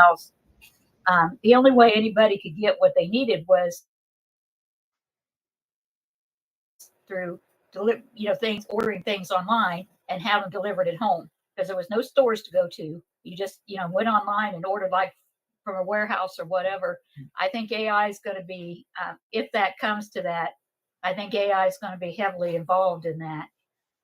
else. The only way anybody could get what they needed was through ordering things online and have them delivered at home, because there was no stores to go to. You just went online and ordered like from a warehouse or whatever. I think AI is going to be, if that comes to that, I think AI is going to be heavily involved in that.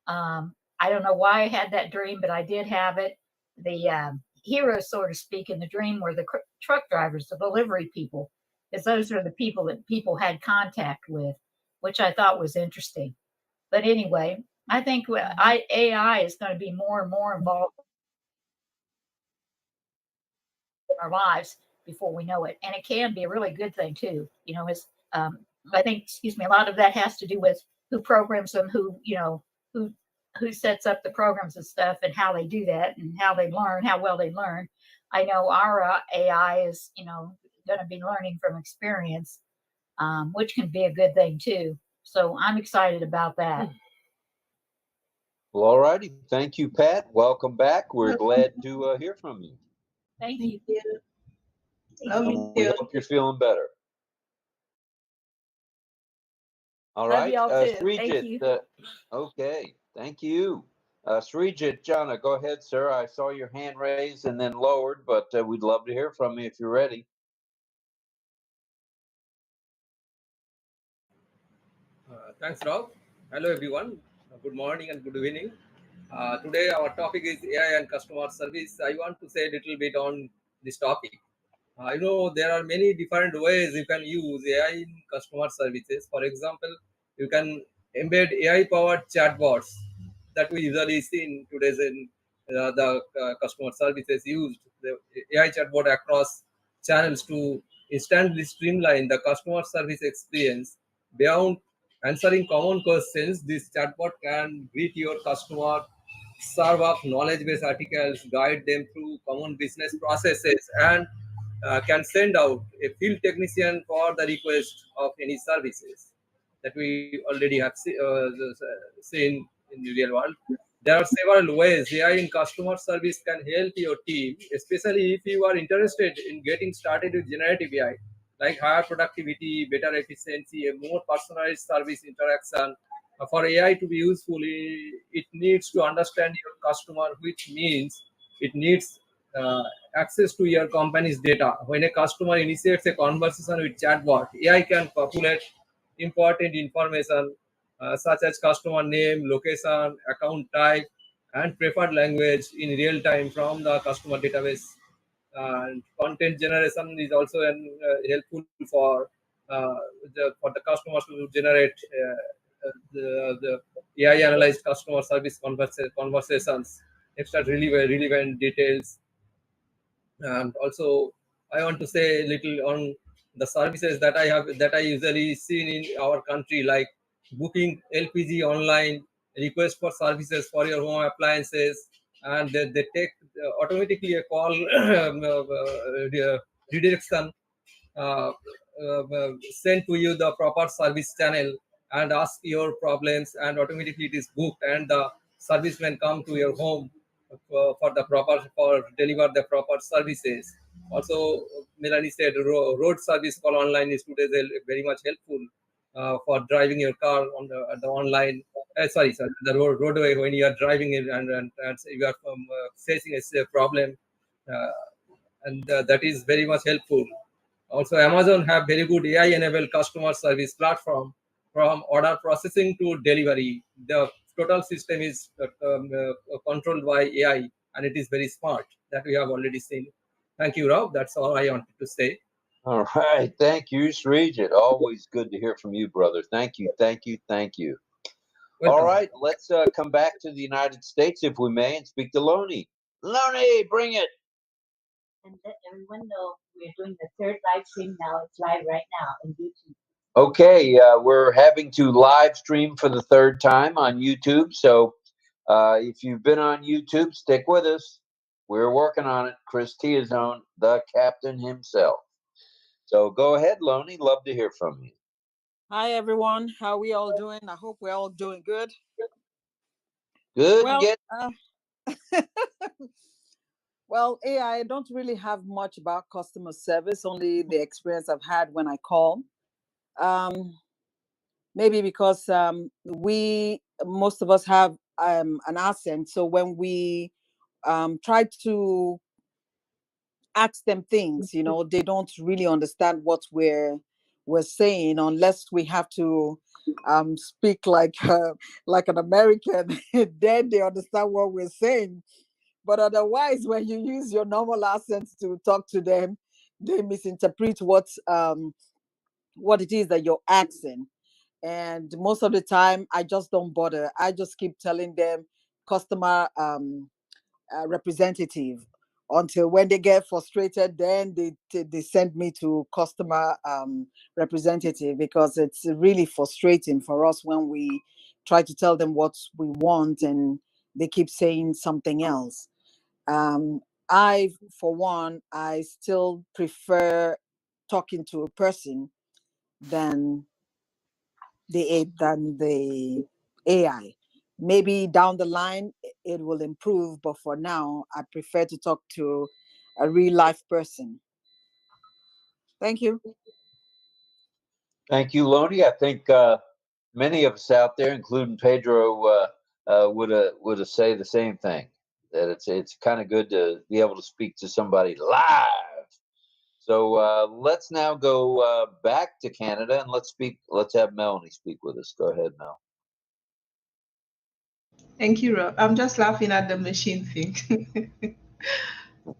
I don't know why I had that dream, but I did have it. The heroes, so to speak, in the dream were the truck drivers, the delivery people, because those are the people that people had contact with, which I thought was interesting. But anyway, I think AI is going to be more and more involved in our lives before we know it. And it can be a really good thing too. I think, a lot of that has to do with who programs them, who sets up the programs and stuff, and how they do that, and how they learn, how well they learn. I know our AI is, going to be learning from experience, which can be a good thing too. So I'm excited about that. Well, all righty. Thank you, Pat. Welcome back. We're glad to hear from you. Thank you. We hope you're feeling better. All right. 𝗖𝘂𝘀𝘁𝗵𝗿. Okay. Thank you. 𝗖𝘂𝘀𝘁𝗵𝗿, go ahead, sir. I saw your hand raised and then lowered, but we'd love to hear from you if you're ready. Thanks, Rob. Hello, everyone. Good morning and good evening. Today, our topic is AI and customer service. I want to say a little bit on this topic. There are many different ways you can use AI in customer services. For example, you can embed AI-powered chatbots that we usually see in today's customer services used. The AI chatbot across channels to instantly streamline the customer service experience. Beyond answering common questions, this chatbot can greet your customer, serve up knowledge-based articles, guide them through common business processes, and can send out a field technician for the request of any services that we already have seen in the real world. There are several ways AI in customer service can help your team, especially if you are interested in getting started with generative AI, like higher productivity, better efficiency, a more personalized service interaction. For AI to be useful, it needs to understand your customer, which means it needs access to your company's data. When a customer initiates a conversation with chatbot, AI can populate important information such as customer name, location, account type, and preferred language in real time from the customer database. And content generation is also helpful for the customers to generate the AI analyzed customer service conversations, extract relevant details. And also, I want to say a little on the services that I usually seen in our country, like booking LPG online, request for services for your home appliances, and they take automatically a call redirection, send to you the proper service channel and ask your problems, and automatically it is booked, and the servicemen come to your home for deliver the proper services. Also, Melanie said road service call online is today very much helpful for driving your car on the online. The roadway when you are driving it and you are facing a problem, and that is very much helpful. Also, Amazon have very good AI-enabled customer service platform from order processing to delivery. The total system is controlled by AI, and it is very smart. That we have already seen. Thank you, Rob. That's all I wanted to say. All right. Thank you, 𝗖𝘂𝘀𝘁𝗵𝗿. Always good to hear from you, brother. Thank you. Welcome. All right. Let's come back to the United States, if we may, and speak to 𝗀𝗲𝗍. 𝗀𝗲𝗍, bring it. And let everyone know we're doing the third live stream now. It's live right now on YouTube. Okay, we're having to live stream for the third time on YouTube. So if you've been on YouTube, stick with us. We're working on it. 𝗂𝗁𝗂𝗏, the captain himself. So go ahead, 𝗀𝗲𝗍. Love to hear from you. Hi, everyone. How are we all doing? I hope we're all doing good. Good. Well, Well, AI, I don't really have much about customer service, only the experience I've had when I call. Maybe because most of us have an accent. So when we try to ask them things, they don't really understand what we're saying unless we have to speak like an American. Then they understand what we're saying. But otherwise, when you use your normal accent to talk to them, they misinterpret what it is that you're asking. And most of the time, I just don't bother. I just keep telling them customer representative until when they get frustrated, then they send me to customer representative, because it's really frustrating for us when we try to tell them what we want and they keep saying something else. I, for one, I still prefer talking to a person than the AI. Maybe down the line it will improve, but for now, I prefer to talk to a real life person. Thank you. Thank you, Lonnie. I think many of us out there, including Pedro, would have say the same thing. That it's kind of good to be able to speak to somebody live. So let's now go back to Canada and let's have Melanie speak with us. Go ahead, Mel. Thank you, Rob. I'm just laughing at the machine thing.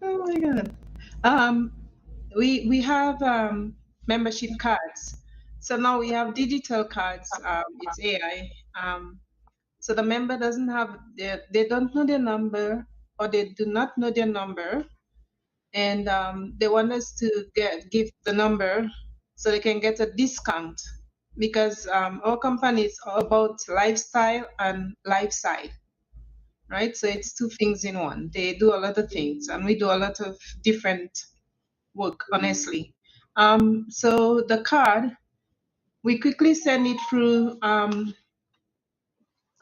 Oh my God. We have membership cards. So now we have digital cards. It's AI. So the member doesn't have they don't know their number, or they do not know their number, and they want us to give the number so they can get a discount, because our company is all about lifestyle and lifestyle, right? So it's two things in one. They do a lot of things, and we do a lot of different work, honestly. So the card, we quickly send it through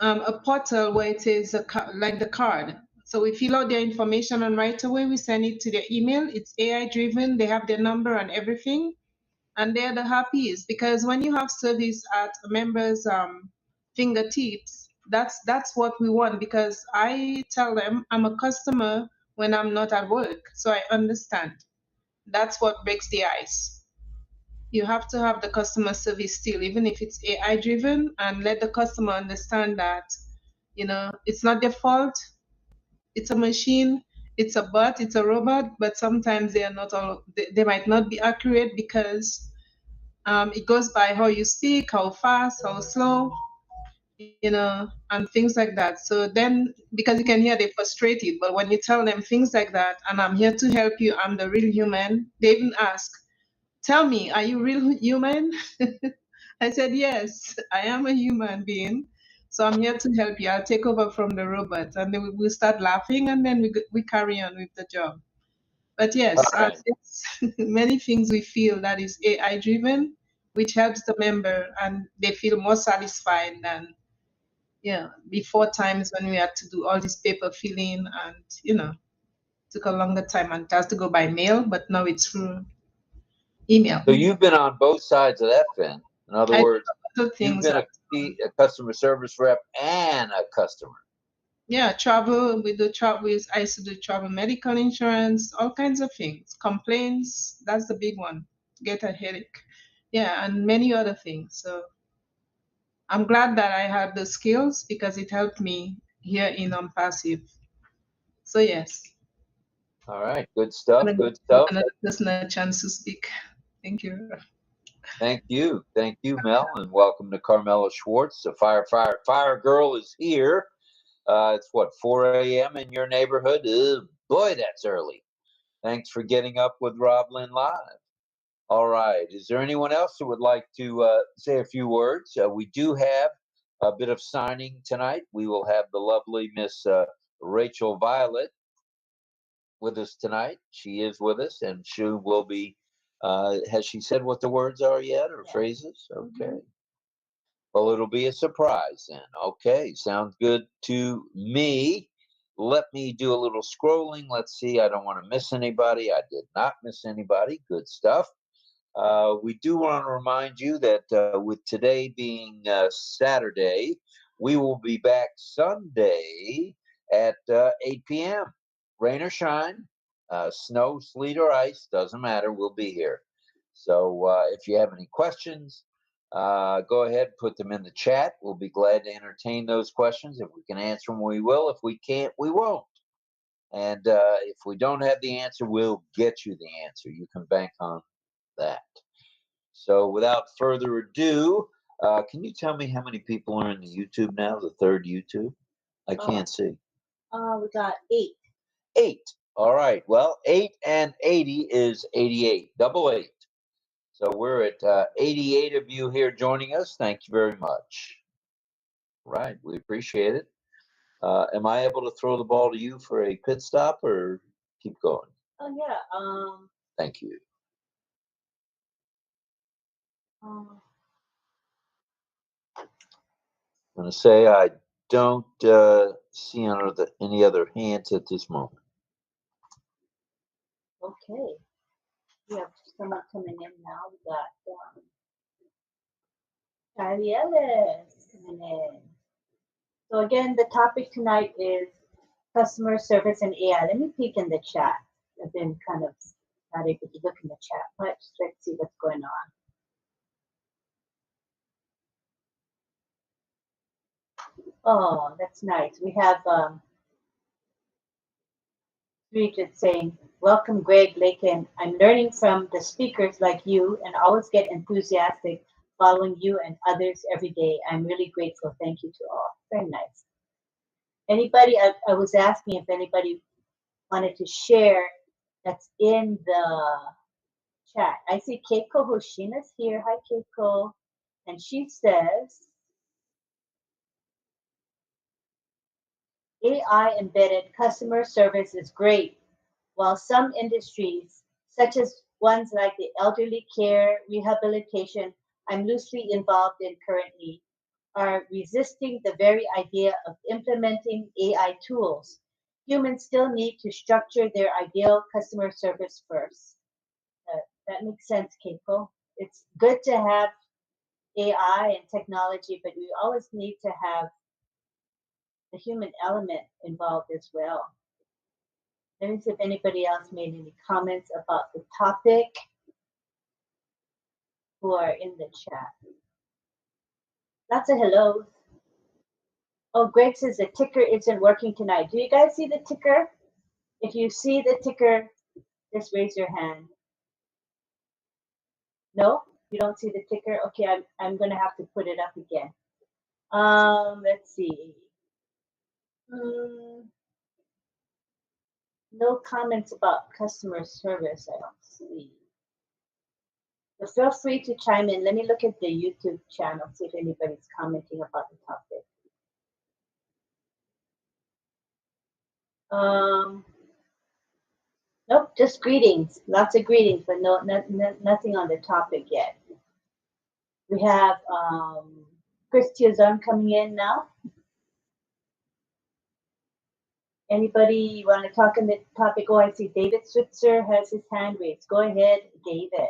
a portal where it is like the card. So we fill out their information, and right away we send it to their email. It's AI driven. They have their number and everything, and they're the happiest, because when you have service at a member's fingertips, that's what we want. Because I tell them I'm a customer when I'm not at work, so I understand. That's what breaks the ice. You have to have the customer service still, even if it's AI driven, and let the customer understand that, it's not their fault. It's a machine, it's a bot, it's a robot, but sometimes they are not all, they might not be accurate, because it goes by how you speak, how fast, how slow, and things like that. So then, because you can hear they're frustrated, but when you tell them things like that, and I'm here to help you, I'm the real human, they even ask, tell me, are you real human? I said, yes, I am a human being. So I'm here to help you. I'll take over from the robot. And then we start laughing, and then we carry on with the job. But yes, Right. it's many things we feel that is AI driven, which helps the member, and they feel more satisfied than before, times when we had to do all this paper filling, and took a longer time, and it has to go by mail, but now it's through email. So you've been on both sides of that fence. In other I words, do you've things been a customer service rep and a customer. Yeah, travel. We do travel. I used to do travel, medical insurance, all kinds of things. Complaints. That's the big one. Get a headache. Yeah, and many other things. So I'm glad that I had the skills, because it helped me here in ONPASSIVE. So yes. All right, good stuff. I'm Good gonna stuff. give another person a chance to speak. Thank you. Thank you, Mel, and welcome to Carmela Schwartz. The fire girl is here. It's what, 4 a.m. in your neighborhood? Boy, that's early. Thanks for getting up with RobLynn Live. All right, is there anyone else who would like to say a few words? We do have a bit of signing tonight. We will have the lovely Miss 𝗖𝘂𝘀𝗁𝗍 with us tonight. She is with us, and she will be. Has she said what the words are yet, or phrases? Okay. Well, it'll be a surprise then. Okay, sounds good to me. let me do a little scrolling. Let's see. I don't want to miss anybody. I did not miss anybody. Good stuff. We do want to remind you that with today being Saturday, we will be back Sunday at 8 p.m. Rain or shine, snow, sleet, or ice, doesn't matter. We'll be here. So if you have any questions, go ahead and put them in the chat. We'll be glad to entertain those questions. If we can answer them, we will. If we can't, we won't. And if we don't have the answer, we'll get you the answer. You can bank on that. So without further ado, can you tell me how many people are in the YouTube now, the third YouTube? I can't see. We got 8. 8. All right. Well, 8 and 80 is 88. Double 8. So we're at 88 of you here joining us. Thank you very much. Right. We appreciate it. Am I able to throw the ball to you for a pit stop or keep going? Oh, yeah. Thank you. I'm going to say I don't see any other hands at this moment. Okay. We have someone coming in now. We got Charlie Ellis coming in. So again, the topic tonight is customer service and AI. Let me peek in the chat. I've been kind of not able to look in the chat much. Let's see what's going on. Oh, that's nice. We have Bridget saying, welcome, Greg, Lakin. I'm learning from the speakers like you and always get enthusiastic following you and others every day. I'm really grateful. Thank you to all. Very nice. Anybody, I was asking if anybody wanted to share that's in the chat. I see Keiko Hoshina's here. Hi, Keiko. And she says, AI embedded customer service is great, while some industries, such as ones like the elderly care, rehabilitation I'm loosely involved in currently, are resisting the very idea of implementing AI tools. Humans still need to structure their ideal customer service first. That makes sense, Keiko. It's good to have AI and technology, but we always need to have the human element involved as well. Let me see if anybody else made any comments about the topic who are in the chat. Lots of hellos. Oh, Greg says the ticker isn't working tonight. Do you guys see the ticker? If you see the ticker, just raise your hand. No, you don't see the ticker? Okay, I'm gonna have to put it up again. Let's see. No comments about customer service, I don't see. But feel free to chime in. Let me look at the YouTube channel, see if anybody's commenting about the topic. Nope, just greetings. Lots of greetings, but nothing on the topic yet. We have 𝗂𝗀𝘀𝗁𝗲 coming in now. Anybody want to talk on the topic? Oh, I see David Switzer has his hand raised. Go ahead, David.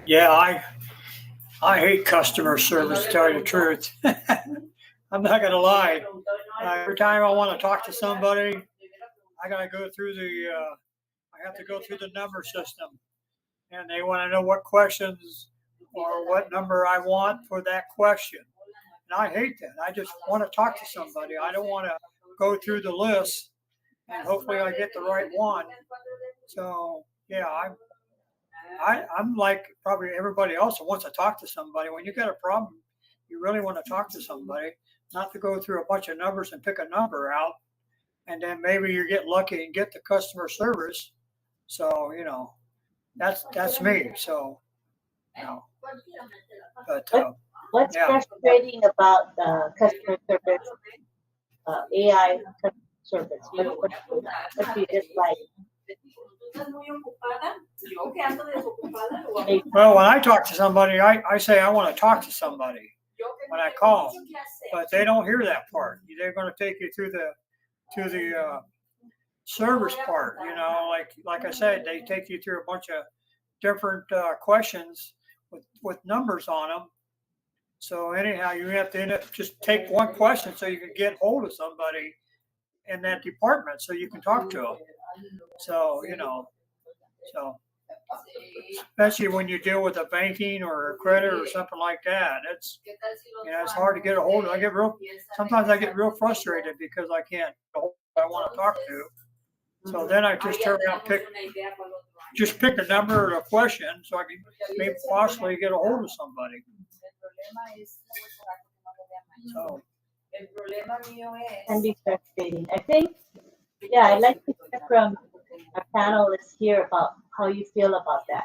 Yeah, I hate customer service, to tell you the truth. I'm not going to lie. Every time I want to talk to somebody, I got to go through I have to go through the number system. And they want to know what questions or what number I want for that question. And I hate that. I just want to talk to somebody. I don't want to go through the list and hopefully I get the right one. So, yeah, I'm like probably everybody else who wants to talk to somebody. When you got a problem, you really want to talk to somebody, not to go through a bunch of numbers and pick a number out. And then maybe you get lucky and get the customer service. So, you know, that's me. So, you know, but what's yeah. frustrating about customer service, AI customer service? What do you dislike? Well, when I talk to somebody, I say I want to talk to somebody. when I call them. But they don't hear that part. They're going to take you through the service part. You know, like I said, they take you through a bunch of different questions with numbers on them. So anyhow, you have to end up just take one question so you can get hold of somebody in that department so you can talk to them. So, you know, especially when you deal with a banking or a credit or something like that, it's hard to get a hold of. Sometimes I get real frustrated because I can't get a hold of who I want to talk to. So then I just turn around and pick a number or a question so I can maybe possibly get a hold of somebody. So. Can be frustrating. I think, I'd like to hear from our panelists here about how you feel about that.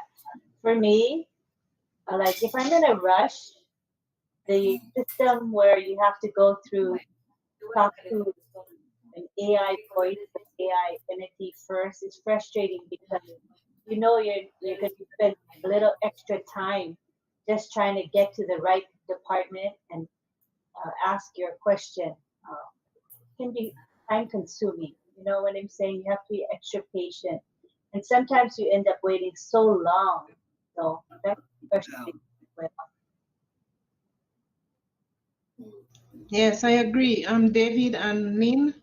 For me, like if I'm gonna rush the system where you have to go through, talk to an AI voice, an AI entity first, is frustrating because you know you're going to spend a little extra time just trying to get to the right department and ask your question. Can be time consuming. You know what I'm saying? You have to be extra patient. And sometimes you end up waiting so long. So that's frustrating. Yes, I agree. David and Lynn.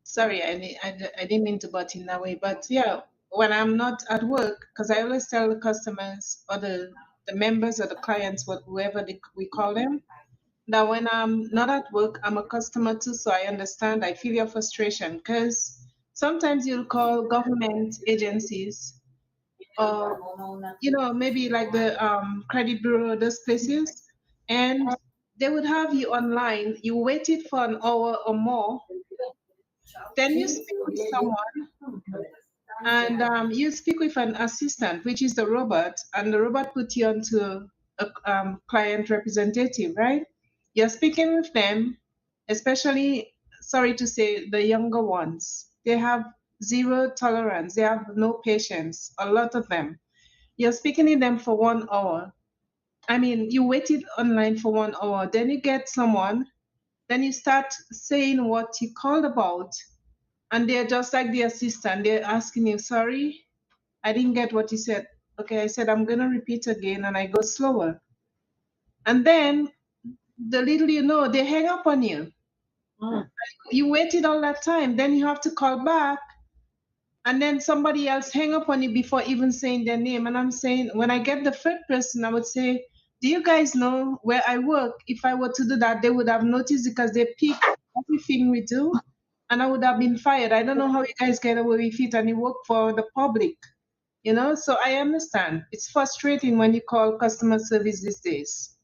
Sorry, I didn't mean to butt in that way. But yeah, when I'm not at work, because I always tell the customers or the members or the clients, whoever we call them, that when I'm not at work, I'm a customer too, so I understand. I feel your frustration because sometimes you'll call government agencies or, you know, maybe like the credit bureau, those places, and they would have you online. You waited for an hour or more, then you speak with someone, and you speak with an assistant, which is the robot, and the robot put you onto a client representative, right? You're speaking with them, especially, sorry to say, the younger ones. They have zero tolerance. They have no patience, a lot of them. You're speaking to them for 1 hour. I mean, you waited online for 1 hour, then you get someone, then you start saying what you called about, and they're just like the assistant. They're asking you, sorry, I didn't get what you said. Okay, I said, I'm going to repeat again, and I go slower. And then the little you know, they hang up on you. You waited all that time, then you have to call back, and then somebody else hang up on you before even saying their name. And I'm saying, when I get the third person, I would say, do you guys know where I work? If I were to do that, they would have noticed because they pick everything we do, and I would have been fired. I don't know how you guys get away with it and you work for the public, you know? So I understand. It's frustrating when you call customer service these days.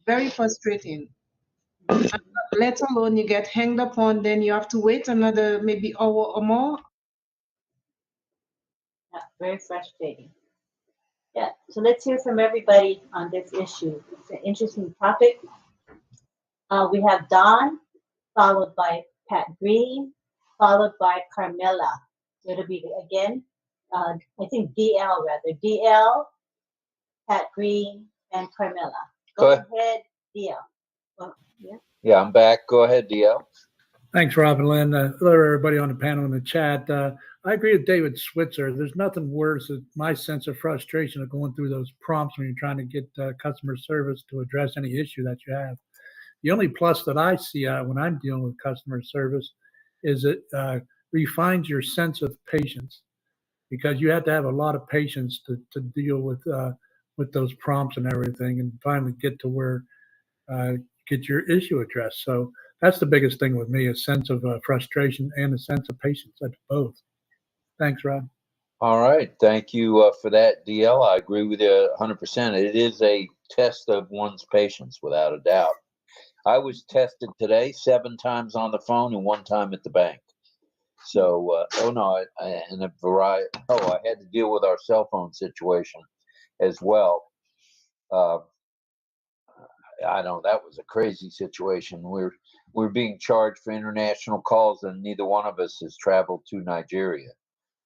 Very frustrating. Let alone you get hanged up on, then you have to wait another maybe hour or more. Yeah, very frustrating. Yeah, so let's hear from everybody on this issue. It's an interesting topic. We have Don, followed by Pat Green, followed by Carmela. So it'll be, again, I think DL rather. DL, Pat Green, and Carmela. Go ahead, DL. Well, yeah. Yeah, I'm back. Go ahead, DL. Thanks, Rob and Lynn. Hello, everybody on the panel in the chat. I agree with David Switzer. There's nothing worse than my sense of frustration of going through those prompts when you're trying to get customer service to address any issue that you have. The only plus that I see when I'm dealing with customer service is it refines your sense of patience, because you have to have a lot of patience to deal with those prompts and everything, and finally get to where get your issue addressed. So that's the biggest thing with me, a sense of frustration and a sense of patience. That's both. Thanks, Rob. All right. Thank you for that, DL. I agree with you 100%. It is a test of one's patience, without a doubt. I was tested today 7 times on the phone and 1 time at the bank. So, I had to deal with our cell phone situation as well. That was a crazy situation. We're being charged for international calls, and neither one of us has traveled to Nigeria,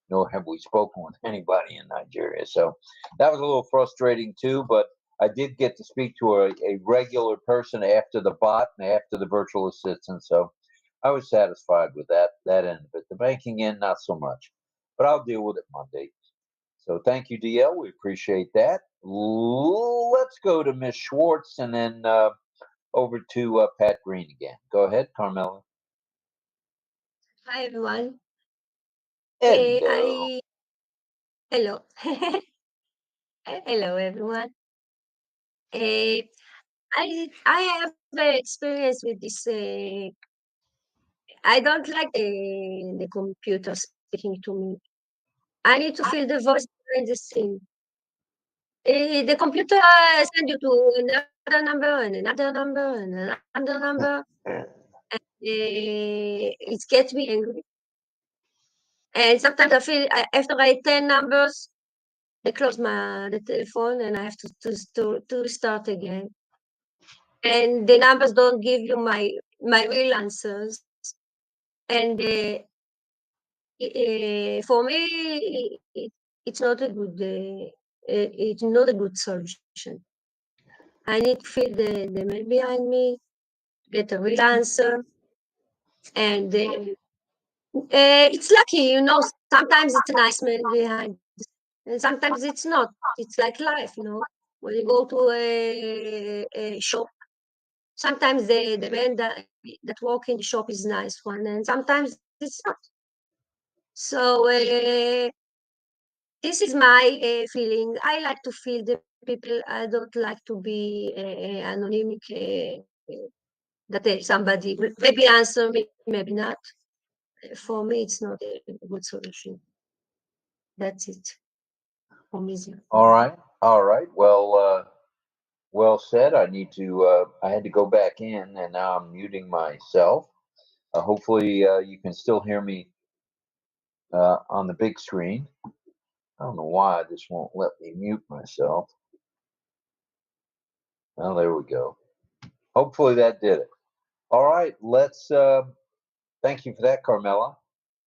nor have we spoken with anybody in Nigeria. So that was a little frustrating too, but I did get to speak to a regular person after the bot and after the virtual assistant, so I was satisfied with that end of it. The banking end, not so much, but I'll deal with it Monday. So thank you, DL. We appreciate that. Let's go to Ms. Schwartz and then over to Pat Green again. Go ahead, Carmela. Hi, everyone. Hello. Hello. Hello, everyone. I have experience with this. I don't like the computer speaking to me. I need to feel the voice behind the scene. The computer send you to another number and another number and another number. It gets me angry. And sometimes I feel after I 10 numbers, I close the telephone and I have to start again. And the numbers don't give you my real answers. And for me, it's not a good solution. I need to feel the man behind me, get a real answer, and it's lucky, sometimes it's a nice man behind, and sometimes it's not. It's like life, when you go to a shop, sometimes the man that work in the shop is nice one, and sometimes it's not. So this is my feeling. I like to feel the people. I don't like to be anonymous. That somebody maybe answer me, maybe not. For me, it's not a good solution. That's it. For me. All right. Well said. I had to go back in, and now I'm muting myself. Hopefully, you can still hear me on the big screen. I don't know why this won't let me mute myself. Well, there we go. Hopefully that did it. All right, let's thank you for that, Carmela.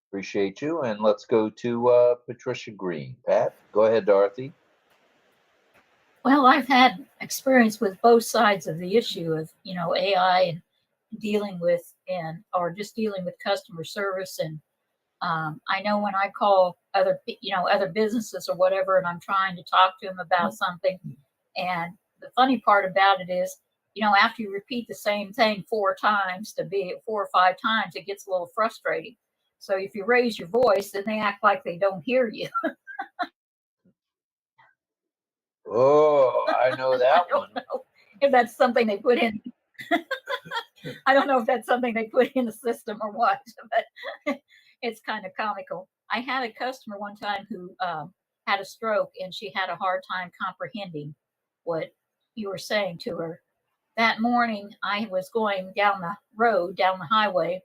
Appreciate you. And let's go to Patricia Green. Pat, go ahead, Dorothy. Well, I've had experience with both sides of the issue of, AI and dealing with or just dealing with customer service. And I know when I call other businesses or whatever, and I'm trying to talk to them about something. And the funny part about it is, after you repeat the same thing 4 or 5 times, it gets a little frustrating. So if you raise your voice, then they act like they don't hear you. Oh, I know that one. I don't know if that's something they put in. I don't know if that's something they put in the system or what, but it's kind of comical. I had a customer one time who had a stroke, and she had a hard time comprehending what you were saying to her. That morning, I was going down the highway.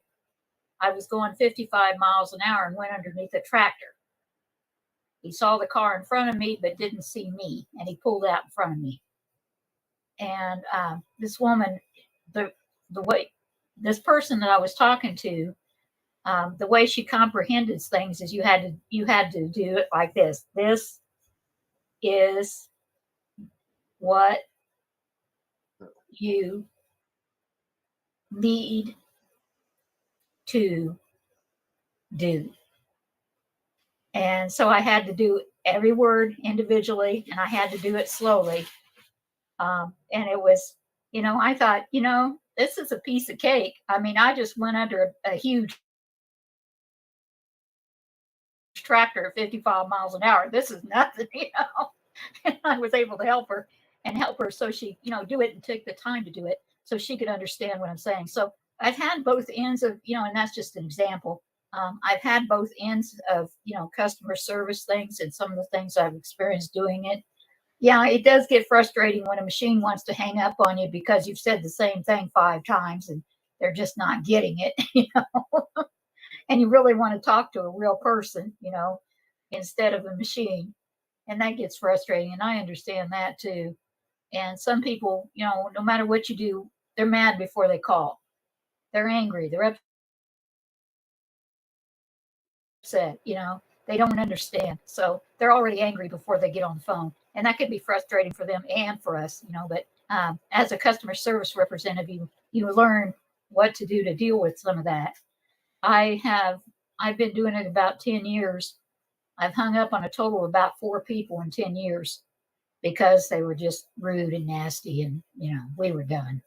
I was going 55 miles an hour and went underneath a tractor. He saw the car in front of me, but didn't see me, and he pulled out in front of me. And this woman, the way this person that I was talking to, the way she comprehended things is you had to do it like this. This is what you need to do. And so I had to do every word individually, and I had to do it slowly. And it was, I thought, this is a piece of cake. I mean, I just went under a huge tractor at 55 miles an hour. This is nothing, And I was able to help her so she, do it and take the time to do it so she could understand what I'm saying. So I've had both ends of, and that's just an example. I've had both ends of, customer service things and some of the things I've experienced doing it. Yeah, it does get frustrating when a machine wants to hang up on you because you've said the same thing 5 times and they're just not getting it, and you really want to talk to a real person, instead of a machine. And that gets frustrating. And I understand that too. And some people, no matter what you do, they're mad before they call. They're angry. They're upset, they don't understand. So they're already angry before they get on the phone. and that could be frustrating for them and for us, but as a customer service representative, you learn what to do to deal with some of that. I've been doing it about 10 years. I've hung up on a total of about 4 people in 10 years because they were just rude and nasty, and we were done.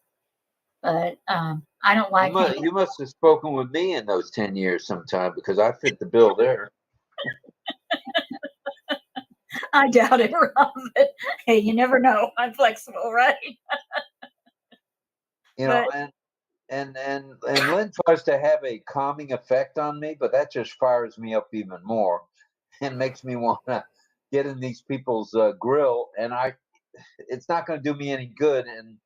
But I don't like You must have spoken with me in those 10 years sometime, because I fit the bill there. I doubt it, Rob, but hey, you never know. I'm flexible, right? And Lynn tries to have a calming effect on me, but that just fires me up even more and makes me want to get in these people's grill, and it's not going to do me any good. And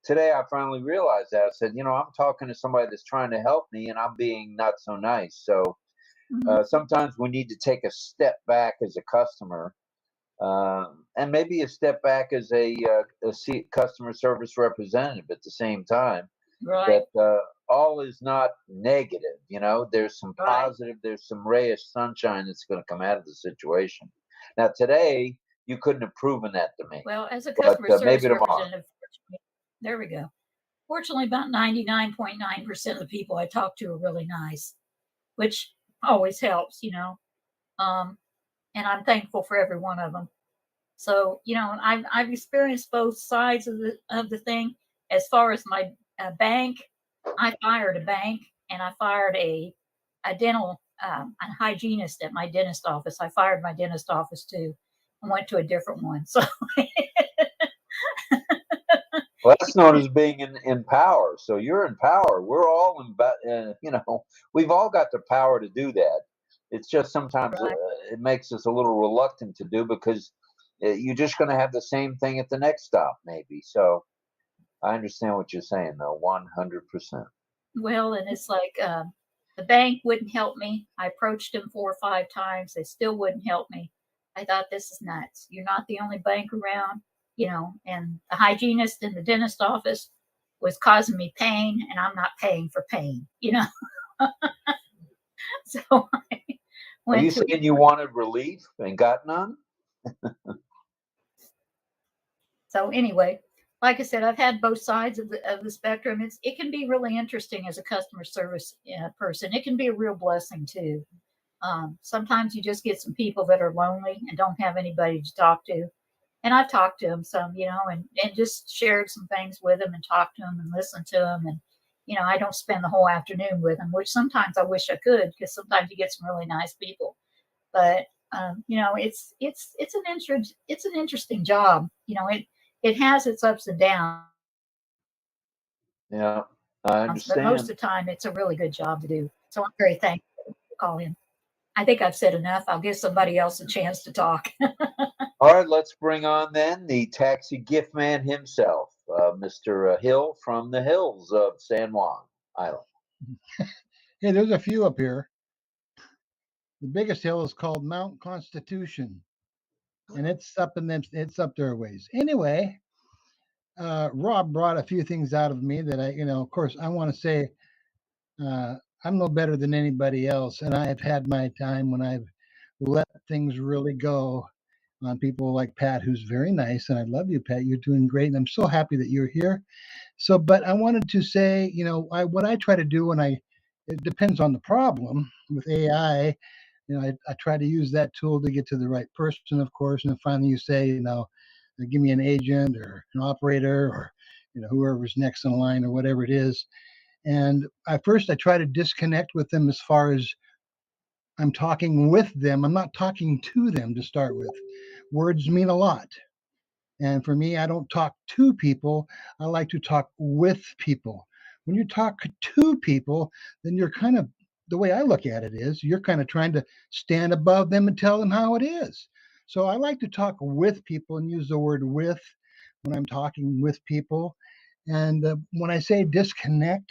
today I finally realized that. I said, I'm talking to somebody that's trying to help me, and I'm being not so nice. So sometimes we need to take a step back as a customer, and maybe a step back as a customer service representative at the same time. Right. That all is not negative. There's some positive, there's some ray of sunshine that's going to come out of the situation. Now, today, you couldn't have proven that to me. Well, as a customer service maybe representative, there we go. Fortunately, about 99.9% of the people I talk to are really nice, which always helps, and I'm thankful for every one of them. So, I've experienced both sides of the thing. As far as my bank, I fired a bank, and I fired a dental a hygienist at my dentist office. I fired my dentist office too, and went to a different one. So. Well, that's known as being in power. So you're in power. We're all we've all got the power to do that. It's just sometimes it makes us a little reluctant to do, because you're just going to have the same thing at the next stop, maybe. So I understand what you're saying, though, 100%. Well, and it's like the bank wouldn't help me. I approached them 4 or 5 times. They still wouldn't help me. I thought, this is nuts. You're not the only bank around, and the hygienist in the dentist office was causing me pain, and I'm not paying for pain, So I Are you saying you wanted relief and got none? So anyway, like I said, I've had both sides of the spectrum. It can be really interesting as a customer service person. It can be a real blessing too. Sometimes you just get some people that are lonely and don't have anybody to talk to. And I've talked to them some, and just shared some things with them and talked to them and listened to them. And, I don't spend the whole afternoon with them, which sometimes I wish I could, because sometimes you get some really nice people. But, it's an interesting job. It has its ups and downs. Yeah, I understand. But most of the time, it's a really good job to do. So I'm very thankful for calling. I think I've said enough. I'll give somebody else a chance to talk. All right, let's bring on then the taxi gift man himself, Mr. Hill from the hills of San Juan Island. Hey, there's a few up here. The biggest hill is called Mount Constitution, and it's up there a ways. Anyway, Rob brought a few things out of me that of course, I want to say I'm no better than anybody else, and I have had my time when I've let things really go on people like Pat, who's very nice, and I love you, Pat. You're doing great, and I'm so happy that you're here. So, but I wanted to say, what I try to do it depends on the problem with AI. I try to use that tool to get to the right person, of course, and then finally you say, give me an agent or an operator or whoever's next in line or whatever it is. And at first I try to disconnect with them as far as I'm talking with them. I'm not talking to them to start with. Words mean a lot. And for me, I don't talk to people. I like to talk with people. When you talk to people, then you're kind of, the way I look at it is, you're kind of trying to stand above them and tell them how it is. So I like to talk with people and use the word with when I'm talking with people. And when I say disconnect,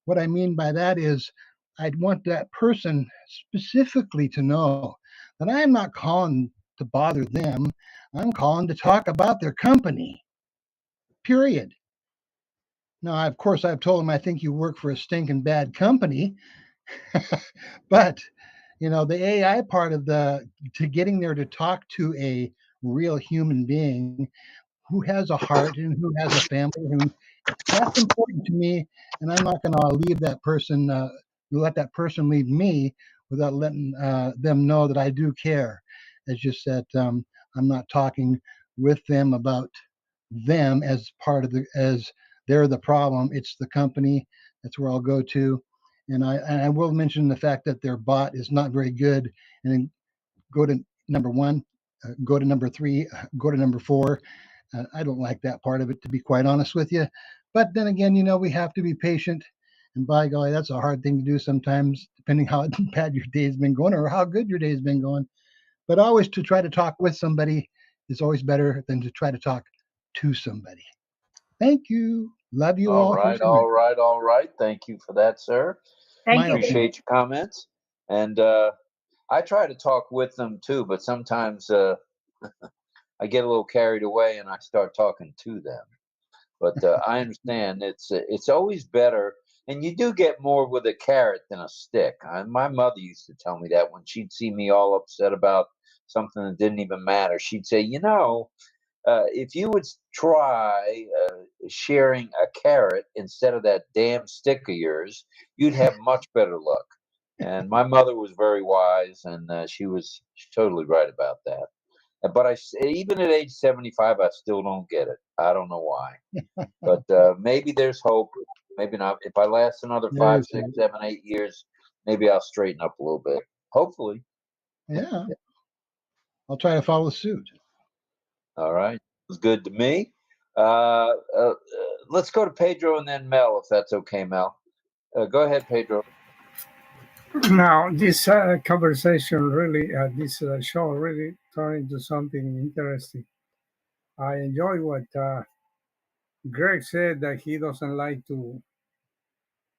what I mean by that is I'd want that person specifically to know that I'm not calling to bother them. I'm calling to talk about their company, period. Now, of course, I've told them I think you work for a stinking bad company. But, the AI part of to getting there to talk to a real human being who has a heart and who has a family. And that's important to me. And I'm not going to leave that person, let that person leave me without letting them know that I do care. It's just that I'm not talking with them about them as part of as they're the problem. It's the company. That's where I'll go to. And I will mention the fact that their bot is not very good. And then go to number one, go to number three, go to number four. I don't like that part of it, to be quite honest with you. But then again, we have to be patient. And by golly, that's a hard thing to do sometimes, depending how bad your day's been going or how good your day's been going. But always to try to talk with somebody is always better than to try to talk to somebody. Thank you. Love you all. All right, all right, all right. Thank you for that, sir. Thank you. Appreciate your comments. And I try to talk with them too, but sometimes I get a little carried away and I start talking to them. But I understand it's always better, and you do get more with a carrot than a stick. My mother used to tell me that when she'd see me all upset about something that didn't even matter. She'd say, if you would try sharing a carrot instead of that damn stick of yours, you'd have much better luck. And my mother was very wise, and she was totally right about that. But even at age 75, I still don't get it. I don't know why. But maybe there's hope. Maybe not. If I last another 5, 6, 7, 8 years, maybe I'll straighten up a little bit. Hopefully. Yeah. I'll try to follow suit. All right. It's good to me. Let's go to Pedro and then Mel, if that's okay, Mel. Go ahead, Pedro. Now, this conversation really, this show really turned into something interesting. I enjoy what Greg said, that he doesn't like to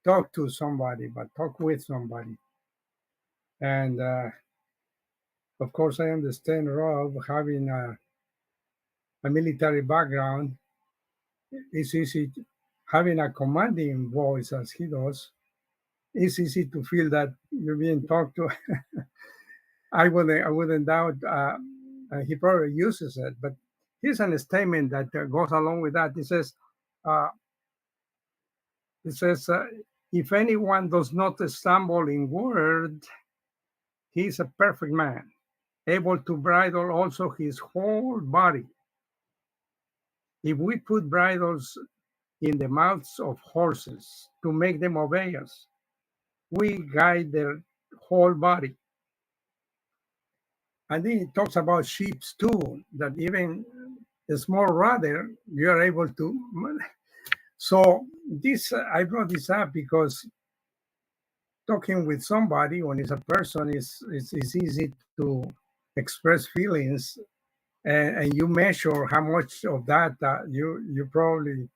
talk to somebody, but talk with somebody. And of course, I understand Rob having a military background. It's easy having a commanding voice as he does. It's easy to feel that you're being talked to. I wouldn't doubt he probably uses it, but here's a statement that goes along with that. It says, if anyone does not stumble in word, he is a perfect man, able to bridle also his whole body. If we put bridles in the mouths of horses to make them obey us, we guide their whole body. And then it talks about sheep too, that even a small rudder, you are able to. So I brought this up because talking with somebody when it's a person is easy to express feelings, and you measure how much of that you probably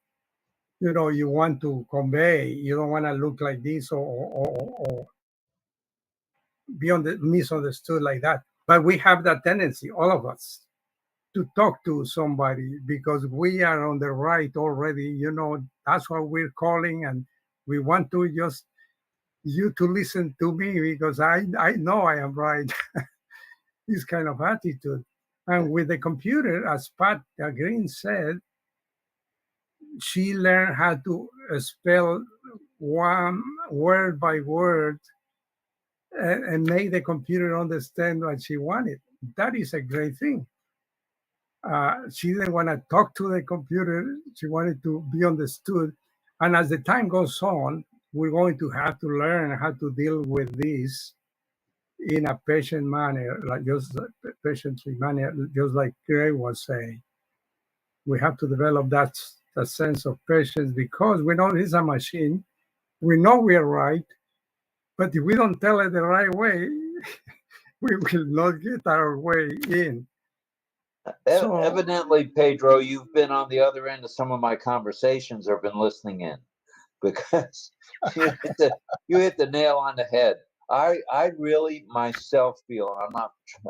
you want to convey. You don't want to look like this or be misunderstood like that. But we have that tendency, all of us, to talk to somebody because we are on the right already. That's why we're calling, and we want to just you to listen to me because I know I am right. This kind of attitude. And with the computer, as Pat Green said, she learned how to spell one word by word and make the computer understand what she wanted. That is a great thing. She didn't want to talk to the computer. She wanted to be understood. And as the time goes on, we're going to have to learn how to deal with this in a patient manner, patiently manner, just like Greg was saying. We have to develop that sense of patience because we know it's a machine. We know we are right, but if we don't tell it the right way, we will not get our way in. So, evidently, Pedro, you've been on the other end of some of my conversations or been listening in, because you hit the nail on the head. I really myself feel,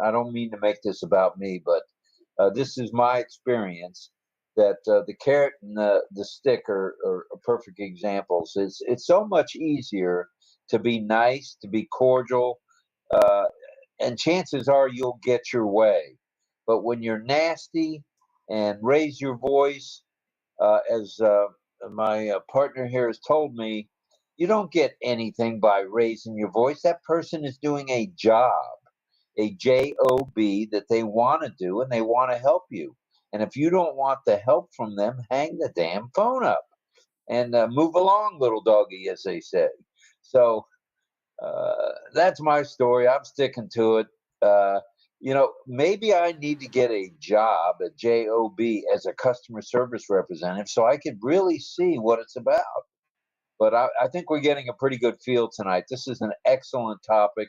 I don't mean to make this about me, but this is my experience, that the carrot and the stick are perfect examples. It's so much easier to be nice, to be cordial, and chances are you'll get your way. But when you're nasty and raise your voice, as my partner here has told me, you don't get anything by raising your voice. That person is doing a job, a job that they want to do, and they want to help you. And if you don't want the help from them, hang the damn phone up and move along, little doggy, as they say. So that's my story. I'm sticking to it. You know, maybe I need to get a job, a job, as a customer service representative so I could really see what it's about. But I think we're getting a pretty good feel tonight. This is an excellent topic.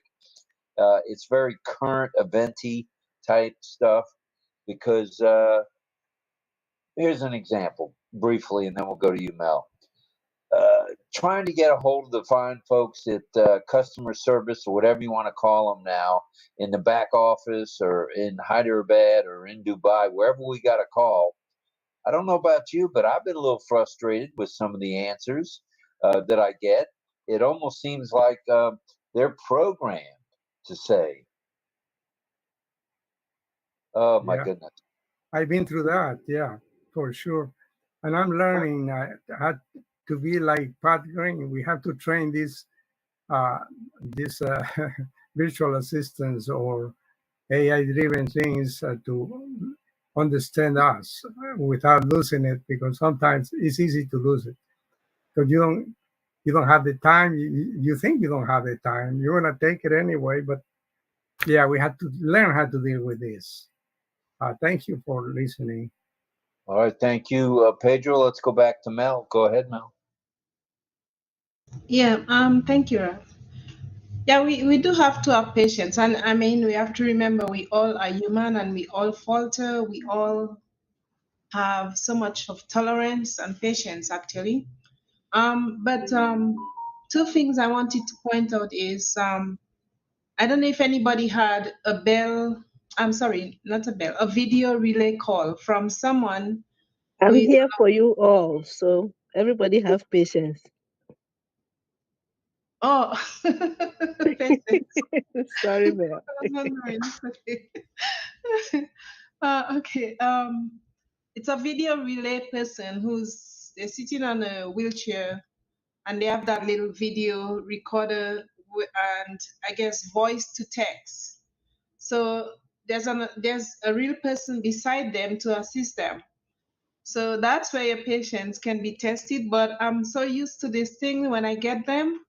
It's very current, eventy type stuff because here's an example briefly, and then we'll go to you, Mel. Trying to get a hold of the fine folks at customer service or whatever you want to call them now in the back office or in Hyderabad or in Dubai, wherever we got a call. I don't know about you, but I've been a little frustrated with some of the answers that I get. It almost seems like they're programmed to say, oh my Yeah. goodness. I've been through that, yeah, for sure. And I'm learning how to be like Pat Green. We have to train these virtual assistants or AI-driven things to understand us without losing it, because sometimes it's easy to lose it. Because you don't have the time. You think you don't have the time. You want to take it anyway, but yeah, we have to learn how to deal with this. Thank you for listening. All right, thank you, Pedro. Let's go back to Mel. Go ahead, Mel. Yeah, thank you, Ralph. Yeah, we do have to have patience. And I mean, we have to remember we all are human and we all falter. We all have so much of tolerance and patience, actually. But two things I wanted to point out is I don't know if anybody had a video relay call from someone who I'm is, here for you all, so everybody have patience. oh, patience. Sorry, Mel. I was wondering. Okay. Okay. It's a video relay person they're sitting on a wheelchair and they have that little video recorder and I guess voice to text. So there's a real person beside them to assist them. So that's where your patients can be tested. But I'm so used to this thing when I get them,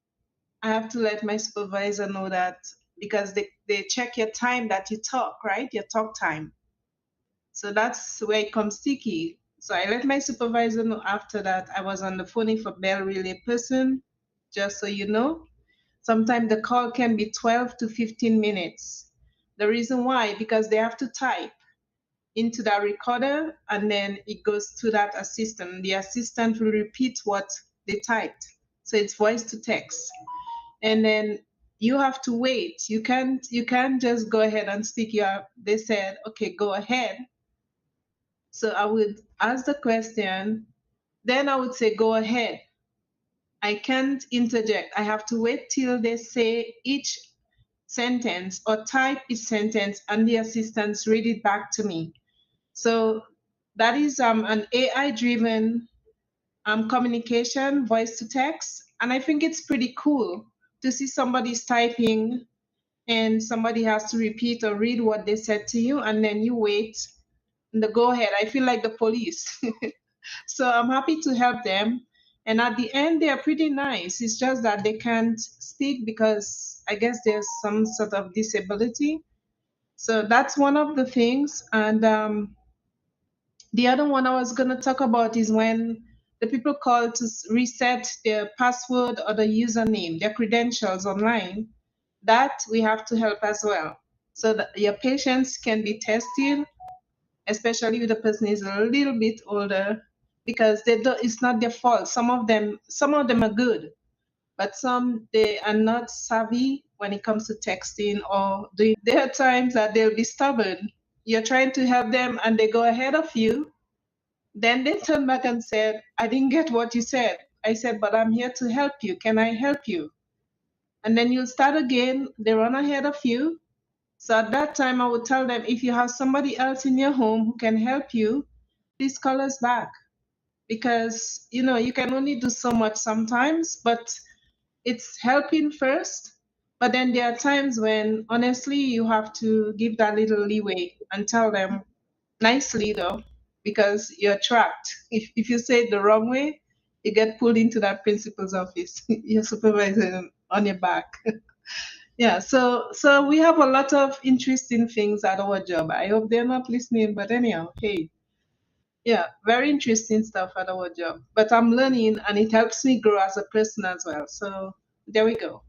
I have to let my supervisor know that because they check your time that you talk, right? Your talk time. So that's where it comes sticky. So I let my supervisor know after that I was on the phone for bell relay person, just so you know. Sometimes the call can be 12 to 15 minutes. The reason why, because they have to type into that recorder and then it goes to that assistant. The assistant will repeat what they typed. So it's voice to text. And then you have to wait. You can't just go ahead and speak. They said, okay, go ahead. So I would ask the question, then I would say, go ahead. I can't interject. I have to wait till they say each sentence or type each sentence and the assistants read it back to me. So that is an AI-driven communication, voice to text. And I think it's pretty cool to see somebody's typing and somebody has to repeat or read what they said to you, and then you wait and the go ahead. I feel like the police. So I'm happy to help them. And at the end, they are pretty nice. It's just that they can't speak because I guess there's some sort of disability. So that's one of the things. And the other one I was going to talk about is when the people call to reset their password or the username, their credentials online. That we have to help as well. So that your patients can be tested, especially if the person is a little bit older, because it's not their fault. Some of them are good, but some they are not savvy when it comes to texting or doing. There are times that they'll be stubborn. You're trying to help them and they go ahead of you. Then they turn back and said, I didn't get what you said. I said, but I'm here to help you. Can I help you? And then you'll start again. They run ahead of you. So at that time, I would tell them, if you have somebody else in your home who can help you, please call us back. Because, you know, you can only do so much sometimes, but it's helping first. But then there are times when, honestly, you have to give that little leeway and tell them nicely, though, because you're trapped. If you say it the wrong way, you get pulled into that principal's office. Your supervisor on your back. Yeah, so we have a lot of interesting things at our job. I hope they're not listening, but anyhow, hey, yeah, very interesting stuff at our job. But I'm learning, and it helps me grow as a person as well. So there we go.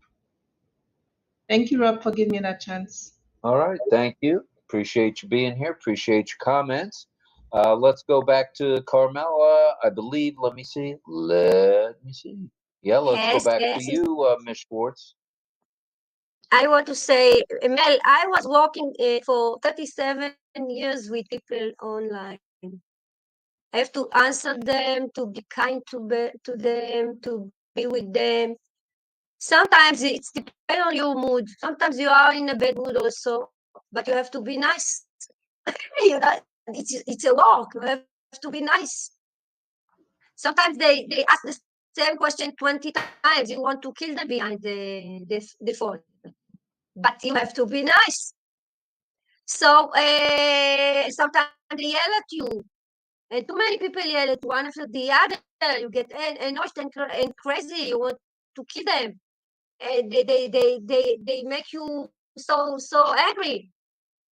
Thank you, Rob, for giving me that chance. All right, thank you. Appreciate you being here. Appreciate your comments. Let's go back to Carmela. I believe. Let me see. Yeah, let's go back to you, Ms. Schwartz. I want to say, Mel, I was working for 37 years with people online. I have to answer them, to be kind to them, to be with them. Sometimes it's depends on your mood. Sometimes you are in a bad mood also, but you have to be nice. You know, it's a work. You have to be nice. Sometimes they ask the same question 20 times. You want to kill them behind the phone. But you have to be nice. So sometimes they yell at you. And too many people yell at one after the other. You get annoyed and crazy. You want to kill them. And they make you so angry.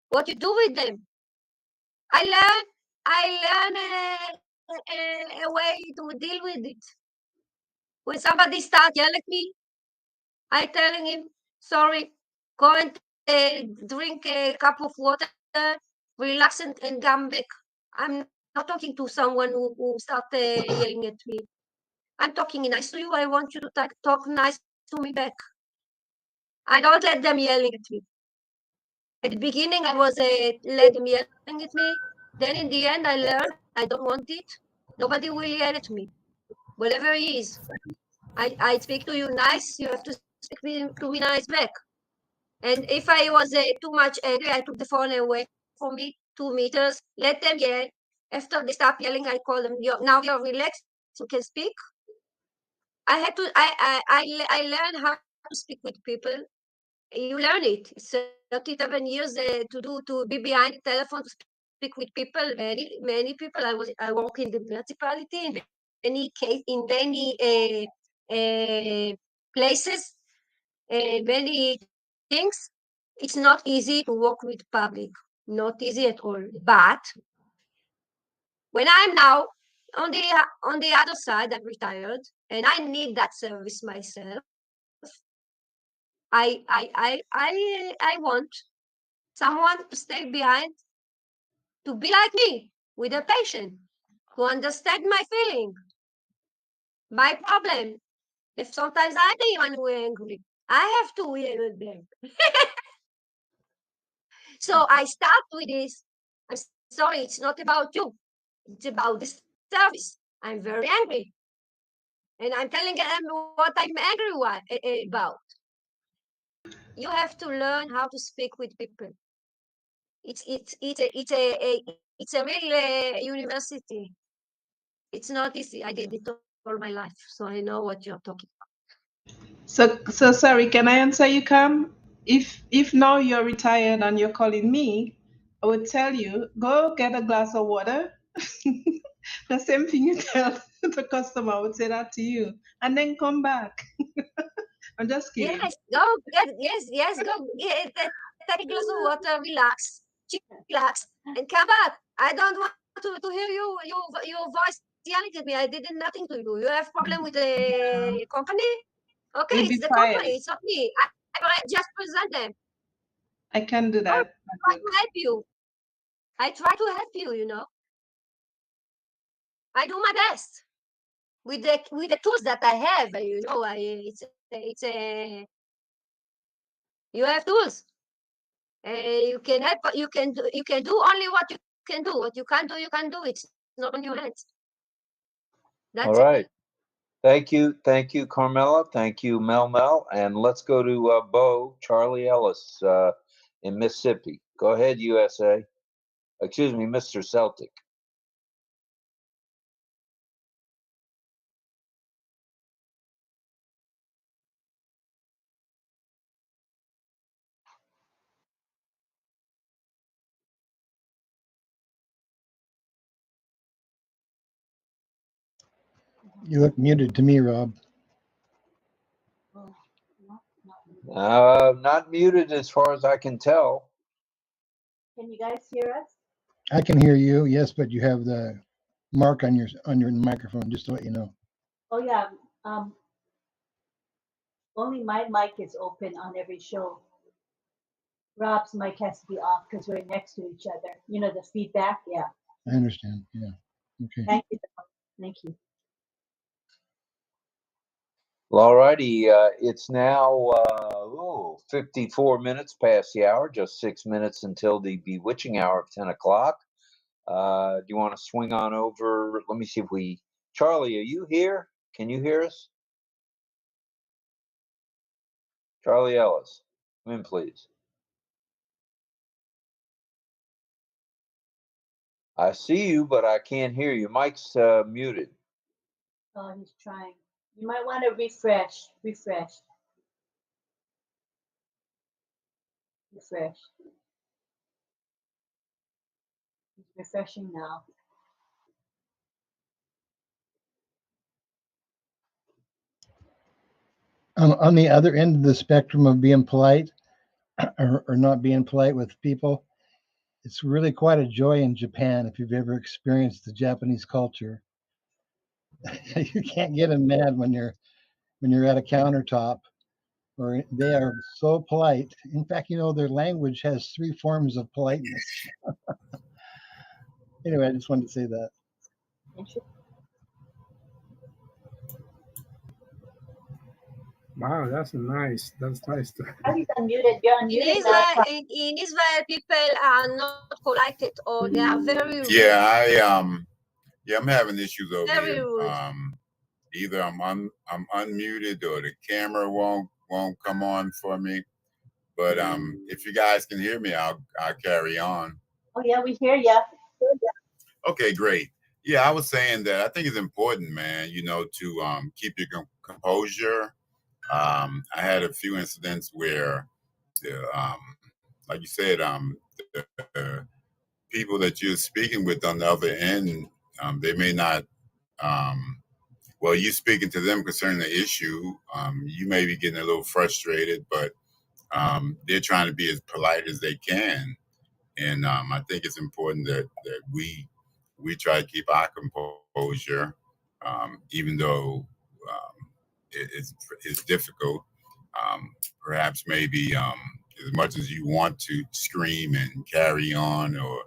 What you do with them? I learn a way to deal with it. When somebody starts yelling at me, I telling him, sorry, go and drink a cup of water, relax and come back. I'm not talking to someone who start yelling at me. I'm talking nice to you. I want you to talk nice to me back. I don't let them yelling at me. At the beginning, I was let them yelling at me. Then in the end, I learned I don't want it. Nobody will yell at me. Whatever it is, I speak to you nice. You have to speak to me nice back. And if I was too much angry, I took the phone away from me 2 meters. Let them yell. After they stop yelling, I call them. Now you're relaxed. You can speak. I had to. I learned how to speak with people. You learn it. It's 37 years to be behind the telephone to speak with people. Many people. I work in the municipality in many places, many things. It's not easy to work with public. Not easy at all. But when I'm now on the other side, I'm retired, and I need that service myself. I want someone to stay behind, to be like me, with a patient, to understand my feeling, my problem. If sometimes I'm the one who is angry, I have to yell at them. So I start with this. I'm sorry, it's not about you. It's about the service. I'm very angry. And I'm telling them what I'm angry about. You have to learn how to speak with people. It's a real university. It's not easy. I did it all my life, so I know what you're talking about. So sorry, can I answer you, Cam? If now you're retired and you're calling me, I would tell you, go get a glass of water. The same thing you tell the customer, I would say that to you, and then come back. I'm just kidding. Yes, go get take a glass of water, relax, and come back. I don't want to hear your voice yelling at me. I did nothing to you. You have problem with the company? Okay, You'll be it's the fired. company. It's not me. I just present them. I can do that. I try to help you. I try to help you. You know, I do my best with the tools that I have. You know, you have tools. You can help. You can do only what you can do. What you can't do, you can't do. It's not on your hands. That's All right. Thank you, Carmela. Thank you, Mel. And let's go to Bo, Charlie Ellis. in Mississippi. Go ahead, USA. Excuse me, Mr. Celtic. You look muted to me, Rob. Not muted as far as I can tell. Can you guys hear us? I can hear you, yes, but you have the mark on your microphone, just to let you know. Oh yeah. Only my mic is open on every show. Rob's mic has to be off because we're next to each other. You know, the feedback. Yeah. I understand. Yeah. Okay. Thank you. Thank you. All righty. It's now 54 minutes past the hour, just 6 minutes until the bewitching hour of 10 o'clock. Do you want to swing on over? Let me see if we... Charlie, are you here? Can you hear us? Charlie Ellis, come in, please. I see you, but I can't hear you. Mike's muted. Oh, he's trying. You might want to refresh. Refresh. Refresh. He's refreshing now. On the other end of the spectrum of being polite or not being polite with people, it's really quite a joy in Japan if you've ever experienced the Japanese culture. You can't get them mad when you're at a countertop, or they are so polite. In fact, you know, their language has 3 forms of politeness. Anyway, I just wanted to say that. Wow, that's nice. That's nice. He's unmuted. You're unmuted now. In Israel, people are not polite at all. They are very rude. Yeah, I'm having issues over Very here. rude. Either I'm unmuted or the camera won't come on for me. But if you guys can hear me, I'll carry on. Oh yeah, we hear you. Okay, great. Yeah, I was saying that I think it's important, man, you know, to keep your composure. I had a few incidents where, like you said, the people that you're speaking with on the other end, they may not, well, you speaking to them concerning the issue, you may be getting a little frustrated, but they're trying to be as polite as they can. And I think it's important that we try to keep our composure, even though it's difficult. Perhaps maybe as much as you want to scream and carry on or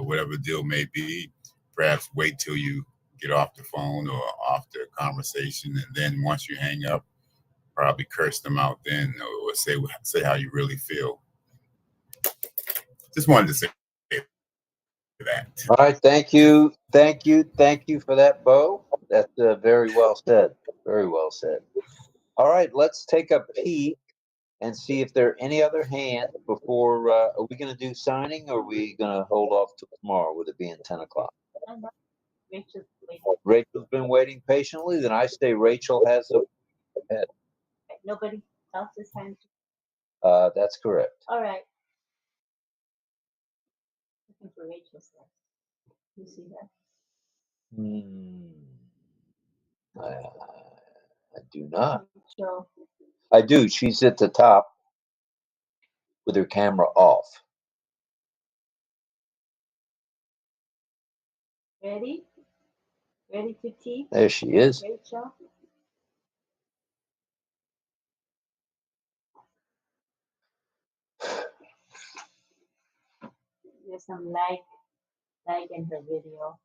whatever the deal may be, perhaps wait till you get off the phone or off the conversation, and then once you hang up, probably curse them out then, or say how you really feel. Just wanted to say that. All right, thank you for that, Bo. That's very well said. Very well said. All right, let's take a peek and see if there are any other hands before. Are we going to do signing, or are we going to hold off till tomorrow with it being 10 o'clock? Rachel's been waiting patiently. Then I say Rachel has a head. Nobody else is hand. That's correct. All right. Looking for Rachel's list. You see that? I do not. Rachel. I do. She's at the top with her camera off. Ready? Ready to teach? There she is. Rachel. There's some lag in her video.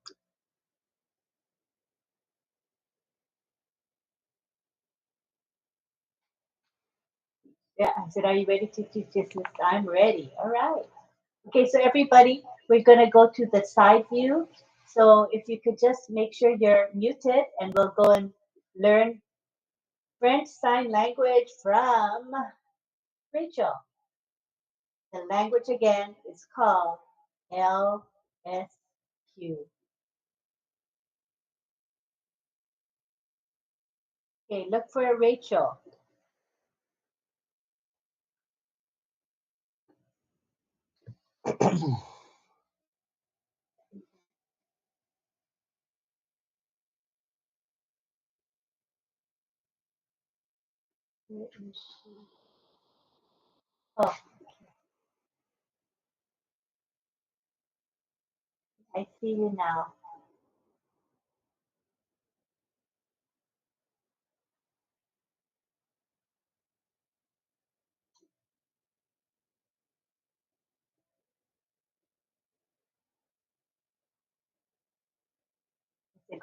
Yeah, I said, are you ready to teach this list? I'm ready. All right. Okay, so everybody, we're going to go to the side view. So if you could just make sure you're muted, and we'll go and learn French Sign Language from Rachel. The language again is called LSQ. Okay, look for Rachel. Oh, I see you now.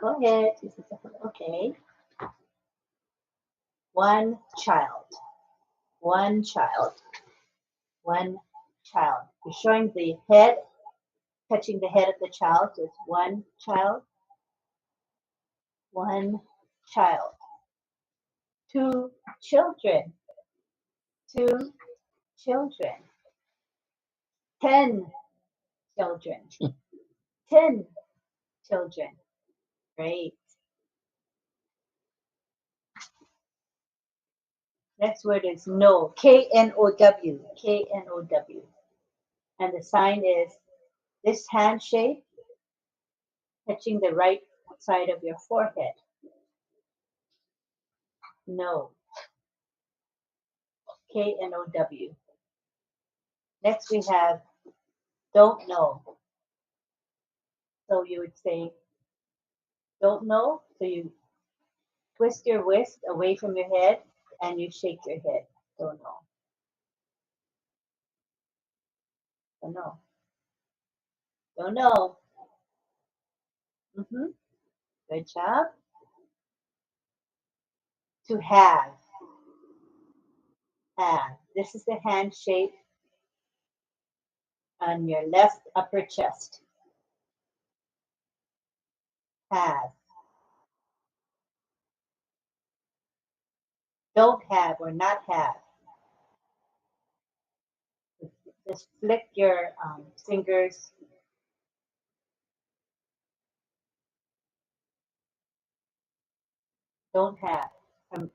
Go ahead. Okay. One child. One child. One child. You're showing the head, touching the head of the child. So it's one child. One child. Two children. Two children. 10 children. 10 children. Great. Next word is no. K-N-O-W. K-N-O-W. And the sign is this hand shape touching the right side of your forehead. No. K-N-O-W. Next we have don't know. So you would say don't know. So you twist your wrist away from your head and you shake your head. Don't know. Don't know. Don't know. Good job. To have. Have. This is the hand shape on your left upper chest. Have. Don't have or not have. Just flick your fingers. Don't have. From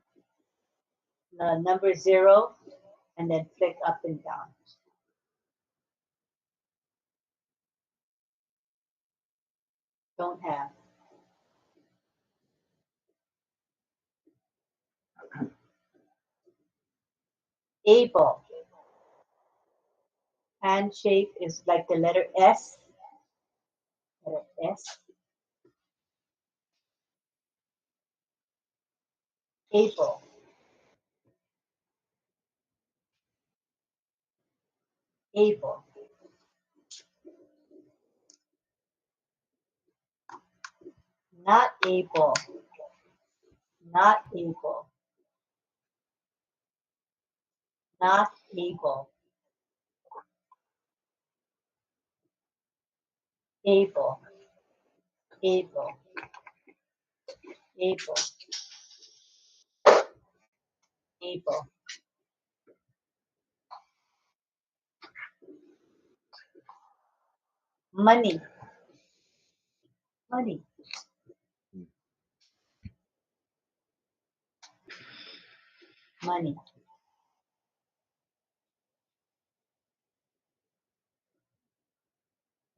the number 0 and then flick up and down. Don't have. Able. Hand shape is like the letter S. Letter S. Able. Able. Not able. Not able. Not able. Able. Able. Able. Able. Money. Money. Money.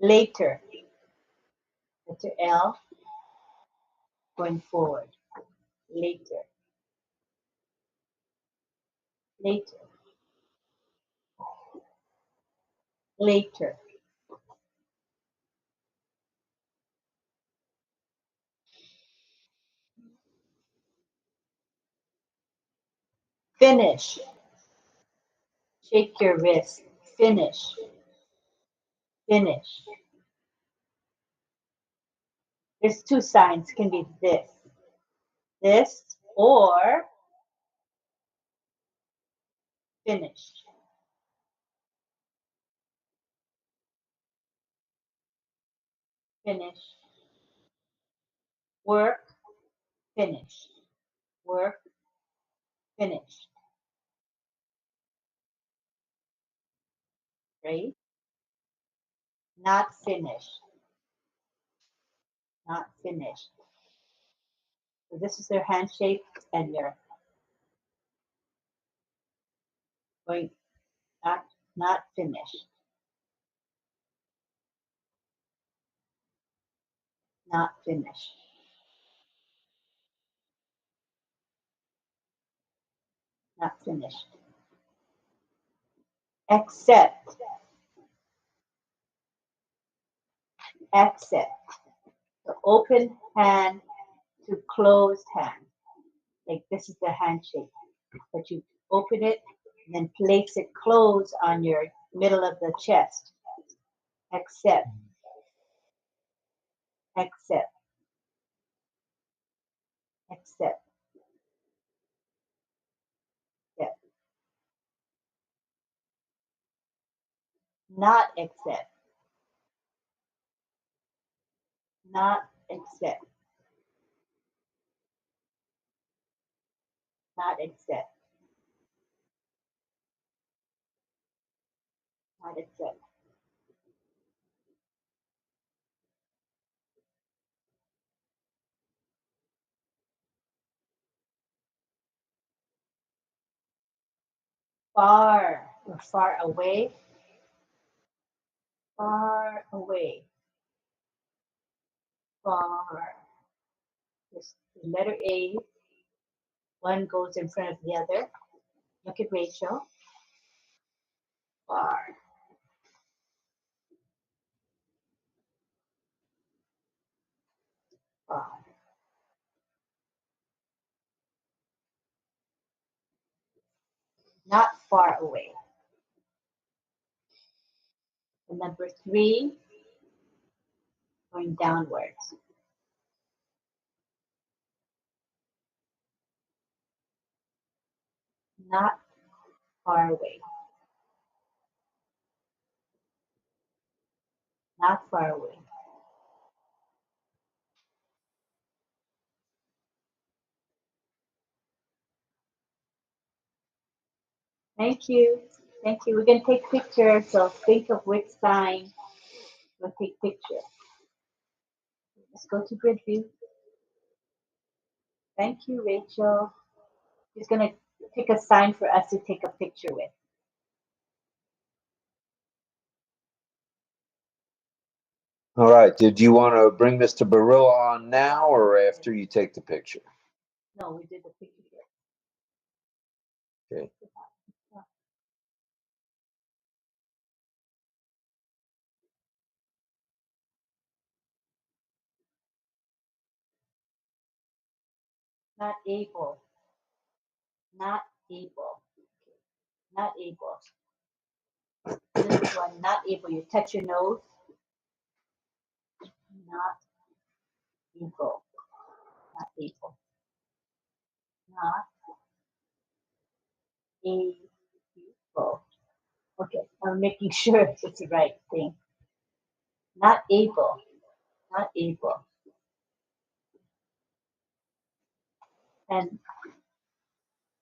Later. Letter L. Going forward. Later. Later. Later. Finish. Shake your wrist. Finish. Finish. There's two signs. Can be this, or finish. Finish. Work. Finish. Work. Finish. right? Not finished. Not finished. So this is their handshake, and you're going not finished. Not finished. Not finished. Accept. Accept. So open hand to closed hand. Like this is the handshake. But you open it and then place it close on your middle of the chest. Accept. Accept. Accept. Accept. Not accept. Not accept. Not accept. Not accept. Far or far away. Far away. Far. This the letter A. One goes in front of the other. Look at Rachel. Far. Far. Not far away. And number 3, going downwards. Not far away. Not far away. Thank you. Thank you. We're going to take pictures, so think of which sign we'll take picture. Let's go to grid view. Thank you, Rachel. She's going to pick a sign for us to take a picture with. All right. Did you want to bring Mr. Barilla on now or after you take the picture? No, we did the picture here. Okay. Not able. Not able. Not able. This one, not able. You touch your nose. Not able. Not able. Not able. Okay, I'm making sure it's the right thing. Not able. Not able. And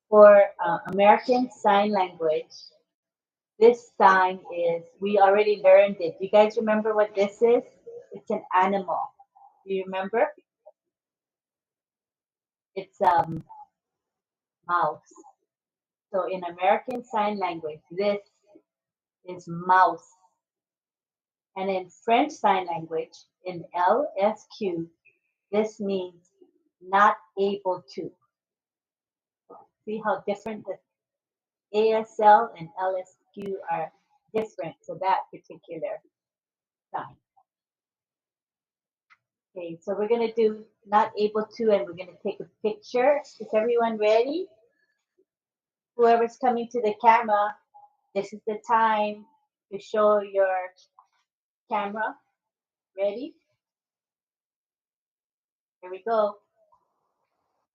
for American Sign Language, this sign is, we already learned it. Do you guys remember what this is? It's an animal. Do you remember? It's mouse. So in American Sign Language, this is mouse. And in French Sign Language, in LSQ, this means not able to. See how different the ASL and LSQ are different for that particular sign. Okay, so we're going to do not able to, and we're going to take a picture. Is everyone ready? Whoever's coming to the camera, this is the time to show your camera. Ready? Here we go.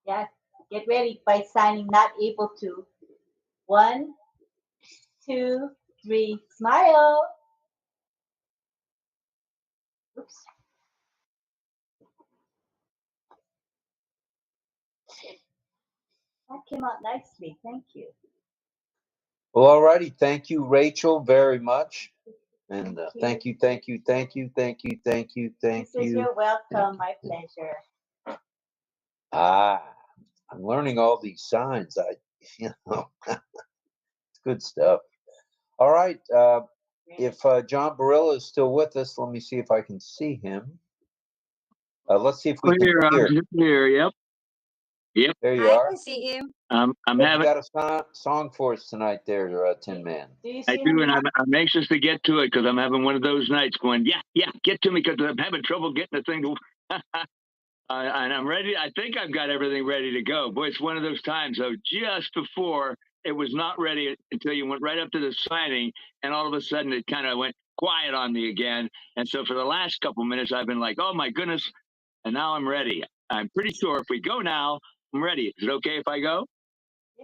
Yeah, get ready by signing not able to. 1, 2, 3, smile. Oops. That came out nicely. Thank you. Well, all righty. Thank you, Rachel, very much. And thank you, thank you, thank you, thank you, thank you, thank you. You're welcome. My pleasure. I'm learning all these signs. It's good stuff. All right. If John Barilla is still with us, let me see if I can see him. Let's see if we can hear. I'm here. Yep. There you I are. can see him. I'm You having. got a song for us tonight, there, Tin Man. I do, and I'm anxious to get to it because I'm having one of those nights going, yeah, get to me because I'm having trouble getting the thing to. And I'm ready. I think I've got everything ready to go. Boy, it's one of those times. So just before it was not ready until you went right up to the signing, and all of a sudden it kind of went quiet on me again. And so for the last couple minutes, I've been like, oh my goodness. And now I'm ready. I'm pretty sure if we go now, I'm ready. Is it okay if I go?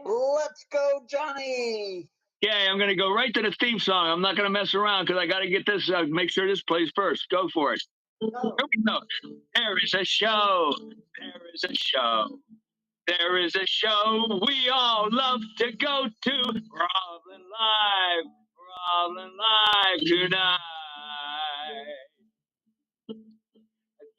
Let's go, Johnny. Yeah, I'm going to go right to the theme song. I'm not going to mess around because I got to get this, make sure this plays first. Go for it. Here we go. There is a show. There is a show. There is a show we all love to go to. RobLynn Live. RobLynn Live tonight.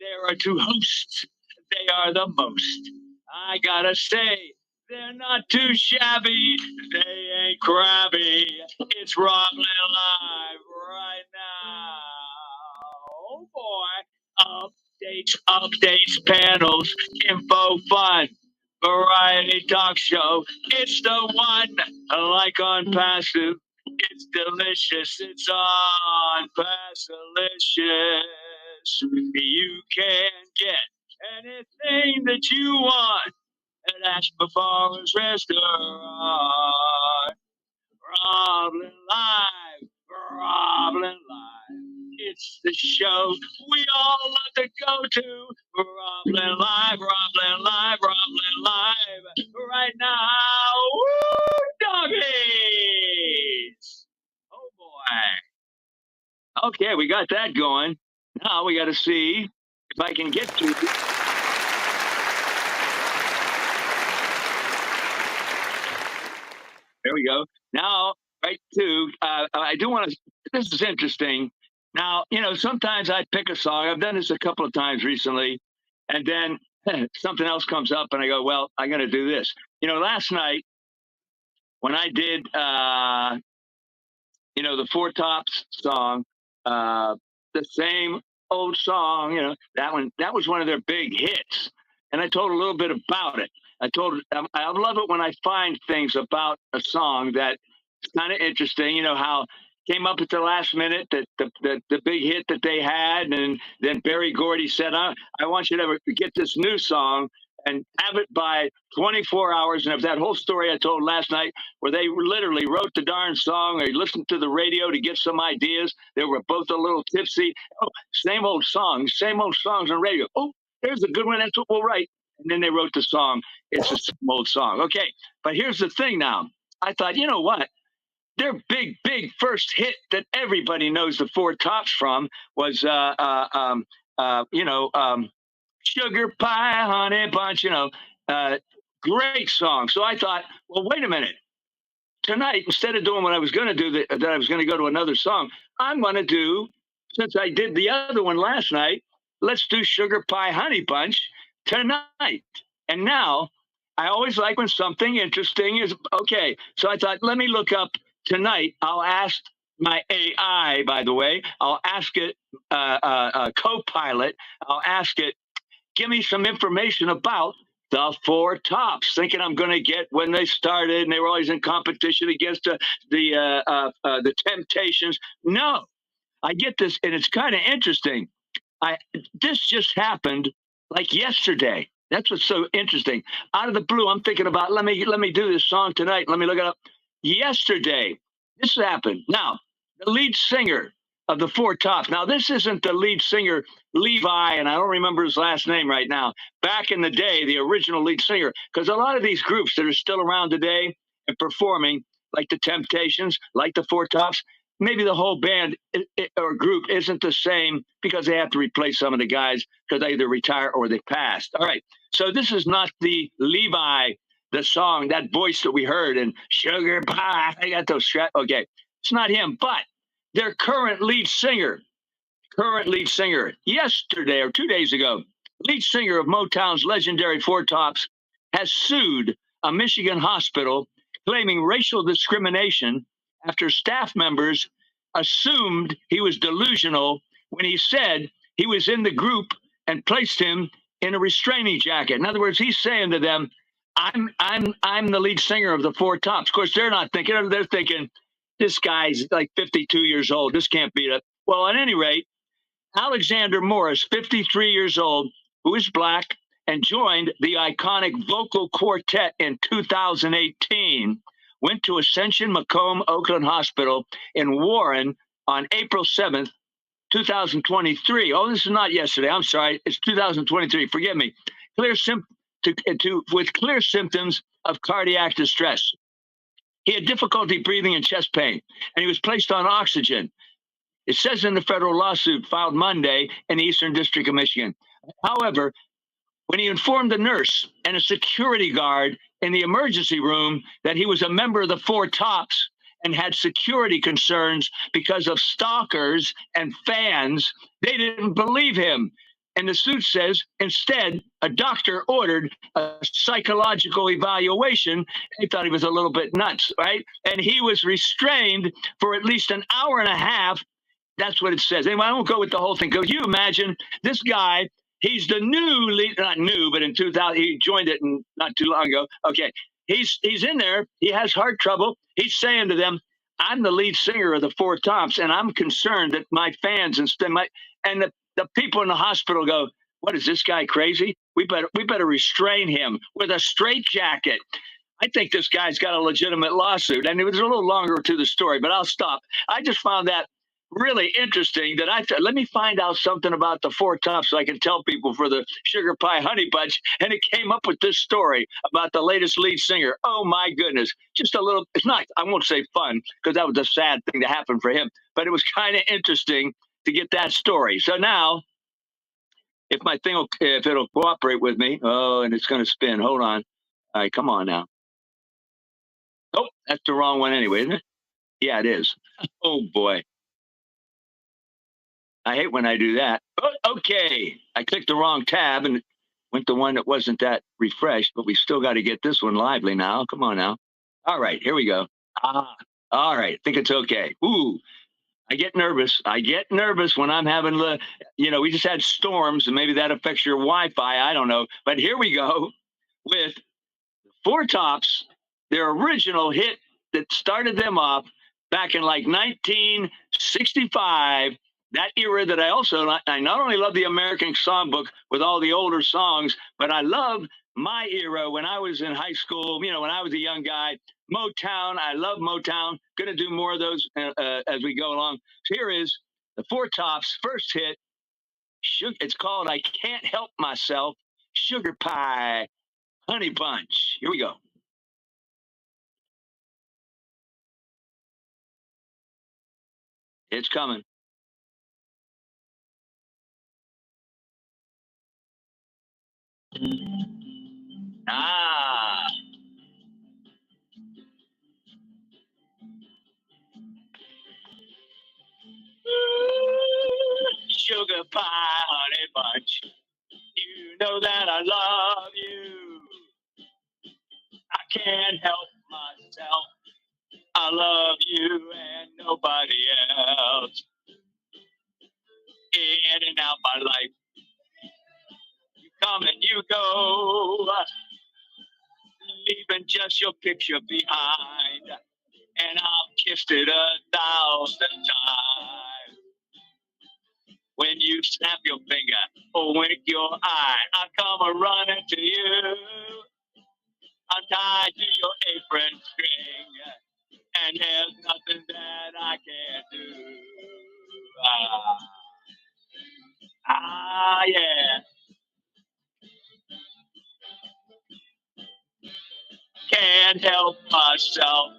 There are two hosts. They are the most. I gotta say, they're not too shabby. They ain't crabby. It's RobLynn Live right now. Oh boy. Updates, panels, info, fun. Variety talk show. It's the one. Like ONPASSIVE. It's delicious. It's ONPASSIVE. You can get anything that you want at Ashbefall's Restaurant. RobLynn Live, RobLynn Live. It's the show we all love to go to. RobLynn Live, RobLynn Live, RobLynn Live. Right now, woo, doggies! Oh boy. Okay, we got that going. Now we got to see if I can get to. There we go. Now, right to, I do want to, this is interesting. Now, sometimes I pick a song. I've done this a couple of times recently. And then something else comes up and I go, well, I'm going to do this. Last night when I did, the Four Tops song, the same old song, that was one of their big hits. And I told a little bit about it. I love it when I find things about a song that is kind of interesting, how came up at the last minute, that the big hit that they had. And then Berry Gordy said, I want you to get this new song and have it by 24 hours. And if that whole story I told last night, where they literally wrote the darn song or listened to the radio to get some ideas, they were both a little tipsy. Oh, same old songs on radio. Oh, there's a good one. That's what we'll write. And then they wrote the song. It's the same old song. Okay, but here's the thing now. I thought, you know what? Their big first hit that everybody knows the Four Tops from was, Sugar Pie, Honey Bunch, great song. So I thought, well, wait a minute. Tonight, instead of doing what I was going to do, that I was going to go to another song, I'm going to do, since I did the other one last night, let's do Sugar Pie, Honey Bunch tonight. And now, I always like when something interesting is, okay. So I thought, let me look up tonight. I'll ask my AI, by the way, I'll ask it, Copilot, I'll ask it, give me some information about the Four Tops, thinking I'm going to get when they started and they were always in competition against the Temptations. No, I get this, and it's kind of interesting. This just happened like yesterday. That's what's so interesting. Out of the blue, I'm thinking about let me do this song tonight. Let me look it up. Yesterday, this happened. Now, the lead singer of the Four Tops. Now, this isn't the lead singer, Levi, and I don't remember his last name right now. Back in the day, the original lead singer, because a lot of these groups that are still around today and performing, like the Temptations, like the Four Tops, maybe the whole band or group isn't the same because they have to replace some of the guys because they either retire or they passed. All right. So this is not the Levi, the song, that voice that we heard in Sugar Pie. I got those. Okay. It's not him, but their current lead singer, yesterday or 2 days ago, lead singer of Motown's legendary Four Tops has sued a Michigan hospital claiming racial discrimination after staff members assumed he was delusional when he said he was in the group and placed him in a restraining jacket. In other words, he's saying to them, I'm the lead singer of the Four Tops. Of course, they're not thinking, they're thinking, this guy's like 52 years old. This can't be it. Well, at any rate, Alexander Morris, 53 years old, who is black and joined the iconic vocal quartet in 2018, went to Ascension Macomb Oakland Hospital in Warren on April 7th, 2023. Oh, this is not yesterday. I'm sorry. It's 2023. Forgive me. With clear symptoms of cardiac distress. He had difficulty breathing and chest pain, and he was placed on oxygen. It says in the federal lawsuit filed Monday in the Eastern District of Michigan. However, when he informed the nurse and a security guard in the emergency room that he was a member of the Four Tops and had security concerns because of stalkers and fans, they didn't believe him. And the suit says, instead, a doctor ordered a psychological evaluation. They thought he was a little bit nuts, right? And he was restrained for at least an hour and a half. That's what it says. Anyway, I won't go with the whole thing. Could you imagine this guy? He's the new lead, not new, but in 2000, he joined it not too long ago. Okay, he's in there. He has heart trouble. He's saying to them, I'm the lead singer of the Four Tops, and I'm concerned that my fans and the people in the hospital go, what is this guy crazy? We better restrain him with a straitjacket. I think this guy's got a legitimate lawsuit, and it was a little longer to the story, but I'll stop. I just found that really interesting that let me find out something about the Four Tops so I can tell people for the Sugar Pie Honey Bunch. And it came up with this story about the latest lead singer. Oh my goodness. Just a little, it's not, I won't say fun because that was a sad thing to happen for him, but it was kind of interesting to get that story. So now, if it'll cooperate with me, and it's going to spin. Hold on. All right, come on now. Oh, that's the wrong one anyway, isn't it? Yeah, it is. Oh boy. I hate when I do that. Oh, okay. I clicked the wrong tab and went to one that wasn't that refreshed, but we still got to get this one lively now. Come on now. All right, here we go. All right. I think it's okay. Ooh, I get nervous. When I'm having, we just had storms and maybe that affects your Wi-Fi. I don't know. But here we go with Four Tops, their original hit that started them off back in like 1965. That era that I not only love the American Songbook with all the older songs, but I love my era when I was in high school, when I was a young guy. Motown, I love Motown. Going to do more of those as we go along. So here is the Four Tops' first hit. It's called I Can't Help Myself, Sugar Pie Honey Bunch. Here we go. It's coming. Sugar pie, honey bunch. You know that I love you. I can't help myself. I love you and nobody else. In and out my life. You come and you go. Leaving just your picture behind. And I've kissed it 1,000 times. When you snap your finger or wink your eye, I come a-running to you. I'm tied to your apron string, and there's nothing that I can't do. Yeah. Can't help myself.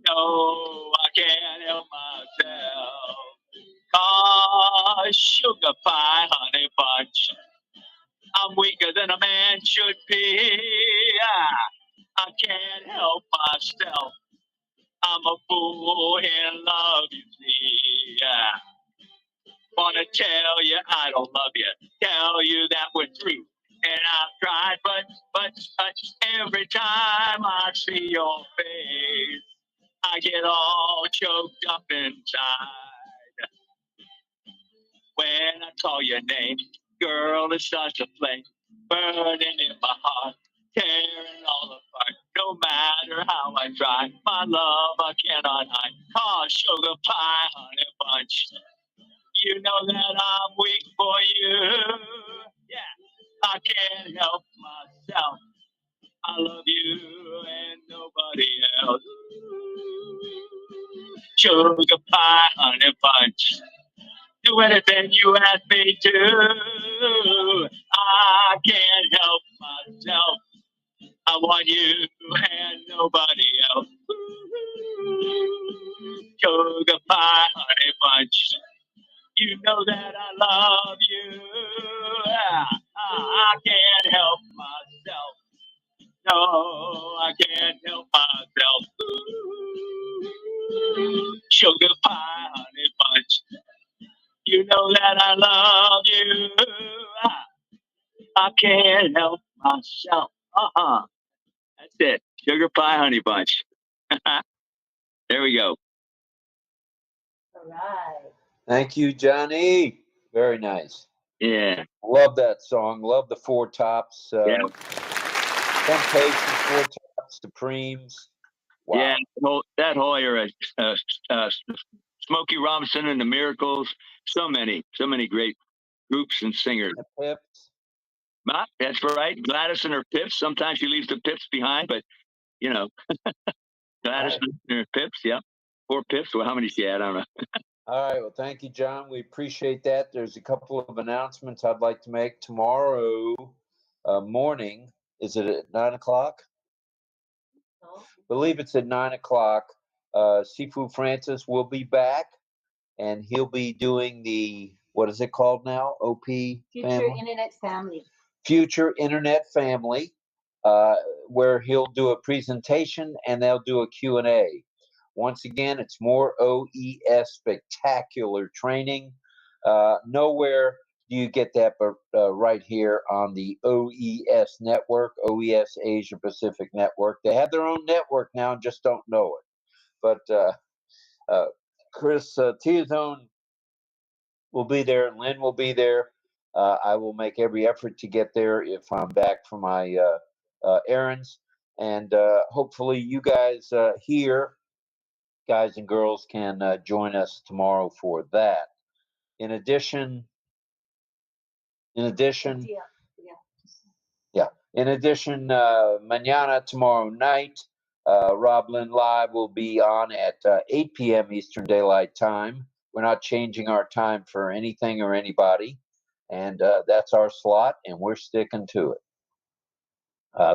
No, I can't help myself. 'Cause sugar pie, honey bunch, I'm weaker than a man should be. I can't help myself. I I'm a fool in love, you see. Wanna tell you I don't love you, tell you that we're through. And I've tried, but every time I see your face, I get all choked up inside. When I call your name, girl, it starts to flame, burning in my heart, tearing all apart. No matter how I try, my love I cannot hide. Oh, sugar pie, honey bunch. You know that I'm weak for you. Yeah, I can't help myself. I love you and nobody else. Sugar pie, honey bunch. Do anything you ask me to. I can't help myself. I want you and nobody else. Sugar pie, honey bunch. You know that I love you. I can't help myself. No, I can't help myself. Sugar pie, honey bunch. You know that I love you. I can't help myself. That's it. Sugar pie, honey bunch. There we go. All right. Thank you, Johnny. Very nice. Yeah. Love that song. Love the Four Tops. Yeah. Temptations, Four Tops, Supremes. Wow. Yeah, that whole era. Smokey Robinson and the Miracles. So many great groups and singers. The Pips. That's right. Gladys and her Pips. Sometimes she leaves the Pips behind, but you know, Gladys and her Pips. Yeah, 4 Pips. Well, how many she had? I don't know. All right. Well, thank you, John. We appreciate that. There's a couple of announcements I'd like to make tomorrow morning. Is it at 9 o'clock? I believe it's at 9 o'clock. Sifu Francis will be back, and he'll be doing the, what is it called now? OP Future family? Internet Family. Future Internet Family, where he'll do a presentation and they'll do a Q&A. Once again, it's more OES spectacular training. Nowhere do you get that but right here on the OES network, OES Asia Pacific Network. They have their own network now and just don't know it. But Chris 𝗖𝘂𝘀𝗁𝗿 will be there. Lynn will be there. I will make every effort to get there if I'm back from my errands. And hopefully you guys here, guys and girls, can join us tomorrow for that. In addition, mañana, tomorrow night, RobLynn Live will be on at 8 p.m. Eastern Daylight Time. We're not changing our time for anything or anybody, and that's our slot, and we're sticking to it.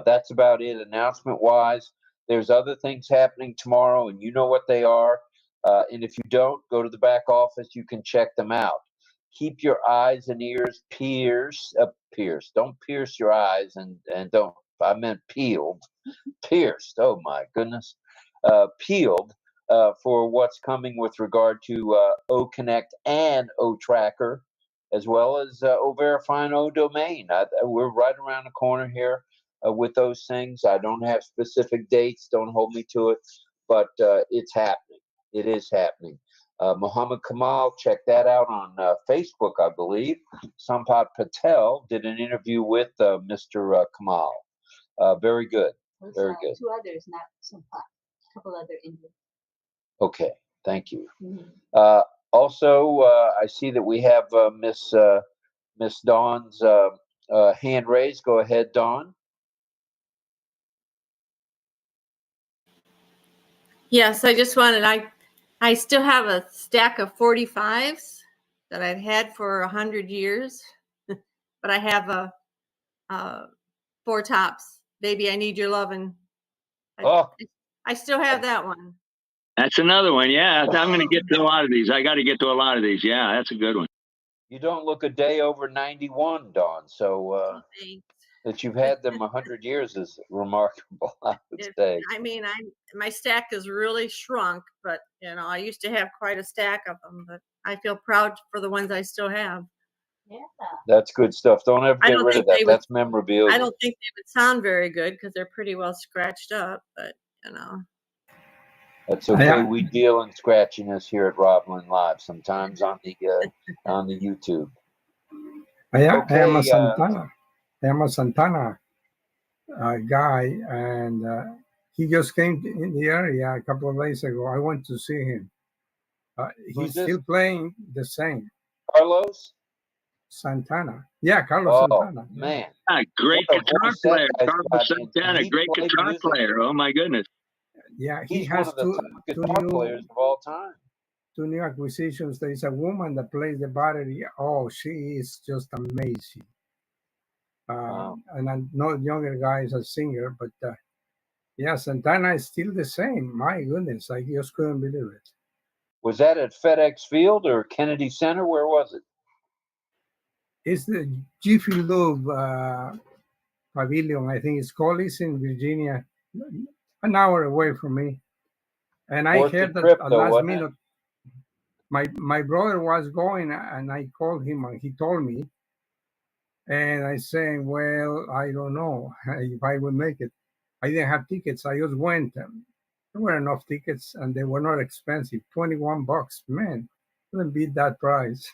That's about it announcement-wise. There's other things happening tomorrow, and you know what they are. And if you don't, go to the back office. You can check them out. Keep your eyes and ears pierced. Don't pierce your eyes, and don't. I meant peeled. Pierced. Oh my goodness. Peeled for what's coming with regard to OConnect and OTracker, as well as O-Verify and ODomain. We're right around the corner here with those things. I don't have specific dates. Don't hold me to it, but it's happening. It is happening. Muhammad Kamal, check that out on Facebook, I believe. Sampath Patel did an interview with Mr. Kamal. Very good. Very good. 2 others, not Sampath. A couple other Indians. Okay, thank you. Mm-hmm. Also, I see that we have Miss Dawn's hand raised. Go ahead, Dawn. Yes, I just wanted, I still have a stack of 45s that I've had for 100 years, but I have a 4 Tops. Baby, I Need Your Lovin'. I still have that one. That's another one. Yeah, I'm going to get to a lot of these. I got to get to a lot of these. Yeah, that's a good one. You don't look a day over 91, Dawn. So Thanks. That you've had them 100 years is remarkable, I would It, say. I mean, my stack is really shrunk, but you know, I used to have quite a stack of them, but I feel proud for the ones I still have. Yeah. That's good stuff. Don't ever I get don't rid think of that. they would. That's memorabilia. I don't think they would sound very good because they're pretty well scratched up, but you know. That's okay. We deal in scratchiness here at RobLynn Live sometimes on the YouTube. I am Okay, a Santana. I am a Santana guy, and he just came in the area a couple of days ago. I went to see him. He's still playing the same. Carlos Santana. Yeah, Carlos Santana. Man. Great guitar player. Carlos Santana, great guitar player. Oh my goodness. Yeah, he He's has one of the top guitar players of all time. 2 new acquisitions. There is a woman that plays the battery. Oh, she is just amazing. Wow. And I'm not younger guy is a singer, but yeah, Santana is still the same. My goodness, I just couldn't believe it. Was that at FedEx Field or Kennedy Center? Where was it? It's the Jiffy Lube Pavilion, I think it's called. It's in Virginia, an hour away from me. And I heard that at last minute, my brother was going, and I called him, and he told me. And I said, well, I don't know if I will make it. I didn't have tickets. I just went. There were enough tickets, and they were not expensive. $21, man. Couldn't beat that price.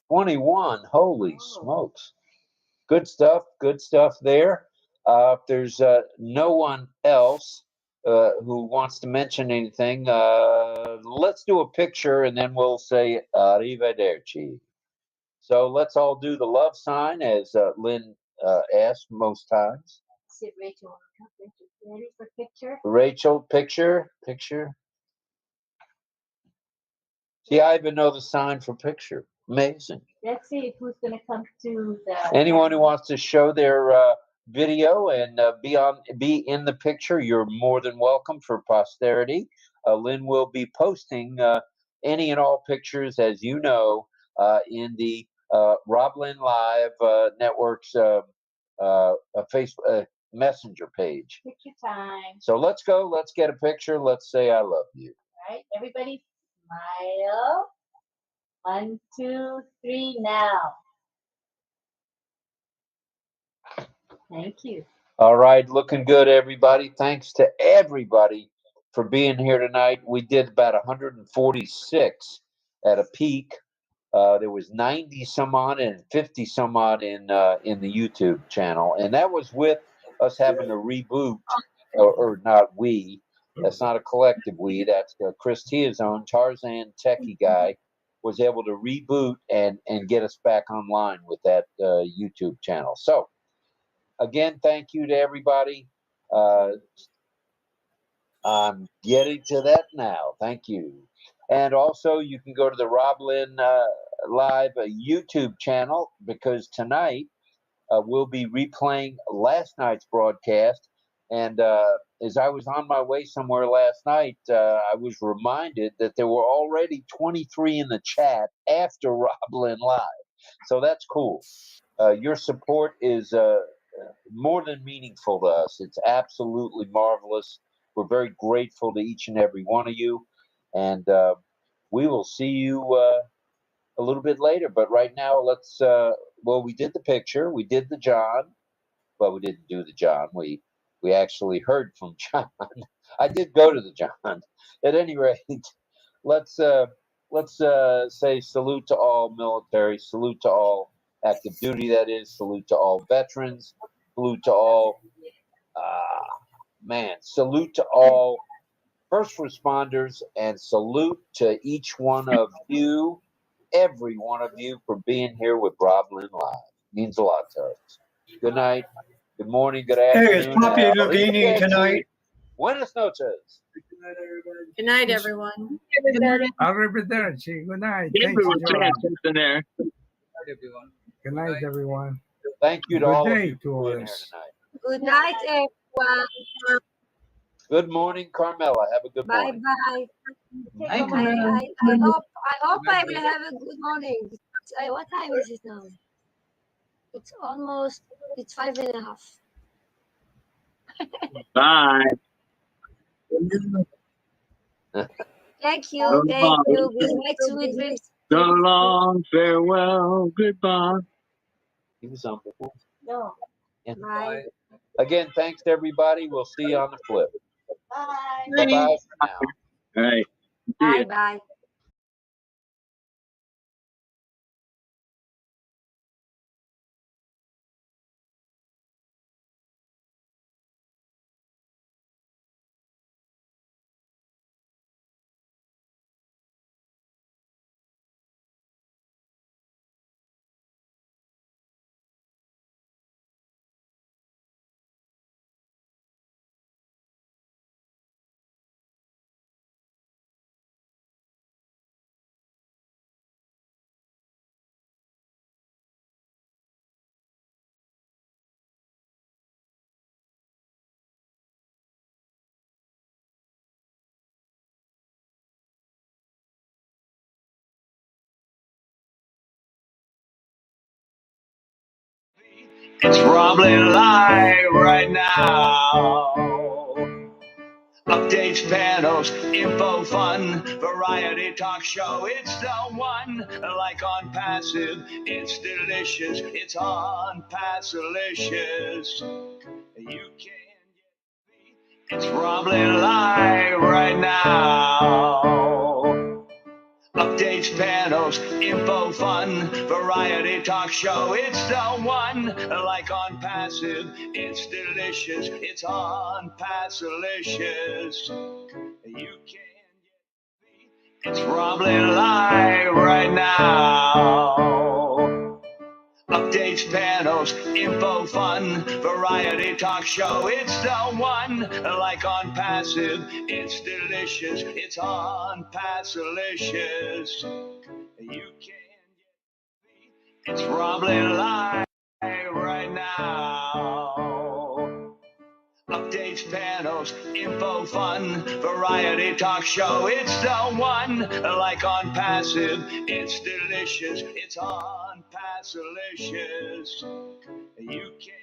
21. Holy smokes. Good stuff. Good stuff there. If there's no one else who wants to mention anything, let's do a picture and then we'll say arrivederci. So let's all do the love sign as Lynn asked most times. See, Rachel, ready for picture? Rachel, picture. See, I even know the sign for picture. Amazing. Let's see who's going to come to the. Anyone who wants to show their video and be in the picture, you're more than welcome for posterity. Lynn will be posting any and all pictures, as you know, in the RobLynn Live Network's Facebook Messenger page. Picture time. So let's go. Let's get a picture. Let's say I love you. All right, everybody smile. 1, 2, 3, now. Thank you. All right, looking good, everybody. Thanks to everybody for being here tonight. We did about 146 at a peak. There was 90 some odd and 50 some odd in the YouTube channel, and that was with us having to reboot, or not we. That's not a collective we. That's 𝗂𝘀𝗁𝗁𝗃𝗶𝗰𝗲 Tarzan techie guy was able to reboot and get us back online with that YouTube channel. So again, thank you to everybody. I'm getting to that now. Thank you. And also, you can go to the RobLynn Live YouTube channel, because tonight we'll be replaying last night's broadcast. And as I was on my way somewhere last night, I was reminded that there were already 23 in the chat after RobLynn Live. So that's cool. Your support is more than meaningful to us. It's absolutely marvelous. We're very grateful to each and every one of you. And we will see you a little bit later. But right now, let's, well, we did the picture. We did the John. Well, we didn't do the John. We actually heard from John. I did go to the John. At any rate, let's say salute to all military, salute to all active duty, that is, salute to all veterans, salute to all, salute to all first responders, and salute to each one of you, every one of you, for being here with RobLynn Live. Means a lot to us. Good night, good morning, good afternoon. Hey, it's Poppy Lugini tonight. Buenas noches. Good night, everyone. Arrivederci. Good night. Thank you, something there. Good night, everyone. Thank you to Good all of day you to for being here us. tonight. Good night, everyone. Good morning, Carmela. Have a good Bye morning. bye. I hope I will have a good morning. What time is it now? It's almost It's 5.5. Bye. Thank So you. Thank long. you. Goodnight, sweet dreams. So long. Farewell. Goodbye. He was on before. No. Yeah. Bye. Again, thanks everybody. We'll see you on the flip. Bye. Bye-bye for now. All right. See ya. Bye. Bye. It's RobLynn live right now. Updates, panels, info, fun, variety talk show. It's the one. Like on Passive, it's delicious. It's on Passilicious. You can get it's RobLynn live right now. Updates, panels, info, fun, variety talk show. It's the one. Like on Passive, it's delicious. It's on Passilicious. You can it's RobLynn live right now. Updates, panels, info, fun, variety talk show. It's the one. Like on Passive, it's delicious. It's on Passilicious. You can it's RobLynn live right now. Updates, panels, info, fun, variety talk show. It's the one. Like on Passive, it's delicious. It's on Passilicious. You can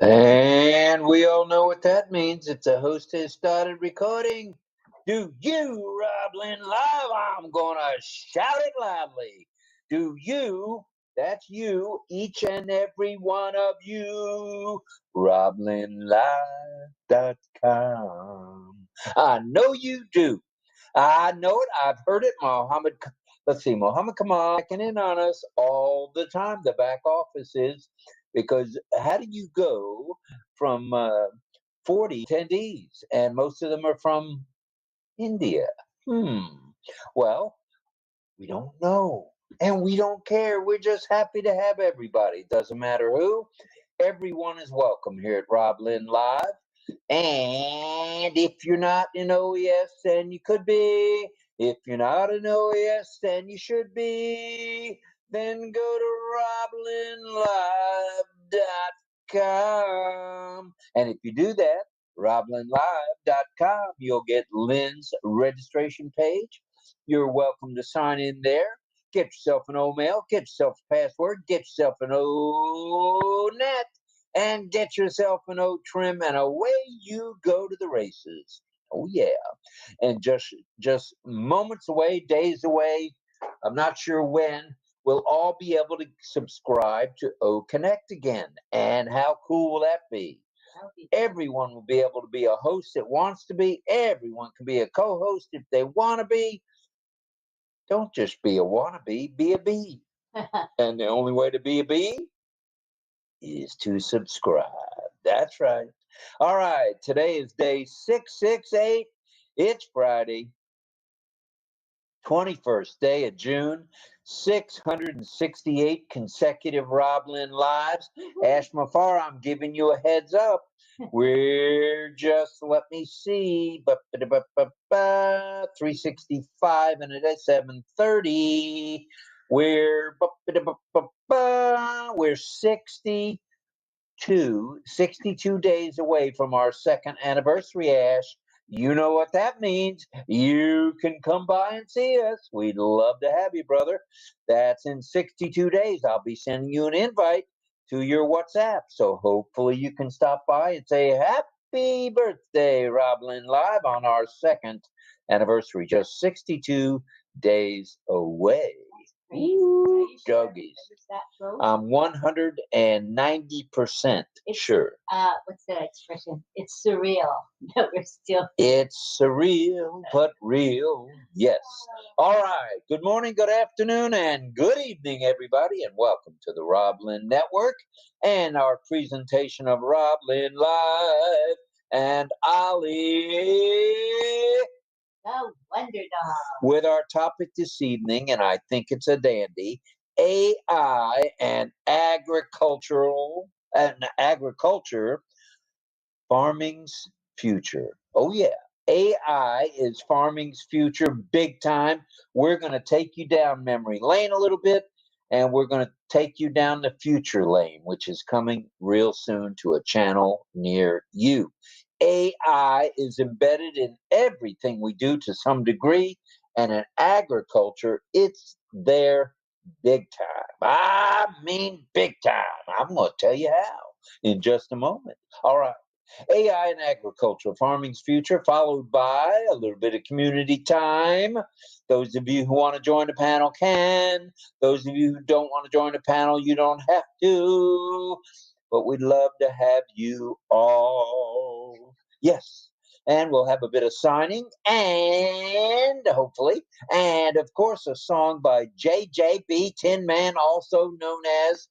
And we all know what that means. It's a host has started recording. Do you, RobLynn live? I'm gonna shout it loudly. Do you? That's you, each and every one of you. RobLynnLive.com. I know you do. I know it. I've heard it. Mohammed Kamal checking in on us all the time. The back office is because how do you go from 40 attendees and most of them are from India? Well, we don't know and we don't care. We're just happy to have everybody. Doesn't matter who. Everyone is welcome here at RobLynn Live. And if you're not an OES, then you could be. If you're not an OES, then you should be. Then go to RobLynnLive.com. And if you do that, RobLynnLive.com, you'll get Lynn's registration page. You're welcome to sign in there. Get yourself an O-mail, get yourself a password, get yourself an O-net, and get yourself an O-trim, and away you go to the races. Oh, yeah. And just moments away, days away, I'm not sure when, we'll all be able to subscribe to OConnect again. And how cool will that be? Everyone will be able to be a host that wants to be. Everyone can be a co-host if they want to be. Don't just be a wannabe, be a bee. And the only way to be a bee is to subscribe. That's right. All right. Today is day 668. It's Friday, 21st day of June, 668 consecutive RobLynn lives. 𝗂𝘂𝘀𝗿𝗃, I'm giving you a heads up. We're just, let me see, 365 and it is 7:30. We're 62 days away from our second anniversary, Ash. You know what that means. You can come by and see us. We'd love to have you, brother. That's in 62 days. I'll be sending you an invite to your WhatsApp. So hopefully you can stop by and say happy birthday, RobLynn Live, on our second anniversary. Just 62 days away. Ooh, doggies. I'm 190% sure. What's that expression? It's surreal that we're still. It's surreal, but real. Yes. All right. Good morning, good afternoon, and good evening, everybody, and welcome to the RobLynn Network and our presentation of RobLynn Live and Ollie. The Wonder Dog. With our topic this evening, and I think it's a dandy, AI and agriculture, farming's future. Oh yeah, AI is farming's future big time. We're going to take you down memory lane a little bit, and we're going to take you down the future lane, which is coming real soon to a channel near you. AI is embedded in everything we do to some degree, and in agriculture, it's there big time. I mean big time. I'm going to tell you how in just a moment. All right. AI and agriculture, farming's future, followed by a little bit of community time. Those of you who want to join the panel can. Those of you who don't want to join the panel, you don't have to. But we'd love to have you all. Yes. And we'll have a bit of signing and hopefully, and of course, a song by JJB Tin Man, also known as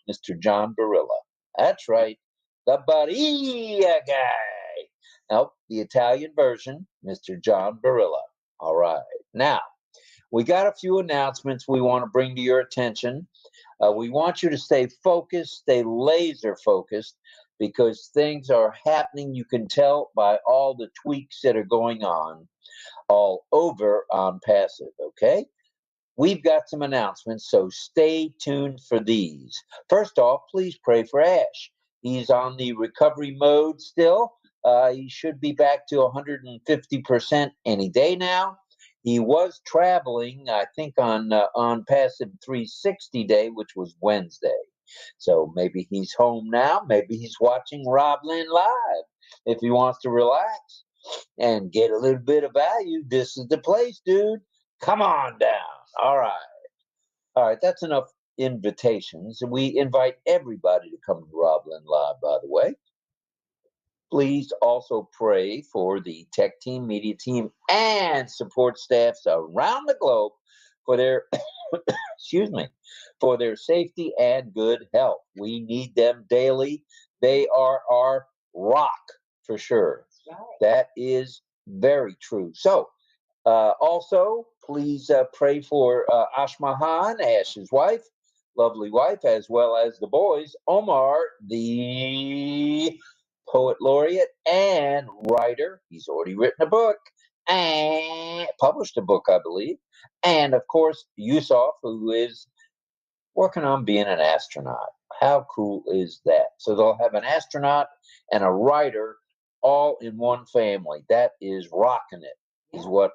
Mr. John Barilla. That's right. The Barilla guy. Nope, the Italian version, Mr. John Barilla. All right. Now, we got a few announcements we want to bring to your attention. We want you to stay focused, stay laser focused, because things are happening. You can tell by all the tweaks that are going on all over ONPASSIVE, okay? We've got some announcements, so stay tuned for these. First off, please pray for Ash. He's on the recovery mode still. He should be back to 150% any day now. He was traveling, I think, on ONPASSIVE 360 Day, which was Wednesday. So maybe he's home now. Maybe he's watching RobLynn Live. If he wants to relax and get a little bit of value, this is the place, dude. Come on down. All right. All right, that's enough invitations. We invite everybody to come to RobLynn Live, by the way. Please also pray for the tech team, media team, and support staffs around the globe for their for their safety and good health. We need them daily. They are our rock for sure. Right. That is very true. So also, please pray for Ashmahan, Ash's wife, lovely wife, as well as the boys, Omar, the poet laureate and writer. He's already written a book and published a book, I believe. And of course, Yusuf, who is working on being an astronaut. How cool is that? So they'll have an astronaut and a writer all in one family. That is rocking it.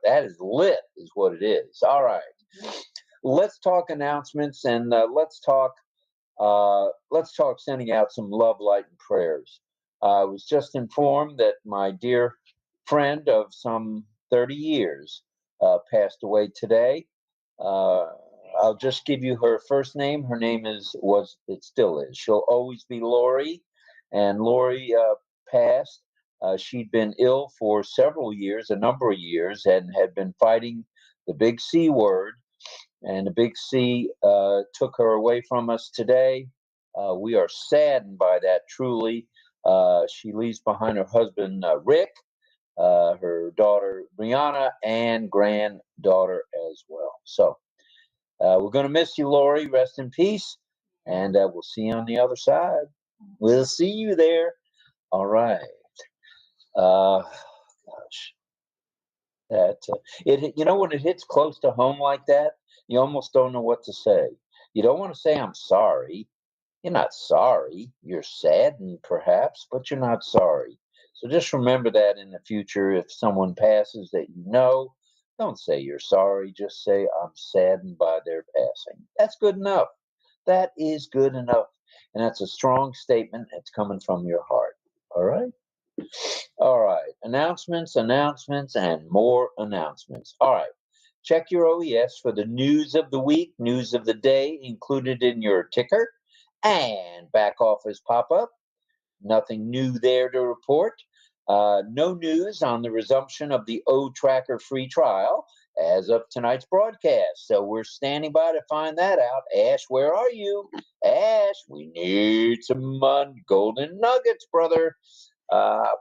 That is lit, is what it is. All right. Let's talk announcements, and let's talk sending out some love, light, and prayers. I was just informed that my dear friend of some 30 years passed away today. I'll just give you her first name. Her name it still is. She'll always be Lori, and Lori passed. She'd been ill for several years, a number of years, and had been fighting the big C word. And the big C took her away from us today. We are saddened by that, truly. She leaves behind her husband, Rick, her daughter Brianna, and granddaughter as well. So we're going to miss you, Lori. Rest in peace, and we'll see you on the other side. We'll see you there. All right. Gosh, that you know, when it hits close to home like that, you almost don't know what to say. You don't want to say I'm sorry. You're not sorry. You're saddened, perhaps, but you're not sorry. So just remember that in the future. If someone passes that you know, don't say you're sorry. Just say I'm saddened by their passing. That's good enough. That is good enough. And that's a strong statement. It's coming from your heart. All right? All right. Announcements, and more announcements. All right. Check your OES for the news of the week, news of the day included in your ticker, and back office pop-up. Nothing new there to report. No news on the resumption of the O-Tracker free trial as of tonight's broadcast. So we're standing by to find that out. Ash, where are you? Ash, we need some golden nuggets, brother.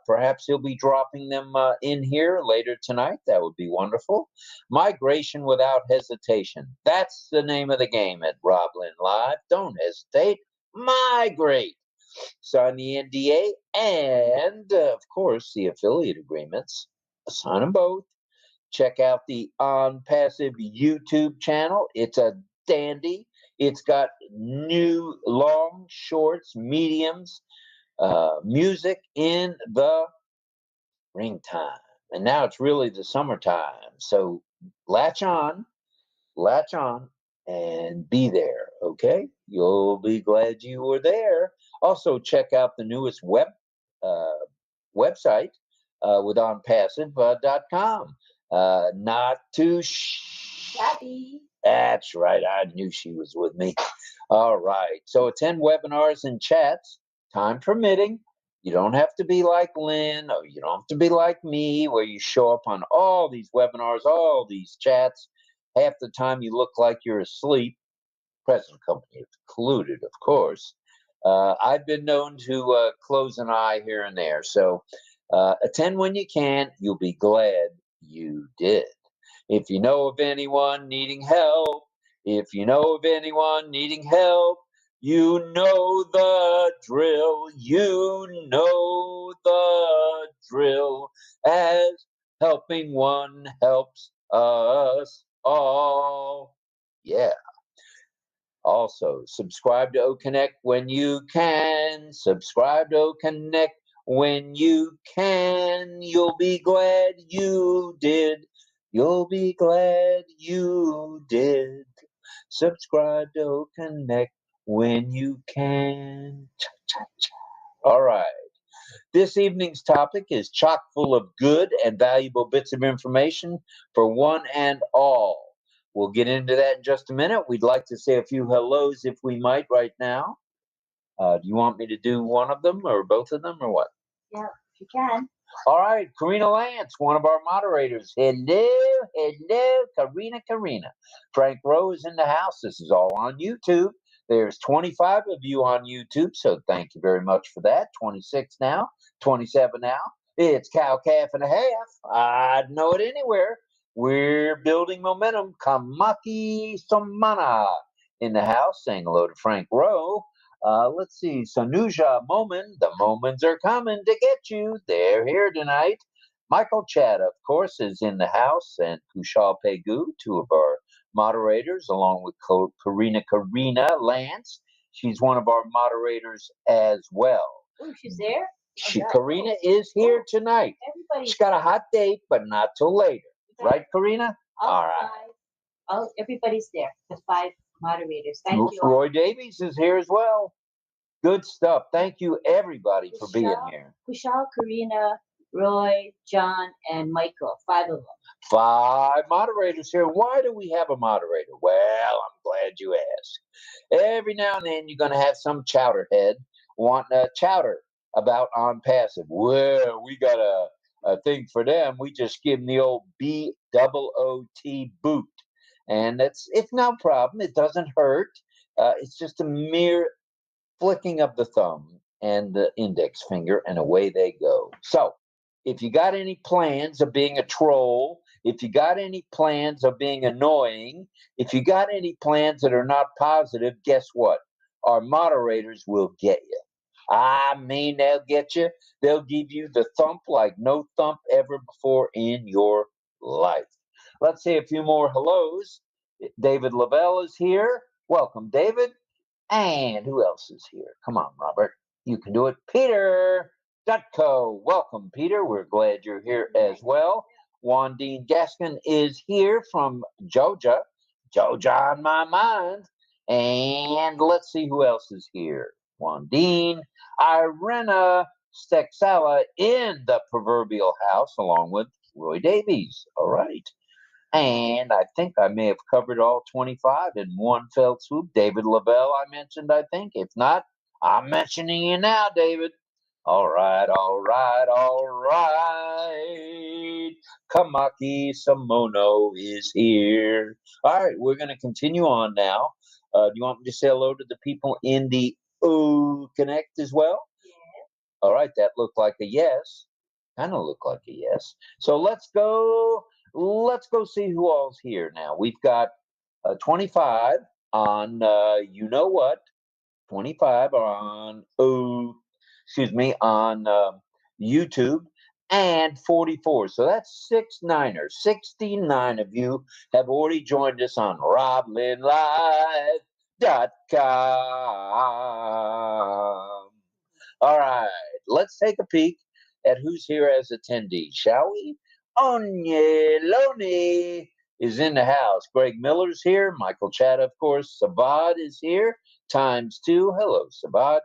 Perhaps he'll be dropping them in here later tonight. That would be wonderful. Migration without hesitation. That's the name of the game at RobLynn Live. Don't hesitate. Migrate. Sign the NDA and, of course, the affiliate agreements. Sign them both. Check out the ONPASSIVE YouTube channel. It's a dandy. It's got new long, shorts, mediums, music in the springtime. And now it's really the summertime. So latch on, and be there, okay? You'll be glad you were there. Also, check out the newest website with OnPassive.com. Not too shabby. That's right. I knew she was with me. All right. So attend webinars and chats, time permitting. You don't have to be like Lynn, or you don't have to be like me, where you show up on all these webinars, all these chats. Half the time you look like you're asleep. Present company included, of course. I've been known to close an eye here and there. So attend when you can. You'll be glad you did. If you know of anyone needing help, you know the drill. You know the drill. As helping one helps us all. Yeah. Also, subscribe to OConnect when you can. Subscribe to OConnect when you can. You'll be glad you did. You'll be glad you did. Subscribe to OConnect when you can. All right. This evening's topic is chock full of good and valuable bits of information for one and all. We'll get into that in just a minute. We'd like to say a few hellos if we might right now. Do you want me to do one of them or both of them or what? Yeah, if you can. All right, Karina Lance, one of our moderators. Hello, Karina. Frank Rowe is in the house. This is all on YouTube. There's 25 of you on YouTube, so thank you very much for that. 26 now, 27 now. It's cow, calf, and a half. I'd know it anywhere. We're building momentum. Kamaki Samana in the house, saying hello to Frank Rowe. Let's see, Sanuja Momin. The Momins are coming to get you. They're here tonight. Michael Chad, of course, is in the house, and 𝗂𝘂𝘀𝗁𝗂, two of our moderators, along with Karina Lance. She's one of our moderators as well. Oh, she's there? Karina is here tonight. She's got a hot date, but not till later. Right, Karina? All right. Oh, everybody's there. The 5 moderators. Thank you. Roy Davies is here as well. Good stuff. Thank you, everybody, for being here. Kushal, Karina, Roy, John, and Michael. 5 of them. 5 moderators here. Why do we have a moderator? Well, I'm glad you asked. Every now and then you're going to have some chowderhead wanting a chowder about OnPassive. Well, we got a thing for them. We just give them the old BOOT boot. And it's no problem. It doesn't hurt. It's just a mere flicking of the thumb and the index finger, and away they go. So if you got any plans of being a troll, if you got any plans of being annoying, if you got any plans that are not positive, guess what? Our moderators will get you. I mean, they'll get you. They'll give you the thump like no thump ever before in your life. Let's say a few more hellos. David Lavelle is here. Welcome, David. And who else is here? Come on, Robert. You can do it. Peter Dutko. Welcome, Peter. We're glad you're here as well. Wandine Gaskin is here from Georgia. Georgia on my mind. And let's see who else is here. Wandine, Irena Stexala in the proverbial house, along with Roy Davies. All right. And I think I may have covered all 25 in one fell swoop. David Lavelle, I mentioned, I think. If not, I'm mentioning you now, David. All right, all right, all right. 𝗂𝘂𝘀𝗁𝗂𝗍 is here. All right, we're going to continue on now. Do you want me to say hello to the people in the OConnect as well? Yeah. All right, that looked like a yes. Kind of looked like a yes. So let's go see who all's here now. We've got 25 on you know what, 25 on on YouTube, and 44. So that's 69ers. 69 of you have already joined us on RobLynnLive.com. All right, let's take a peek at who's here as attendee, shall we? Onyeloni is in the house. Greg Miller's here. Michael Chad, of course. Sabad is here. ×2. Hello, Sabad.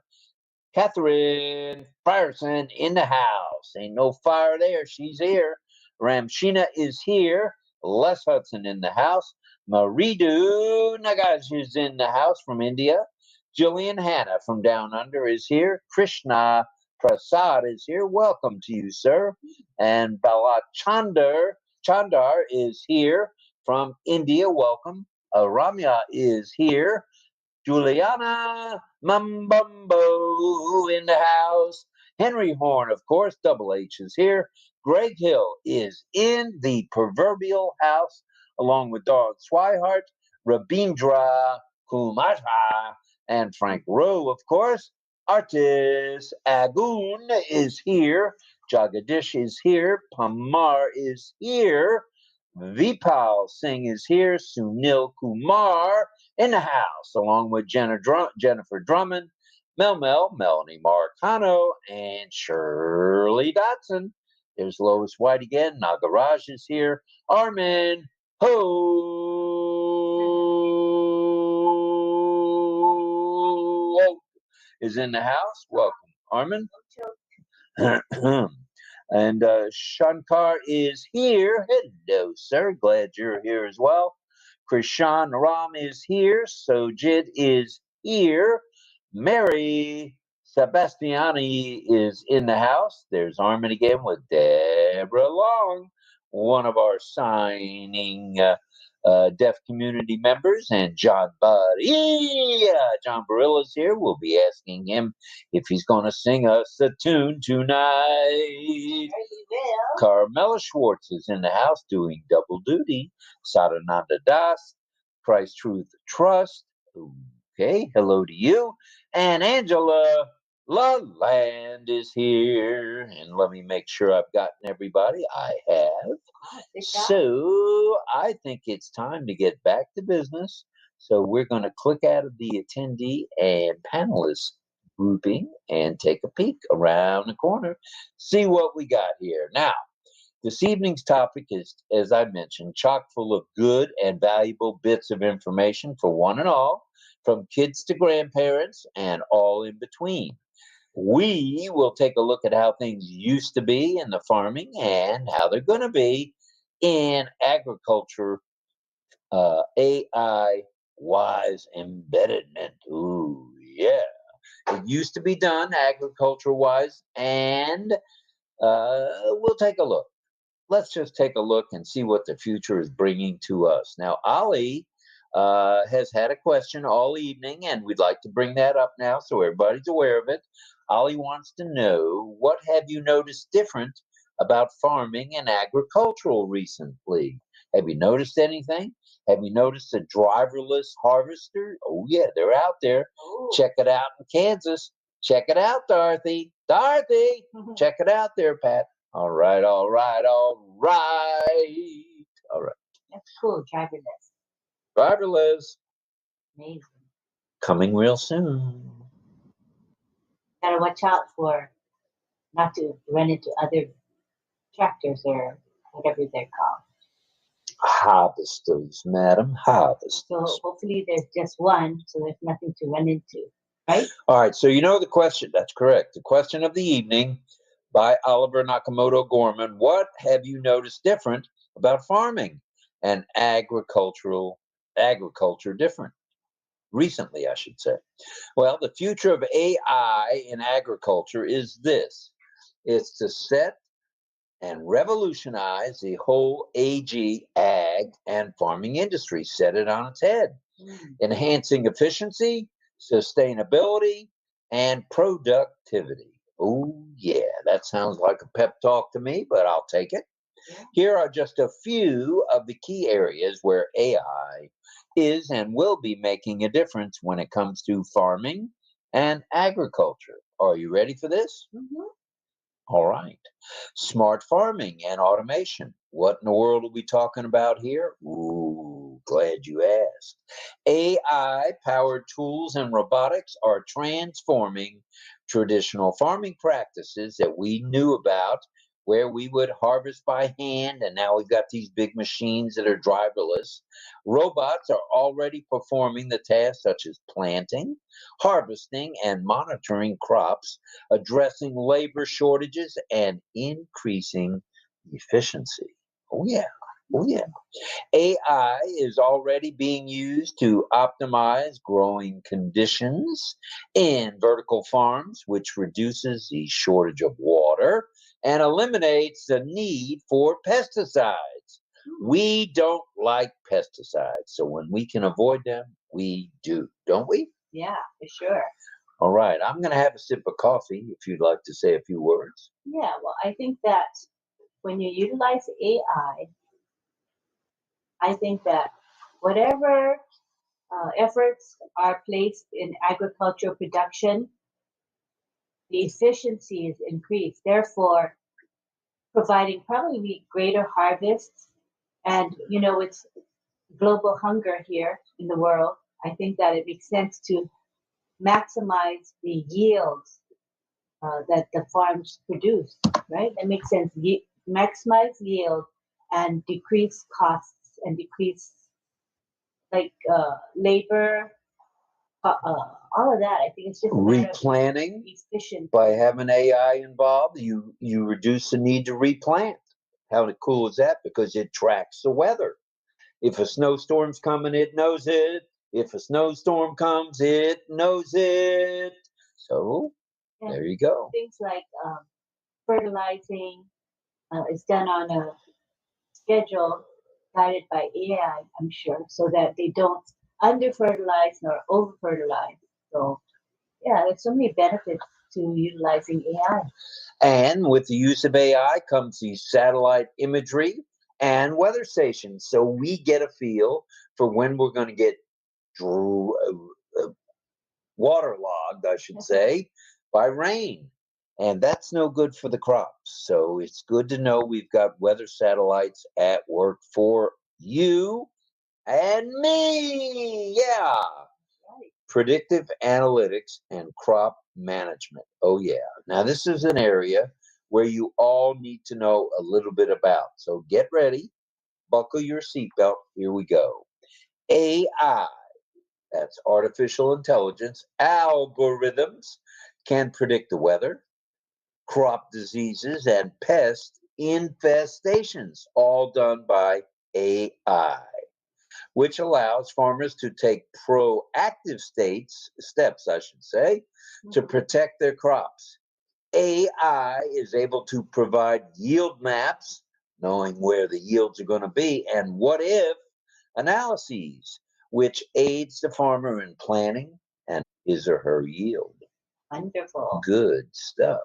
Catherine Frierson in the house. Ain't no fire there. She's here. Ramshina is here. Les Hudson in the house. Maridu Nagash is in the house from India. Jillian Hanna from Down Under is here. Krishna Prasad is here. Welcome to you, sir. And Balat Chandar is here from India. Welcome. Ramya is here. Juliana Mambumbo in the house. Henry Horn, of course. Double H is here. Greg Hill is in the proverbial house, along with Dog Swihart, Rabindra Kumata, and Frank Rowe, of course. Artis Agun is here. Jagadish is here. Pamar is here. Vipal Singh is here. Sunil Kumar in the house, along with Jennifer Drummond, Melanie Marcano, and Shirley Dotson. There's Lois White again. Nagaraj is here. Armin Ho is in the house. Welcome, Armin. And Shankar is here. Hello, sir. Glad you're here as well. Krishan Ram is here. Sojid is here. Mary Sebastiani is in the house. There's Armin again with Deborah Long, one of our signing deaf community members, and John Barilla's here. We'll be asking him if he's going to sing us a tune tonight. Carmela Schwartz is in the house doing double duty. Sadananda Das, Christ Truth Trust. Okay, hello to you. And Angela LaLand is here. And let me make sure I've gotten everybody. I have. So I think it's time to get back to business. So we're going to click out of the attendee and panelist grouping and take a peek around the corner, see what we got here. Now, this evening's topic is, as I mentioned, chock full of good and valuable bits of information for one and all, from kids to grandparents and all in between. We will take a look at how things used to be in the farming and how they're going to be in agriculture, AI-wise embedment. Ooh, yeah. It used to be done agriculture-wise, and we'll take a look. Let's just take a look and see what the future is bringing to us. Now, Ali has had a question all evening, and we'd like to bring that up now so everybody's aware of it. Ali wants to know, what have you noticed different about farming and agricultural recently. Have you noticed anything? Have you noticed a driverless harvester? Oh, yeah, they're out there. Oh. Check it out in Kansas. Check it out, Dorothy. Dorothy, check it out there, Pat. All right, all right, all right. All right. That's cool, driverless. Driverless. Amazing. Coming real soon. Gotta watch out for not to run into other tractors or whatever they're called. Harvesters, madam, harvesters. So hopefully there's just one, so there's nothing to run into, right? All right, so you know the question. That's correct. The question of the evening by Oliver Nakamoto Gorman. What have you noticed different about farming and agriculture different? Recently, I should say. Well, the future of AI in agriculture is this. It's to set and revolutionize the whole ag and farming industry, set it on its head, enhancing efficiency, sustainability, and productivity. Oh, yeah, that sounds like a pep talk to me, but I'll take it. Here are just a few of the key areas where AI is and will be making a difference when it comes to farming and agriculture. Are you ready for this? Mm-hmm. All right. Smart farming and automation. What in the world are we talking about here? Ooh, glad you asked. AI-powered tools and robotics are transforming traditional farming practices that we knew about, where we would harvest by hand, and now we've got these big machines that are driverless. Robots are already performing the tasks such as planting, harvesting, and monitoring crops, addressing labor shortages, and increasing efficiency. Oh, yeah. Oh, yeah. AI is already being used to optimize growing conditions in vertical farms, which reduces the shortage of water and eliminates the need for pesticides. We don't like pesticides, so when we can avoid them, we do, don't we? Yeah, for sure. All right, I'm going to have a sip of coffee if you'd like to say a few words. Yeah, well, I think that when you utilize AI, I think that whatever efforts are placed in agricultural production, the efficiency is increased, therefore providing probably greater harvests. And, you know, it's global hunger here in the world. I think that it makes sense to maximize the yields that the farms produce, right? It makes sense. Maximize yield and decrease costs and decrease labor, all of that. I think it's just replanting. Efficient. By having AI involved, you reduce the need to replant. How cool is that? Because it tracks the weather. If a snowstorm's coming, it knows it. If a snowstorm comes, it knows it. So and there you go. Things like fertilizing is done on a schedule guided by AI, I'm sure, so that they don't under-fertilize nor over-fertilize. So, yeah, there's so many benefits to utilizing AI. And with the use of AI comes the satellite imagery and weather stations. So we get a feel for when we're going to get waterlogged, I should say, by rain. And that's no good for the crops. So it's good to know we've got weather satellites at work for you and me. Yeah. Predictive analytics and crop management. Oh, yeah. Now, this is an area where you all need to know a little bit about. So get ready, buckle your seatbelt. Here we go. AI, that's artificial intelligence, algorithms can predict the weather, crop diseases, and pest infestations, all done by AI, which allows farmers to take proactive steps, I should say, to protect their crops. AI is able to provide yield maps, knowing where the yields are going to be, and what if analyses, which aids the farmer in planning and his or her yield. Wonderful. Good stuff.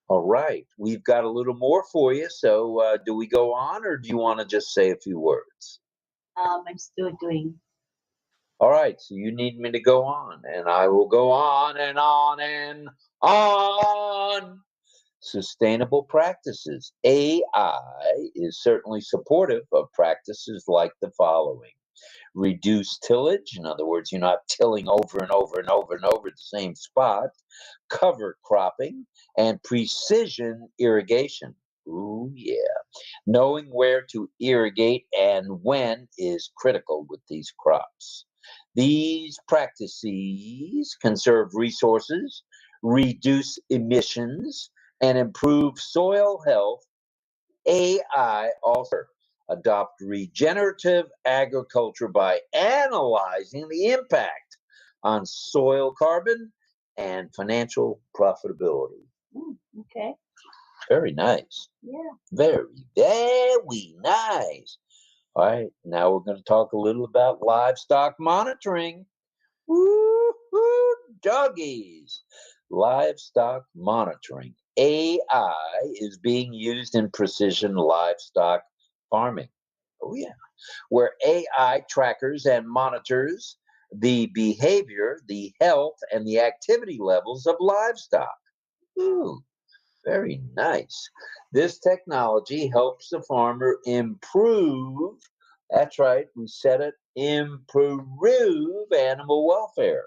All right, we've got a little more for you. So do we go on, or do you want to just say a few words? I'm still doing. All right, so you need me to go on, and I will go on and on and on. Sustainable practices. AI is certainly supportive of practices like the following. Reduce tillage, in other words, you're not tilling over and over and over and over the same spot. Cover cropping and precision irrigation. Ooh, yeah. Knowing where to irrigate and when is critical with these crops. These practices conserve resources, reduce emissions, and improve soil health. AI also adopt regenerative agriculture by analyzing the impact on soil carbon and financial profitability. Okay. Very nice. Yeah. Very, very nice. All right, now we're going to talk a little about livestock monitoring. Woo-hoo, doggies. Livestock monitoring. AI is being used in precision livestock farming. Oh, yeah. Where AI trackers and monitors the behavior, the health, and the activity levels of livestock. Ooh, very nice. This technology helps the farmer improve, that's right, we said it, improve animal welfare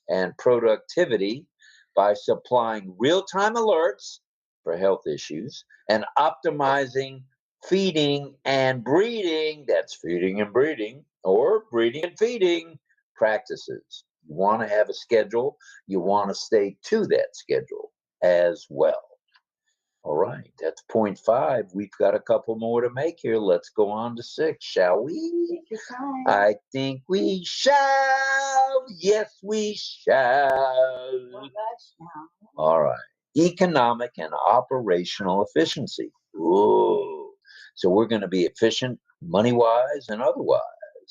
and productivity by supplying real-time alerts for health issues and optimizing feeding and breeding, that's feeding and breeding, or breeding and feeding practices. You want to have a schedule, you want to stay to that schedule as well. All right, that's point 5. We've got a couple more to make here. Let's go on to 6, shall we? Take your time. I think we shall. Yes, we shall. Don't rush now. All right. Economic and operational efficiency. Ooh. So we're going to be efficient money-wise and otherwise.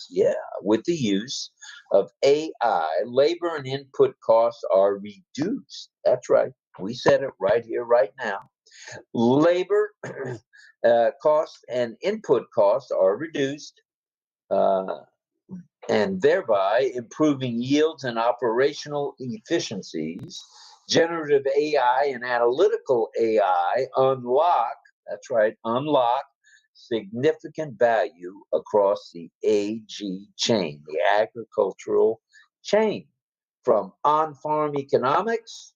Yeah, with the use of AI, labor and input costs are reduced. That's right. We said it right here, right now. Labor costs and input costs are reduced, and thereby improving yields and operational efficiencies. Generative AI and analytical AI unlock, that's right, unlock significant value across the AG chain, the agricultural chain, from on-farm economics,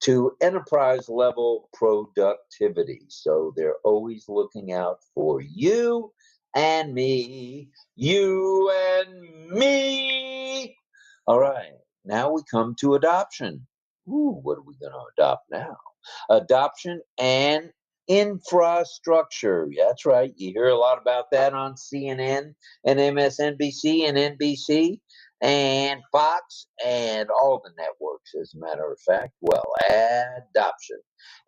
to enterprise level productivity. So they're always looking out for you and me, you and me. All right, now we come to adoption. What are we going to adopt now? Adoption and infrastructure. That's right. You hear a lot about that on CNN and MSNBC and NBC and Fox and all the networks, as a matter of fact. Well, adoption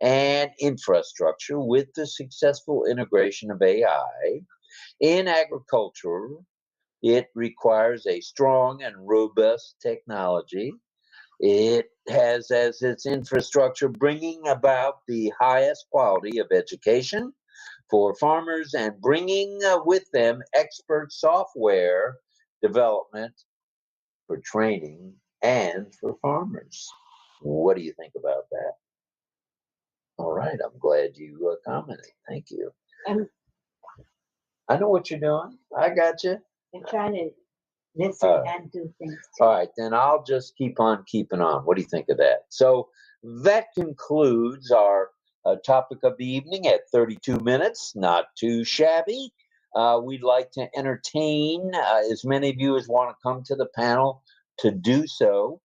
and infrastructure with the successful integration of AI in agriculture. It requires a strong and robust technology. It has as its infrastructure bringing about the highest quality of education for farmers and bringing with them expert software development for training and for farmers. What do you think about that? All right, I'm glad you commented. Thank you. I know what you're doing. I got you. I'm trying to listen and do things too. All right, then I'll just keep on keeping on. What do you think of that? So that concludes our topic of the evening at 32 minutes. Not too shabby. We'd like to entertain as many of you as want to come to the panel to do so.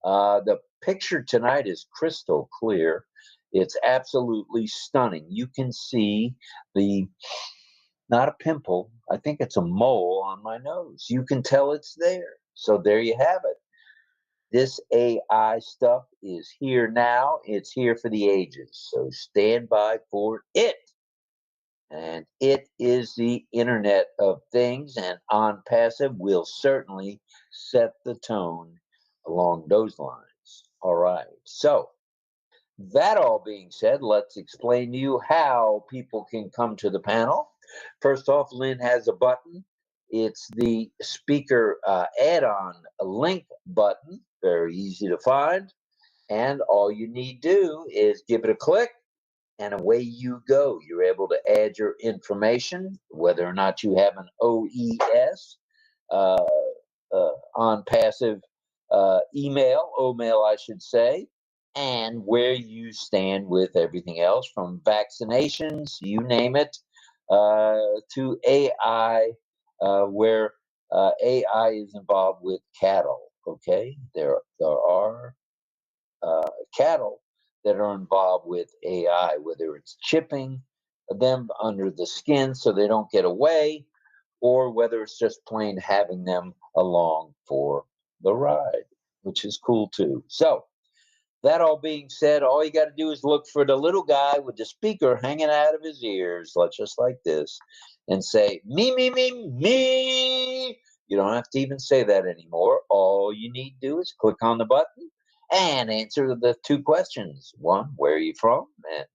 The picture tonight is crystal clear. It's absolutely stunning. You can see not a pimple, I think it's a mole on my nose. You can tell it's there. So there you have it. This AI stuff is here now. It's here for the ages. So stand by for it. And it is the Internet of Things, and ONPASSIVE will certainly set the tone along those lines. All right. So that all being said, let's explain to you how people can come to the panel. First off, Lynn has a button. It's the speaker add-on link button, very easy to find. And all you need to do is give it a click, and away you go. You're able to add your information, whether or not you have an OES, on passive email, O-mail, I should say, and where you stand with everything else, from vaccinations, you name it, to AI, where AI is involved with cattle. Okay, there are cattle that are involved with AI, whether it's chipping them under the skin so they don't get away, or whether it's just plain having them along for the ride, which is cool too. So that all being said, all you got to do is look for the little guy with the speaker hanging out of his ears, just like this, and say, me, me, me, me. You don't have to even say that anymore. All you need to do is click on the button and answer the two questions. One, where are you from? And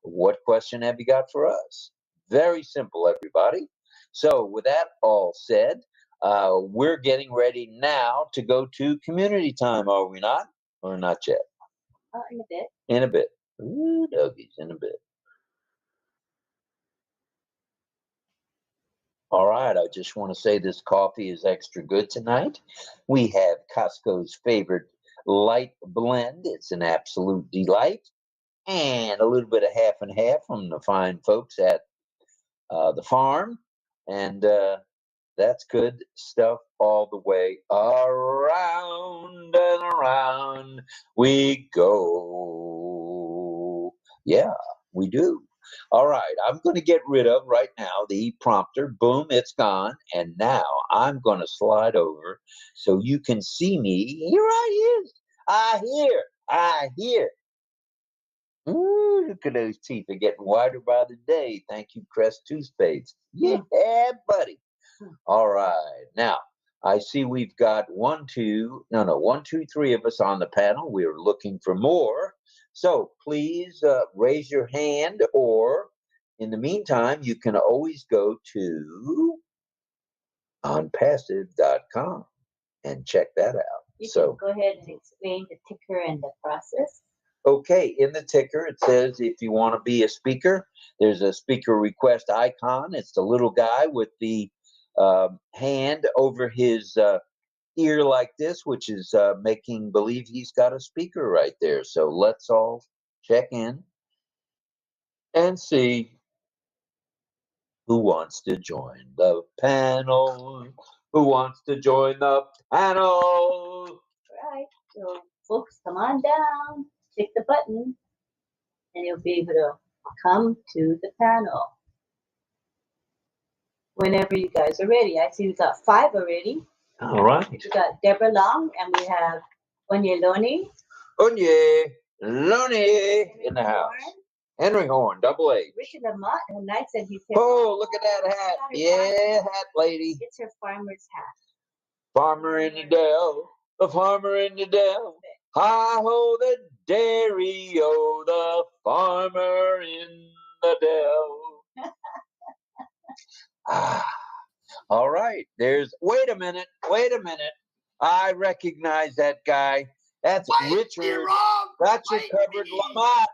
what question have you got for us? Very simple, everybody. So with that all said, we're getting ready now to go to community time, are we not? Or not yet? In a bit. In a bit. Ooh, doggies, in a bit. All right, I just want to say this coffee is extra good tonight. We have Costco's favorite light blend. It's an absolute delight. And a little bit of half and half from the fine folks at the farm. And that's good stuff all the way around and around we go. Yeah, we do. All right, I'm going to get rid of right now the prompter. Boom, it's gone. And now I'm going to slide over so you can see me. Here I is. I hear. Ooh, look at those teeth. They're getting wider by the day. Thank you, Crest Toothpaste. Yeah, buddy. All right. Now, I see we've got 1, 2, 3 of us on the panel. We're looking for more. So please raise your hand, or in the meantime, you can always go to ONPASSIVE.com and check that out. You can go ahead and explain the ticker and the process. Okay, in the ticker, it says if you want to be a speaker, there's a speaker request icon. It's the little guy with the hand over his ear like this, which is making believe he's got a speaker right there. So let's all check in and see who wants to join the panel. Who wants to join the panel? All right, so folks, come on down. Click the button, and you'll be able to come to the panel whenever you guys are ready. I see we got 5 already. All right. We got Deborah Long, and we have 𝗂𝗂𝗏𝗏. 𝗂𝗂𝗏𝗏 in the house. Henry Horn, double H. Richard Lamont, and I said he said, oh, look at that hat. Yeah, hat lady. It's her farmer's hat. Farmer in the dell, the farmer in the dell. Hi-ho, the dairy-o, the farmer in the dell. All right, wait a minute. I recognize that guy. That's Richard. That's your covered Lamont.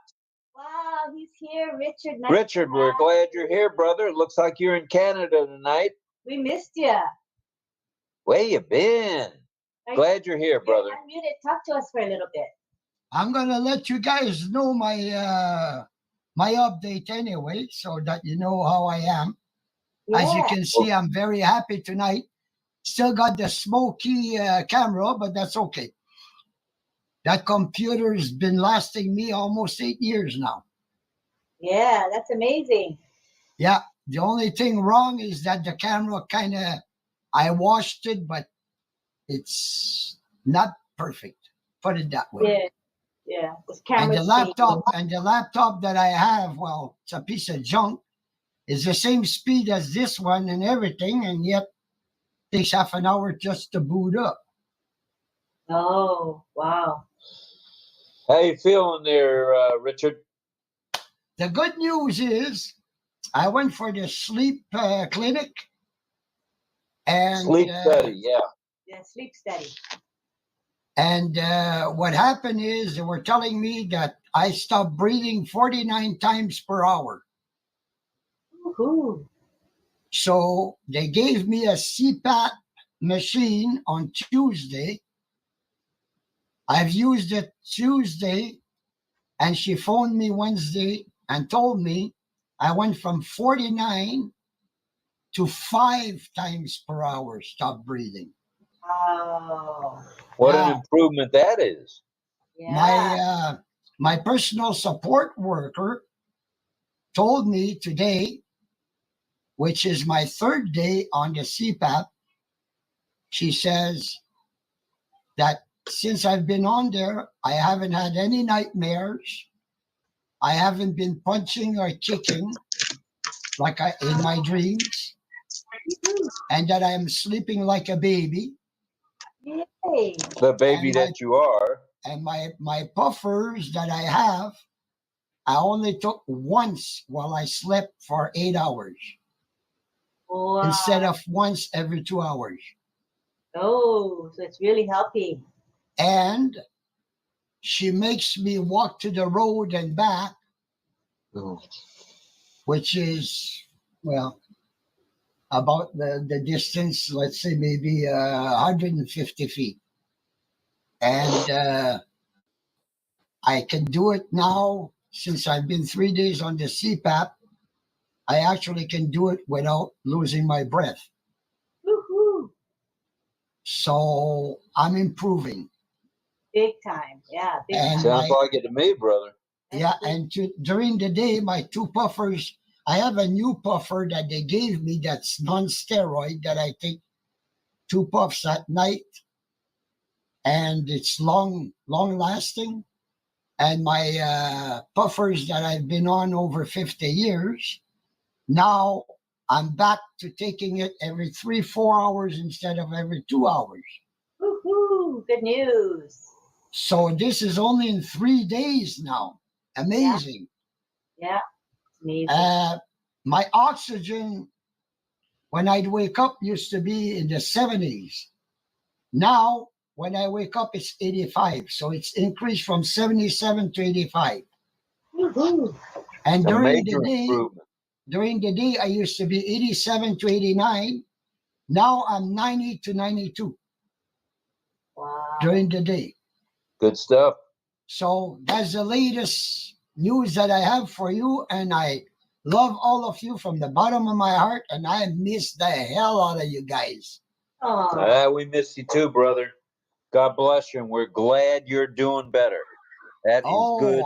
Wow, he's here, Richard. Nice Richard, we're glad you're here, brother. It looks like you're in Canada tonight. We missed you. Where you been? Glad you're here, brother. Unmuted. Talk to us for a little bit. I'm gonna let you guys know my my update anyway, so that you know how I am. Yeah. As you can see, I'm very happy tonight. Still got the smoky camera, but that's okay. That computer's been lasting me almost 8 years now. Yeah, that's amazing. Yeah, the only thing wrong is that the camera I washed it, but it's not perfect. Put it that way. Yeah. And the laptop that I have, well, it's a piece of junk. It's the same speed as this one and everything, and yet it takes half an hour just to boot up. Oh, wow. How you feeling there, Richard? The good news is I went for the sleep clinic. And sleep study, yeah. Yeah, sleep study. And what happened is they were telling me that I stopped breathing 49 times per hour. Woohoo. So they gave me a CPAP machine on Tuesday. I've used it Tuesday, and she phoned me Wednesday and told me I went from 49 to 5 times per hour stop breathing. Oh. What an improvement that is. Yeah. My personal support worker told me today, which is my 3rd day on the CPAP, she says that since I've been on there, I haven't had any nightmares. I haven't been punching or kicking like in my dreams, and that I'm sleeping like a baby. Yay. The baby that you are. And my puffers that I have, I only took once while I slept for 8 hours. Wow. Instead of once every 2 hours. Oh, so it's really helping. And she makes me walk to the road and back, which is, well, about the distance, let's say maybe 150 feet. And I can do it now since I've been 3 days on the CPAP. I actually can do it without losing my breath. Woohoo. So I'm improving. Big time. Yeah. Big time. Sounds like it to me, brother. Yeah, and during the day, my 2 puffers, I have a new puffer that they gave me that's non-steroid that I take 2 puffs at night, and it's long lasting. And my puffers that I've been on over 50 years, now I'm back to taking it every 3-4 hours instead of every 2 hours. Woohoo! Good news. So this is only in 3 days now. Amazing. Yeah. Amazing. My oxygen, when I'd wake up, used to be in the 70s. Now, when I wake up, it's 85. So it's increased from 77 to 85. Woohoo. And It's a during major improvement. the day, I used to be 87 to 89. Now I'm 90 to 92. Wow. During the day. Good stuff. So that's the latest news that I have for you, and I love all of you from the bottom of my heart, and I miss the hell out of you guys. We miss you too, brother. God bless you, and we're glad you're doing better. That is good.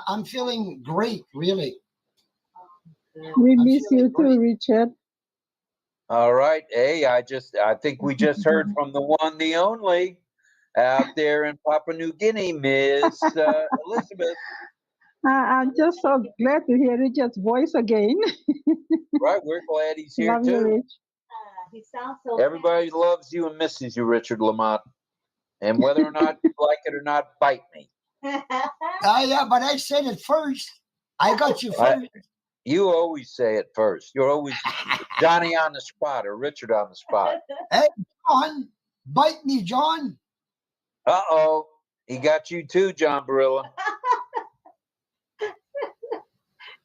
I'm feeling great, really. We miss you too, Richard. All right. Hey, I think we just heard from the one, the only, out there in Papua New Guinea, Miss Elizabeth. I'm just so glad to hear Richard's voice again. Right, we're glad he's here Love too. you, Rich. He sounds so. Everybody loves you and misses you, Richard Lamont. And whether or not you like it or not, bite me. Yeah, but I said it first. I got you first. You always say it first. You're always Johnny on the spot or Richard on the spot. Hey, John, bite me, John. Uh-oh. He got you too, John Barilla.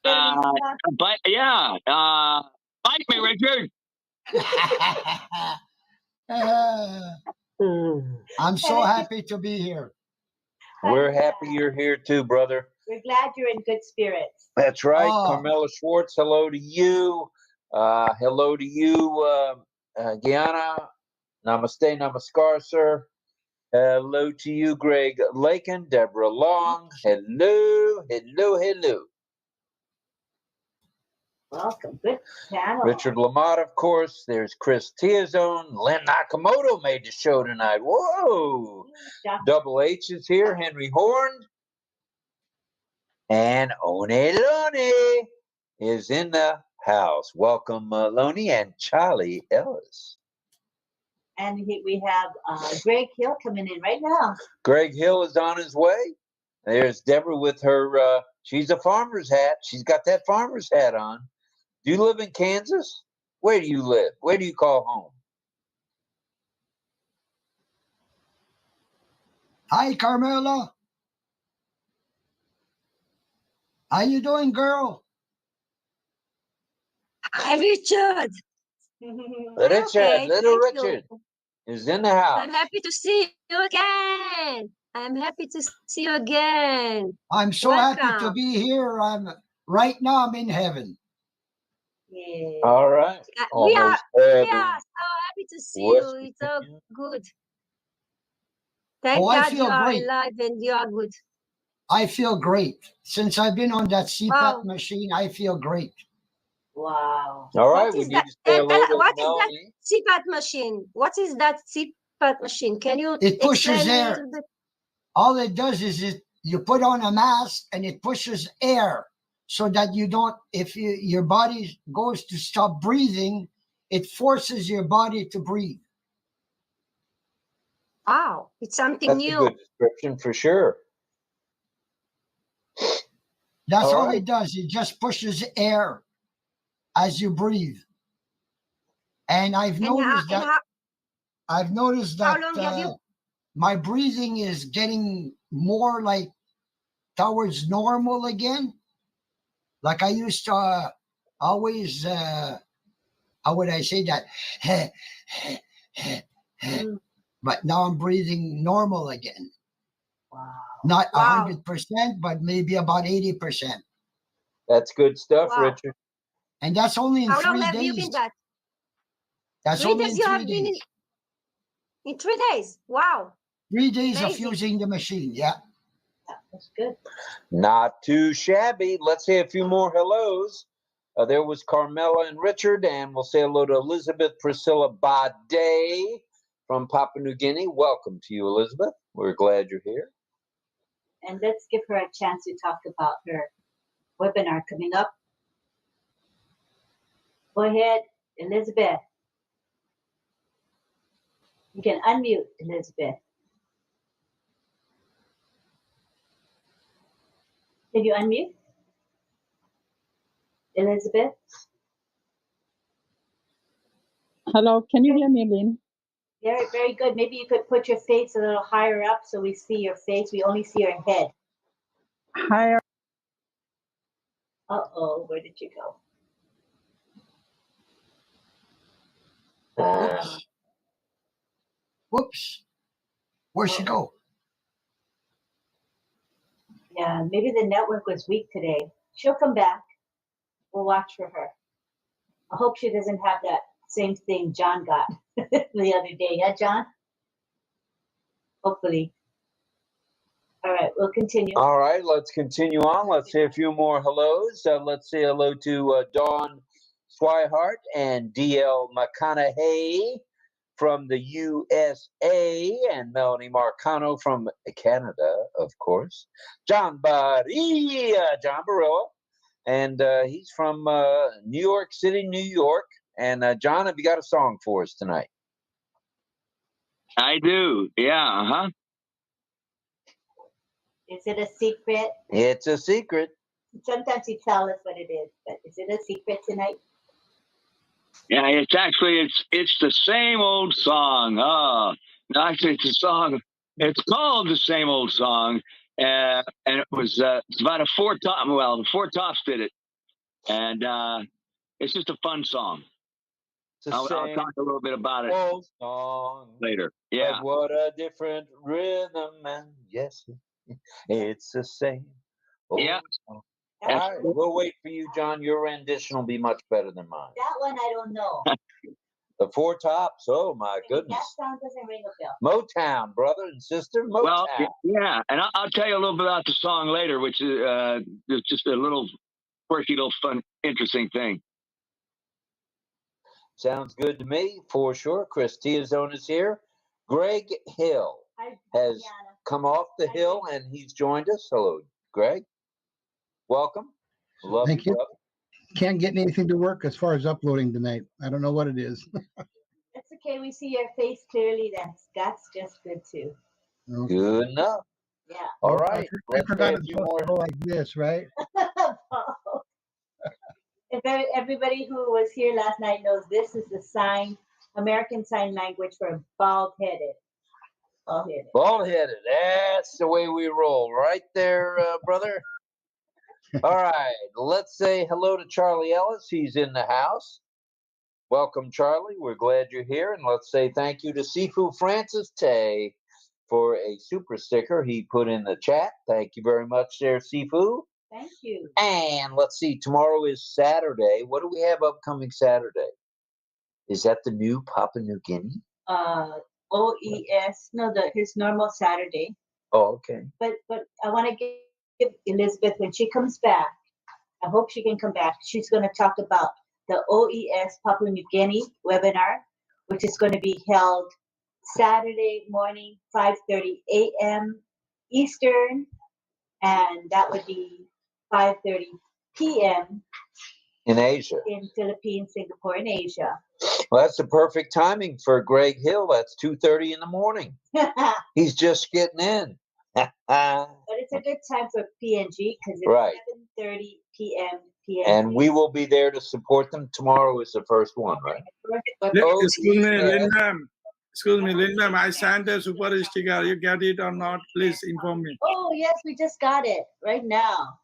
Bite me, Richard. I'm so happy to be here. We're happy you're here too, brother. We're glad you're in good spirits. That's right. Carmela Schwartz, hello to you. Hello to you, Guyana. Namaste, namaskar, sir. Hello to you, Greg Lakin, Deborah Long. Hello, hello, hello. Welcome. Good channel. Richard Lamont, of course. There's Chris 𝗖𝘂𝘀𝘁𝗁𝗏. Lynn Nakamoto made the show tonight. Whoa. Double H is here. Henry Horn. And 𝗂𝗓𝗏𝗏 is in the house. Welcome, Loney and Charlie Ellis. And we have Greg Hill coming in right now. Greg Hill is on his way. There's Deborah with her, she's a farmer's hat. She's got that farmer's hat on. Do you live in Kansas? Where do you live? Where do you call home? Hi, Carmela. How you doing, girl? Hi, Richard. Richard, Okay, little thank you. Richard is in the house. I'm happy to see you again. I'm happy to see you again. I'm so happy to Welcome. be here. Right now I'm in heaven. Yeah. All right. We are Almost so heaven. happy to see West you. It's so Virginia. good. Thank Oh, I God you feel are great. alive and you are good. I feel great. Since I've been on that CPAP Wow. machine, I feel great. Wow. All right. What We is need that? to say And hello to what is that Melanie. CPAP machine? What is that CPAP machine? Can you It pushes explain a air. little bit? All it does is you put on a mask and it pushes air so that you don't, if your body goes to stop breathing, it forces your body to breathe. Wow, it's something That's new. a good description for sure. That's all right. it does. It just pushes air as you breathe. And I've noticed that How long have you? my breathing is getting more like towards normal again. Like I used to always, how would I say that? But now I'm breathing normal again. Wow. Not Wow. 100%, but maybe about 80%. That's good stuff, Wow. Richard. And that's only in How long 3 have you days. been that? That's 3 only days in you 3 have been days. in 3 days. Wow. 3 days of Amazing. using the machine. Yeah. That's good. Not too shabby. Let's say a few more hellos. There was Carmela and Richard, and we'll say hello to Elizabeth Priscilla Bade from Papua New Guinea. Welcome to you, Elizabeth. We're glad you're here. And let's give her a chance to talk about her webinar coming up. Go ahead, Elizabeth. You can unmute, Elizabeth. Can you unmute? Elizabeth? Hello, can you hear me, Lynn? Very, very good. Maybe you could put your face a little higher up so we see your face. We only see your head. Higher. Uh-oh, where did you go? Whoops. Whoops. Where'd she go? Yeah, maybe the network was weak today. She'll come back. We'll watch for her. I hope she doesn't have that same thing John got the other day. Yeah, John? Hopefully. All right, we'll continue. All right, let's continue on. Let's say a few more hellos. Let's say hello to Dawn Swihart and DL McConaughey from the USA, and Melanie Marcano from Canada, of course. John Barilla, and he's from New York City, New York. And John, have you got a song for us tonight? I do. Yeah. Uh-huh. Is it a secret? It's a secret. Sometimes you tell us what it is, but is it a secret tonight? Yeah, it's actually it's the same old song. Oh, no, actually, it's a song. It's called The Same Old Song, and it was it's about a Four Tops. Well, the Four Tops did it, and it's just a fun song. I'll talk a little bit about it old song later. Yeah. But what a different rhythm, and yes, it's the same. Yeah. All right, we'll wait for you, John. Your rendition will be much better than mine. That one I don't know. The Four Tops. Oh my goodness. That sound doesn't ring a bell. Motown, brother and sister. Motown. Well, yeah, and I'll tell you a little bit about the song later, which is just a little quirky, little fun, interesting thing. Sounds good to me, for sure. Chris Tiazone is here. Greg Hill has come off the hill, and he's joined us. Hello, Greg. Welcome. Love Thank you. brother. Can't get anything to work as far as uploading tonight. I don't know what it is. That's can we see your face clearly? That's just good too. Okay. Good enough. Yeah. All Well, right. I Let's say forgot a it's few supposed more. to go like this, right? If everybody who was here last night knows, this is the American Sign Language for bald-headed. Bald-headed. Bald-headed. That's the way we roll, right there, brother. All right. Let's say hello to Charlie Ellis. He's in the house. Welcome, Charlie. We're glad you're here. And let's say thank you to Sifu Francis Tay for a super sticker he put in the chat. Thank you very much there, Sifu. Thank you. And let's see, tomorrow is Saturday. What do we have upcoming Saturday? Is that the new Papua New Guinea? OES, no, his normal Saturday. Oh, okay. But I want to give Elizabeth, when she comes back, I hope she can come back. She's going to talk about the OES Papua New Guinea webinar, which is going to be held Saturday morning, 5:30 a.m. Eastern, and that would be 5:30 p.m. In Asia. in Philippines, Singapore, and Asia. Well, that's the perfect timing for Greg Hill. That's 2:30 in the morning. He's just getting in. But it's a good time for PNG because it's Right. 7:30 p.m. PNG. And we will be there to support them. Tomorrow is the first one, right? Excuse me, Lynn ma'am. Excuse me, Lynn ma'am. I sent the super sticker. You get it or not? Please inform me. Oh yes, we just got it right now.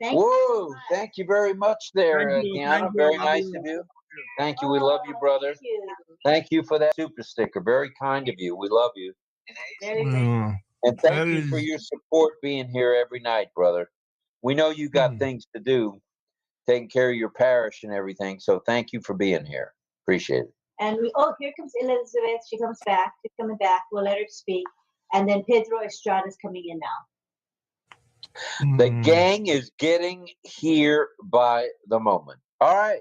Thank Whoa! you. Thank you very much there, Thank you, Deanna. thank you, Very love nice you. of you. Thank you. We love you, brother. Thank you. Thank you for that super sticker. Very kind of you. We love you. Very good. And thank you for your support being here every night, brother. We know you got things to do, taking care of your parish and everything. So thank you for being here. Appreciate it. And here comes Elizabeth. She comes back. She's coming back. We'll let her speak. And then Pedro Estrada's coming in now. The gang is getting here by the moment. All right.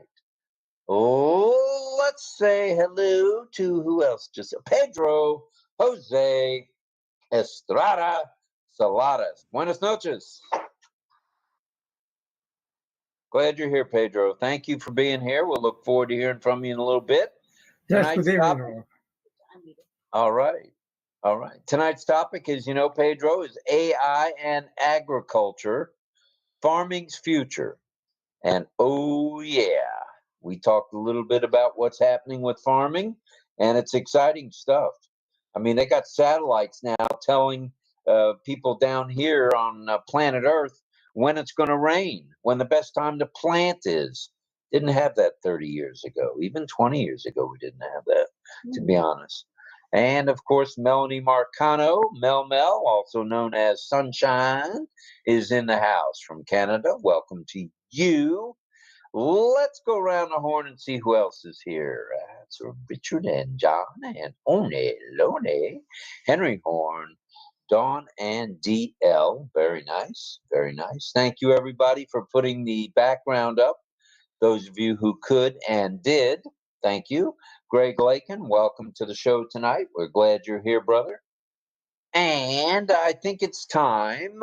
Oh, let's say hello to who else? Just Pedro Jose Estrada Saladas. Buenas noches. Glad you're here, Pedro. Thank you for being here. We'll look forward to hearing from you in a little bit. Yes, Tonight's good topic- evening. All right. All right. Tonight's topic is, Pedro, is AI and agriculture, farming's future. And oh, yeah, we talked a little bit about what's happening with farming, and it's exciting stuff. I mean, they got satellites now telling people down here on planet Earth when it's going to rain, when the best time to plant is. Didn't have that 30 years ago. Even 20 years ago, we didn't have that, to be honest. And, of course, Melanie Marcano, Mel, also known as Sunshine, is in the house from Canada. Welcome to you. Let's go around the horn and see who else is here. It's Richard and John and One, Lone, Henry Horn, Dawn and DL. Very nice. Very nice. Thank you, everybody, for putting the background up. Those of you who could and did, thank you. Greg Lakin, welcome to the show tonight. We're glad you're here, brother. And I think it's time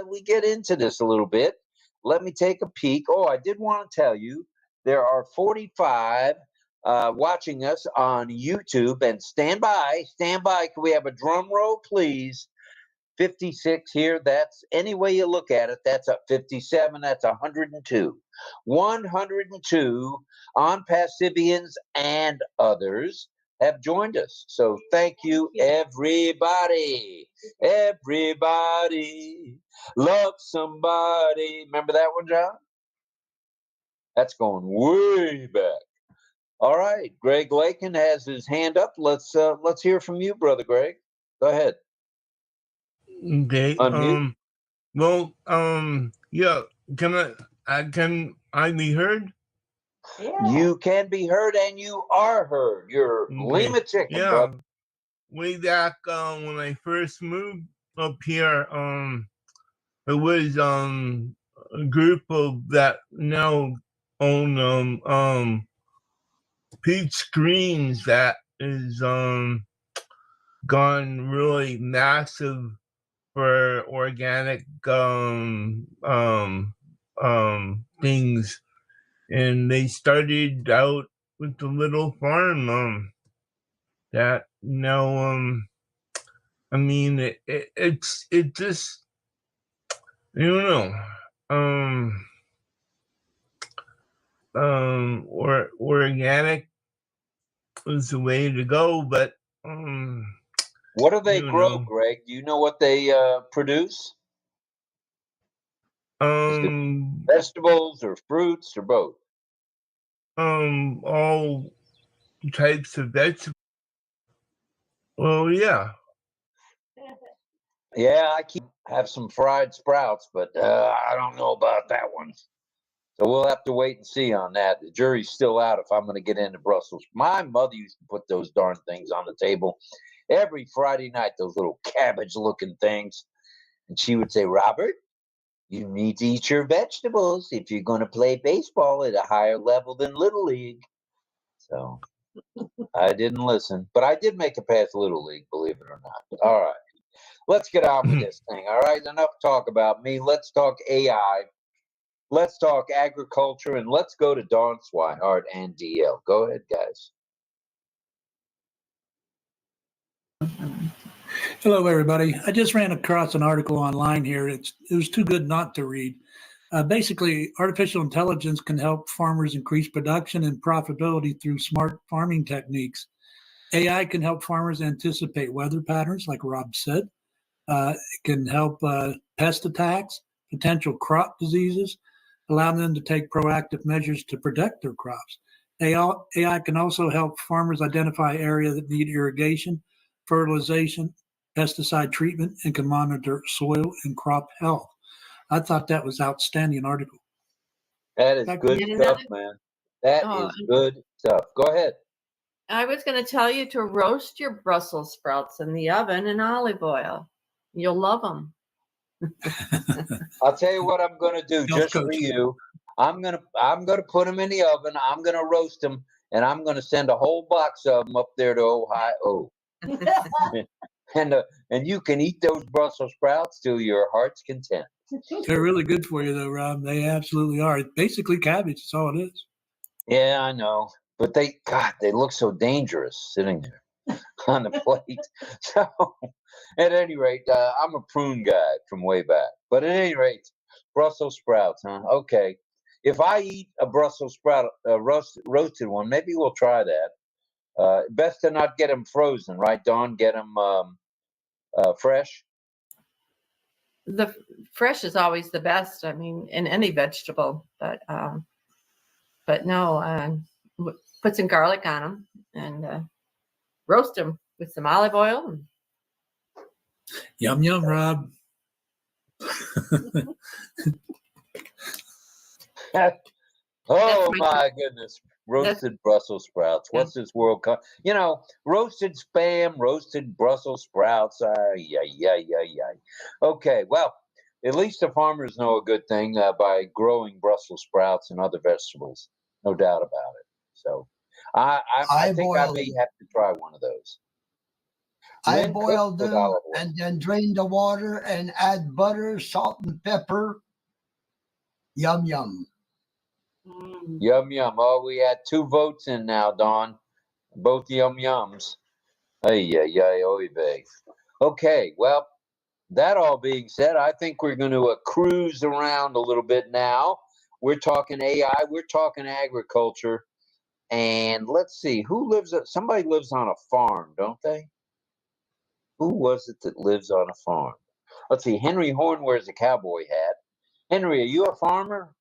we get into this a little bit. Let me take a peek. Oh, I did want to tell you, there are 45 watching us on YouTube. And stand by. Can we have a drum roll, please? 56 here. That's any way you look at it. That's a 57. That's 102. 102 ONPASSIVians and others have joined us. So thank you, everybody. Everybody love somebody. Remember that one, John? That's going way back. All right, Greg Lakin has his hand up. Let's hear from you, brother Greg. Go ahead. Okay. Unmute. Yeah. Can I be heard? Yeah. You can be heard and you are heard. You're 𝗖𝘂𝘀𝘁cie𝗺𝗶𝗰, Yeah. brother. Way back when I first moved up here, it was a group of that now own peach screens that is gone really massive for organic things, and they started out with the little farm that, you know, I mean, it just, you know, or organic is the way to go, but what do they you grow, know, Greg? Do you know what they produce? Is it vegetables or fruits or both? All types of vegetables. Well, yeah. Yeah, I have some fried sprouts, but I don't know about that one. So we'll have to wait and see on that. The jury's still out if I'm going to get into Brussels. My mother used to put those darn things on the table every Friday night, those little cabbage-looking things. And she would say, Robert, you need to eat your vegetables if you're going to play baseball at a higher level than Little League. So I didn't listen, but I did make it past Little League, believe it or not. All right. Let's get on with this thing. All right. Enough talk about me. Let's talk AI. Let's talk agriculture, and let's go to Dawn Swihart and DL. Go ahead, guys. Hello, everybody. I just ran across an article online here. It was too good not to read. Basically, artificial intelligence can help farmers increase production and profitability through smart farming techniques. AI can help farmers anticipate weather patterns, like Rob said. It can help pest attacks, potential crop diseases, allow them to take proactive measures to protect their crops. AI can also help farmers identify areas that need irrigation, fertilization, pesticide treatment, and can monitor soil and crop health. I thought that was outstanding article. That is good stuff, man. That is good stuff. Go ahead. I was going to tell you to roast your Brussels sprouts in the oven in olive oil. You'll love them. I'll tell you what I'm going to do just for you. I'm going to put them in the oven. I'm going to roast them, and I'm going to send a whole box of them up there to Ohio. And you can eat those Brussels sprouts to your heart's content. They're really good for you, though, Rob. They absolutely are. It's basically cabbage. That's all it is. Yeah, I know. But they look so dangerous sitting there on the plate. So, at any rate, I'm a prune guy from way back. But at any rate, Brussels sprouts, huh? Okay. If I eat a Brussels sprout, roasted one, maybe we'll try that. Best to not get them frozen, right, Dawn? Get them fresh. The fresh is always the best. I mean, in any vegetable, but no, put some garlic on them and roast them with some olive oil. Yum, yum, Rob. Oh my goodness. Roasted Brussels sprouts. What's this world? Roasted spam, roasted Brussels sprouts. Okay, well, at least the farmers know a good thing by growing Brussels sprouts and other vegetables. No doubt about it. So I think I may have to try one of those. I boiled them and then drained the water and add butter, salt, and pepper. Yum, yum. Yum, yum. Oh, we had 2 votes in now, Dawn. Both yum, yums. Okay, well, that all being said, I think we're going to cruise around a little bit now. We're talking AI. We're talking agriculture. And let's see, somebody lives on a farm, don't they? Who was it that lives on a farm? Let's see, Henry Horn wears a cowboy hat. Henry, are you a farmer?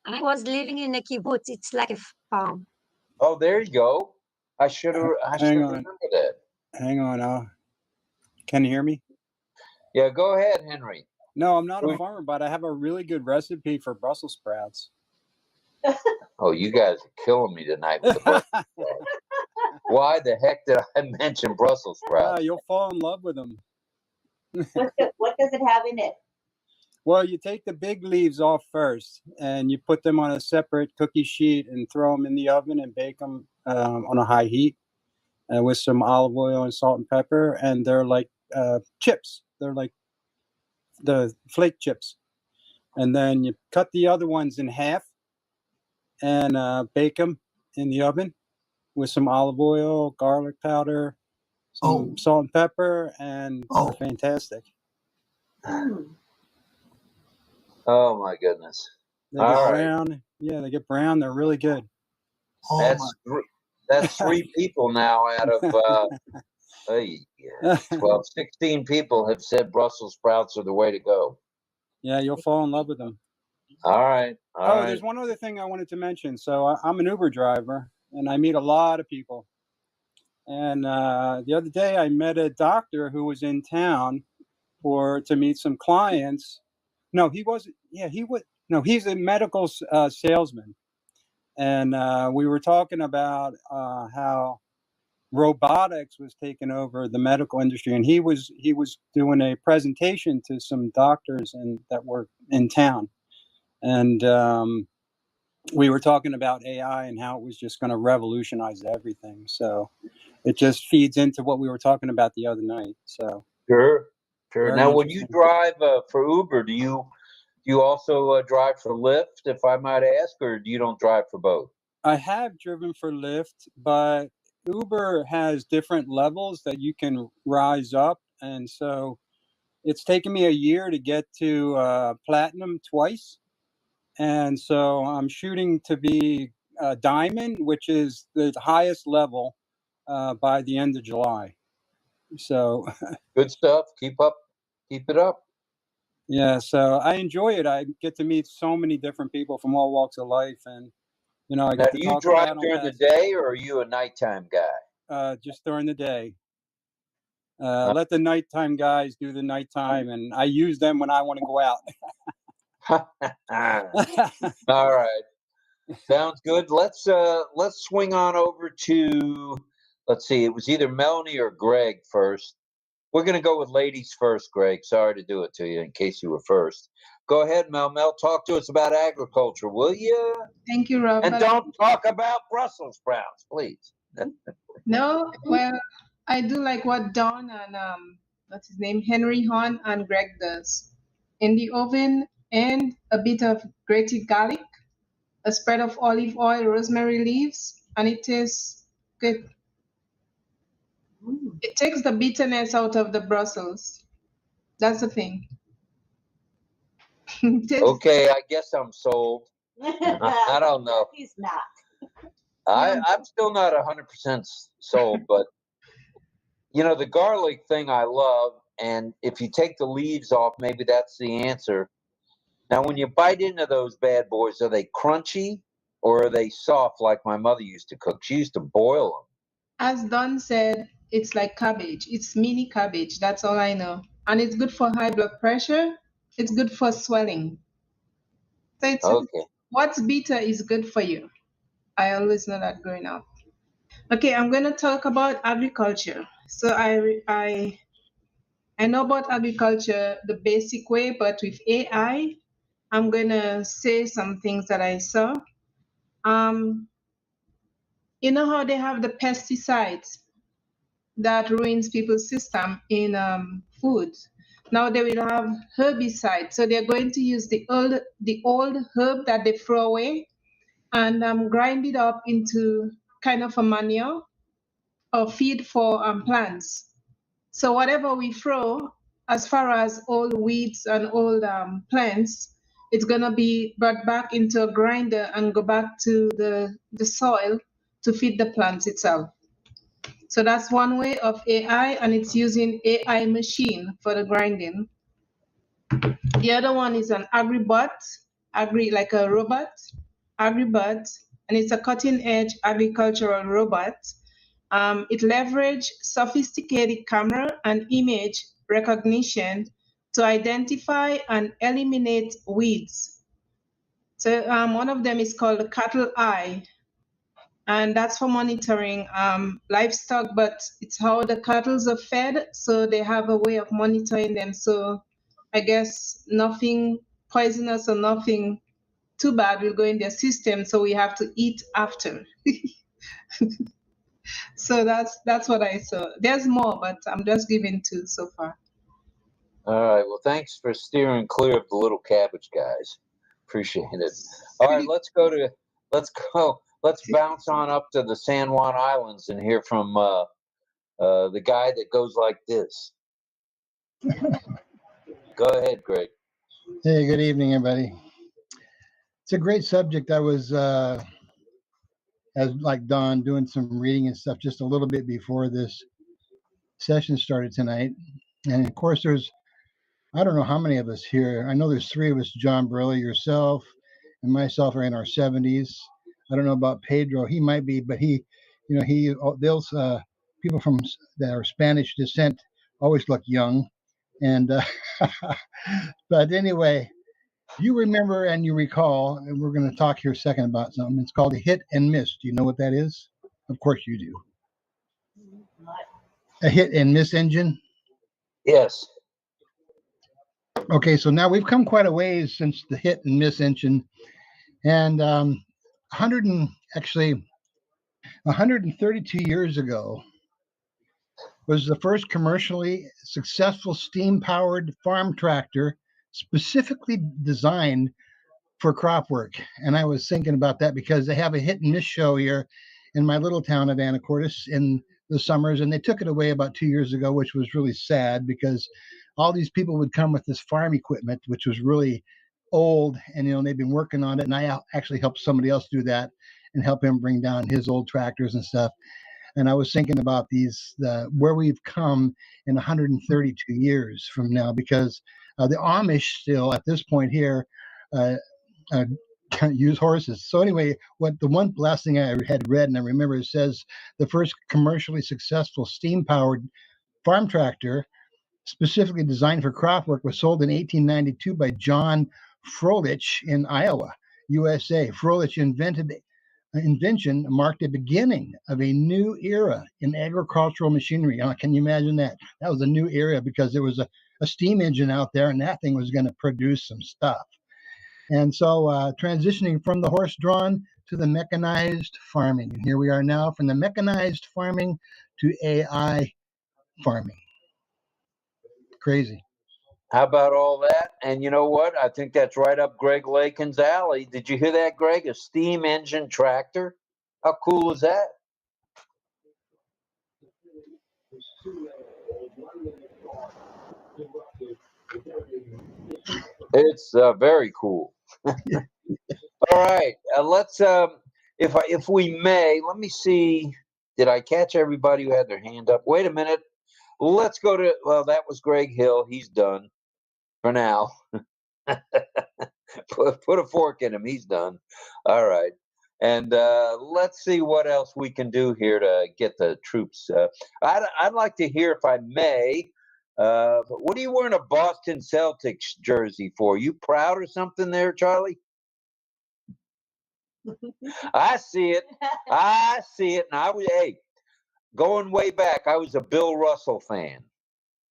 I was living in a kibbutz. It's like a farm. Oh, there you go. I should remember that. Hang on. Can you hear me? Yeah, go ahead, Henry. No, I'm not a farmer, but I have a really good recipe for Brussels sprouts. Oh, you guys are killing me tonight with the Brussels sprouts. Why the heck did I mention Brussels sprouts? You'll fall in love with them. What does it have in it? Well, you take the big leaves off first, and you put them on a separate cookie sheet and throw them in the oven and bake them on a high heat with some olive oil and salt and pepper. And they're like chips. They're like the flake chips. And then you cut the other ones in half and bake them in the oven. with some olive oil, garlic powder, some salt and pepper, and they're fantastic. Oh my goodness! They get All right, brown. Yeah, they get brown. They're really good. that's three people now out of 12, 16 people have said Brussels sprouts are the way to go. Yeah, you'll fall in love with them. All right. All right. There's one other thing I wanted to mention. So I'm an Uber driver, and I meet a lot of people. And the other day, I met a doctor who was in town to meet some clients. No, he wasn't. Yeah, he was. No, he's a medical salesman, and we were talking about how robotics was taking over the medical industry, and he was doing a presentation to some doctors that were in town, and we were talking about AI and how it was just going to revolutionize everything. So it just feeds into what we were talking about the other night. So sure. very Now, when you interesting. drive for Uber, do you also drive for Lyft, if I might ask, or you don't drive for both? I have driven for Lyft, but Uber has different levels that you can rise up, and so it's taken me a year to get to platinum twice, and so I'm shooting to be diamond, which is the highest level, by the end of July. So good stuff. Keep it up. Yeah, so I enjoy it. I get to meet so many different people from all walks of life, and I Now, get do to you talk drive about during the day, or are you a nighttime guy? just during the day. Let the nighttime guys do the nighttime, and I use them when I want to go out. All right, sounds good. Let's swing on over to, let's see, it was either Melanie or Greg first. We're going to go with ladies first, Greg. Sorry to do it to you in case you were first. Go ahead, Mel. Talk to us about agriculture, will you? Thank you, Rob. And don't talk about Brussels sprouts, please. No, well, I do like what Don and what's his name, Henry Hahn and Greg does. In the oven, and a bit of grated garlic, a spread of olive oil, rosemary leaves, and it tastes good. It takes the bitterness out of the Brussels. That's the thing. Okay, I guess I'm sold. I don't know. He's not. I'm still not 100% sold, but the garlic thing I love, and if you take the leaves off, maybe that's the answer. Now, when you bite into those bad boys, are they crunchy or are they soft like my mother used to cook? She used to boil them. As Don said, it's like cabbage. It's mini cabbage. That's all I know. And it's good for high blood pressure. It's good for swelling. So it's okay. What's bitter is good for you. I always know that growing up. Okay, I'm going to talk about agriculture. So I know about agriculture the basic way, but with AI, I'm going to say some things that I saw. You know how they have the pesticides that ruins people's system in food? Now they will have herbicides. So they're going to use the old herb that they throw away and grind it up into kind of a manure or feed for plants. So whatever we throw, as far as old weeds and old plants, it's gonna be brought back into a grinder and go back to the soil to feed the plants itself. So that's one way of AI, and it's using AI machine for the grinding. The other one is an agribot, like a robot, agribot, and it's a cutting-edge agricultural robot. It leverages sophisticated camera and image recognition to identify and eliminate weeds. So one of them is called the cattle eye, and that's for monitoring livestock, but it's how the cattle are fed, so they have a way of monitoring them. So I guess nothing poisonous or nothing too bad will go in their system, so we have to eat after. So that's what I saw. There's more, but I'm just giving two so far. All right. Well, thanks for steering clear of the little cabbage guys. Appreciate it. All right, let's go let's bounce on up to the San Juan Islands and hear from the guy that goes like this. Go ahead, Greg. Hey, good evening, everybody. It's a great subject. I was, as like Don, doing some reading and stuff just a little bit before this session started tonight. And of course, I don't know how many of us here. I know there's three of us, John Borelli, yourself, and myself are in our 70s. I don't know about Pedro. He might be, but those people that are Spanish descent always look young. And but anyway, you remember and you recall, and we're going to talk here a second about something. It's called a hit and miss. Do you know what that is? Of course you do. A hit and miss engine? Yes. Okay, so now we've come quite a ways since the hit and miss engine. And 132 years ago was the first commercially successful steam-powered farm tractor specifically designed for crop work. And I was thinking about that because they have a hit and miss show here in my little town of Anacortes in the summers, and they took it away about 2 years ago, which was really sad because all these people would come with this farm equipment, which was really old, and they've been working on it, and I actually helped somebody else do that and help him bring down his old tractors and stuff. And I was thinking about where we've come in 132 years from now, because the Amish still at this point here use horses. So anyway, the one last thing I had read, and I remember it says the first commercially successful steam-powered farm tractor specifically designed for crop work was sold in 1892 by John Froelich in Iowa, USA. Froelich's invention marked the beginning of a new era in agricultural machinery. Can you imagine that? That was a new era because there was a steam engine out there, and that thing was going to produce some stuff. And so transitioning from the horse-drawn to the mechanized farming. And here we are now from the mechanized farming to AI farming. Crazy. How about all that? And you know what? I think that's right up Greg Lakin's alley. Did you hear that, Greg? A steam engine tractor? How cool is that? It's very cool. All right, let's. If we may, let me see. Did I catch everybody who had their hand up? Wait a minute. Let's go to. Well, that was Greg Hill. He's done for now. Put a fork in him. He's done. All right. And let's see what else we can do here to get the troops. I'd like to hear, if I may, what are you wearing a Boston Celtics jersey for? You proud or something there, Charlie? I see it. I see it. And going way back, I was a Bill Russell fan.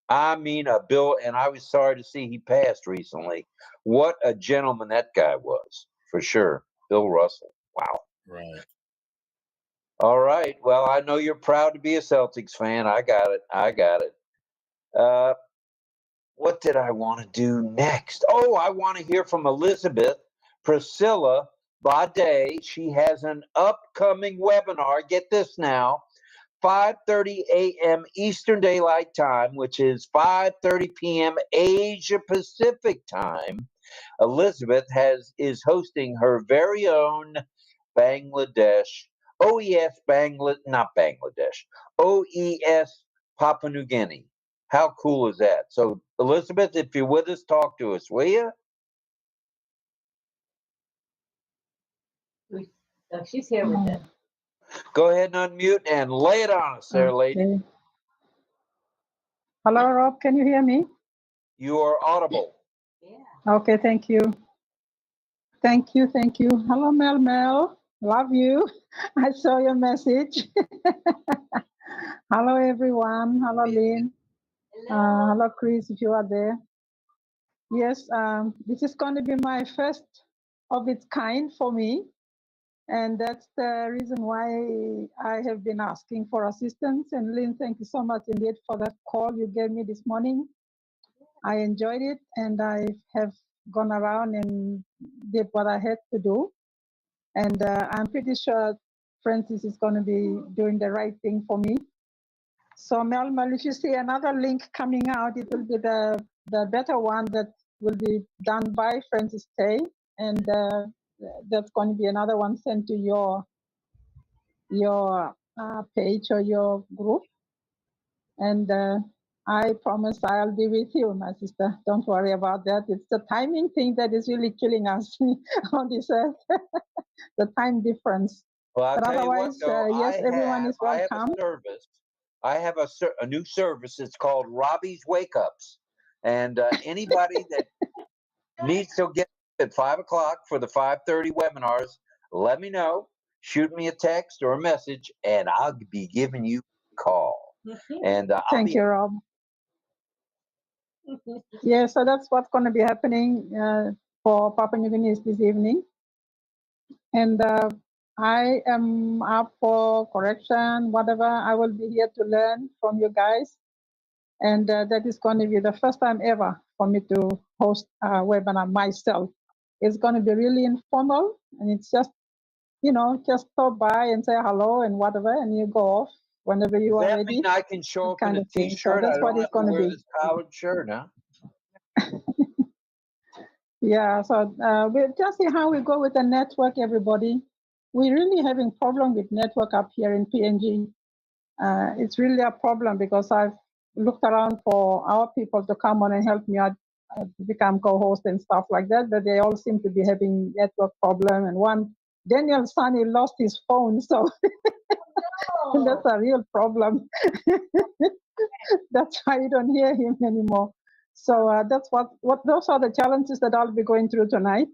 I mean, and I was sorry to see he passed recently. What a gentleman that guy was, for sure. Bill Russell. Wow. Right. All right. Well, I know you're proud to be a Celtics fan. I got it. What did I want to do next? Oh, I want to hear from Elizabeth Priscilla Bade. She has an upcoming webinar. Get this now. 5:30 a.m. Eastern Daylight Time, which is 5:30 p.m. Asia Pacific Time. Elizabeth is hosting her very own Bangladesh, OES OES Papua New Guinea. How cool is that? So, Elizabeth, if you're with us, talk to us, will you? So she's here with us. Go ahead and unmute and lay it on us there, lady. Hello, Rob. Can you hear me? You are audible. Yeah. Okay, thank you. Thank you. Hello, Mel. Love you. I saw your message. Hello, everyone. Hello, Lynn. Hello, Chris, if you are there. Yes, this is going to be my first of its kind for me. And that's the reason why I have been asking for assistance. And Lynn, thank you so much indeed for that call you gave me this morning. I enjoyed it, and I have gone around and did what I had to do. And I'm pretty sure Francis is going to be doing the right thing for me. So Melmel, if you see another link coming out, it will be the better one that will be done by Francis Tay, and that's going to be another one sent to your page or your group. And I promise I'll be with you, my sister. Don't worry about that. It's the timing thing that is really killing us on this earth, the time difference. Well, I'll But tell you what, otherwise, though, yes, everyone is I have welcome. a service. I have a new service. It's called Robbie's Wake Ups. And anybody that needs to get at 5 o'clock for the 5:30 webinars, let me know. Shoot me a text or a message, and I'll be giving you a call. And Thank you, Rob. Yeah, so that's what's going to be happening for Papua New Guinea this evening. And I am up for correction, whatever. I will be here to learn from you guys. And that is going to be the first time ever for me to host a webinar myself. It's going to be really informal, and it's just, just stop by and say hello and whatever, and you go off whenever you are ready. Does that mean I can show up in a So T-shirt? that's I what don't it's have to going to wear be. this collared shirt, huh? Yeah, so we'll just see how we go with the network, everybody. We're really having problem with network up here in PNG. It's really a problem because I've looked around for our people to come on and help me out to become co-host and stuff like that, but they all seem to be having network problem. And one, Daniel Sonny lost his phone, so that's a real problem. That's why you don't hear him anymore. So that's what those are the challenges that I'll be going through tonight.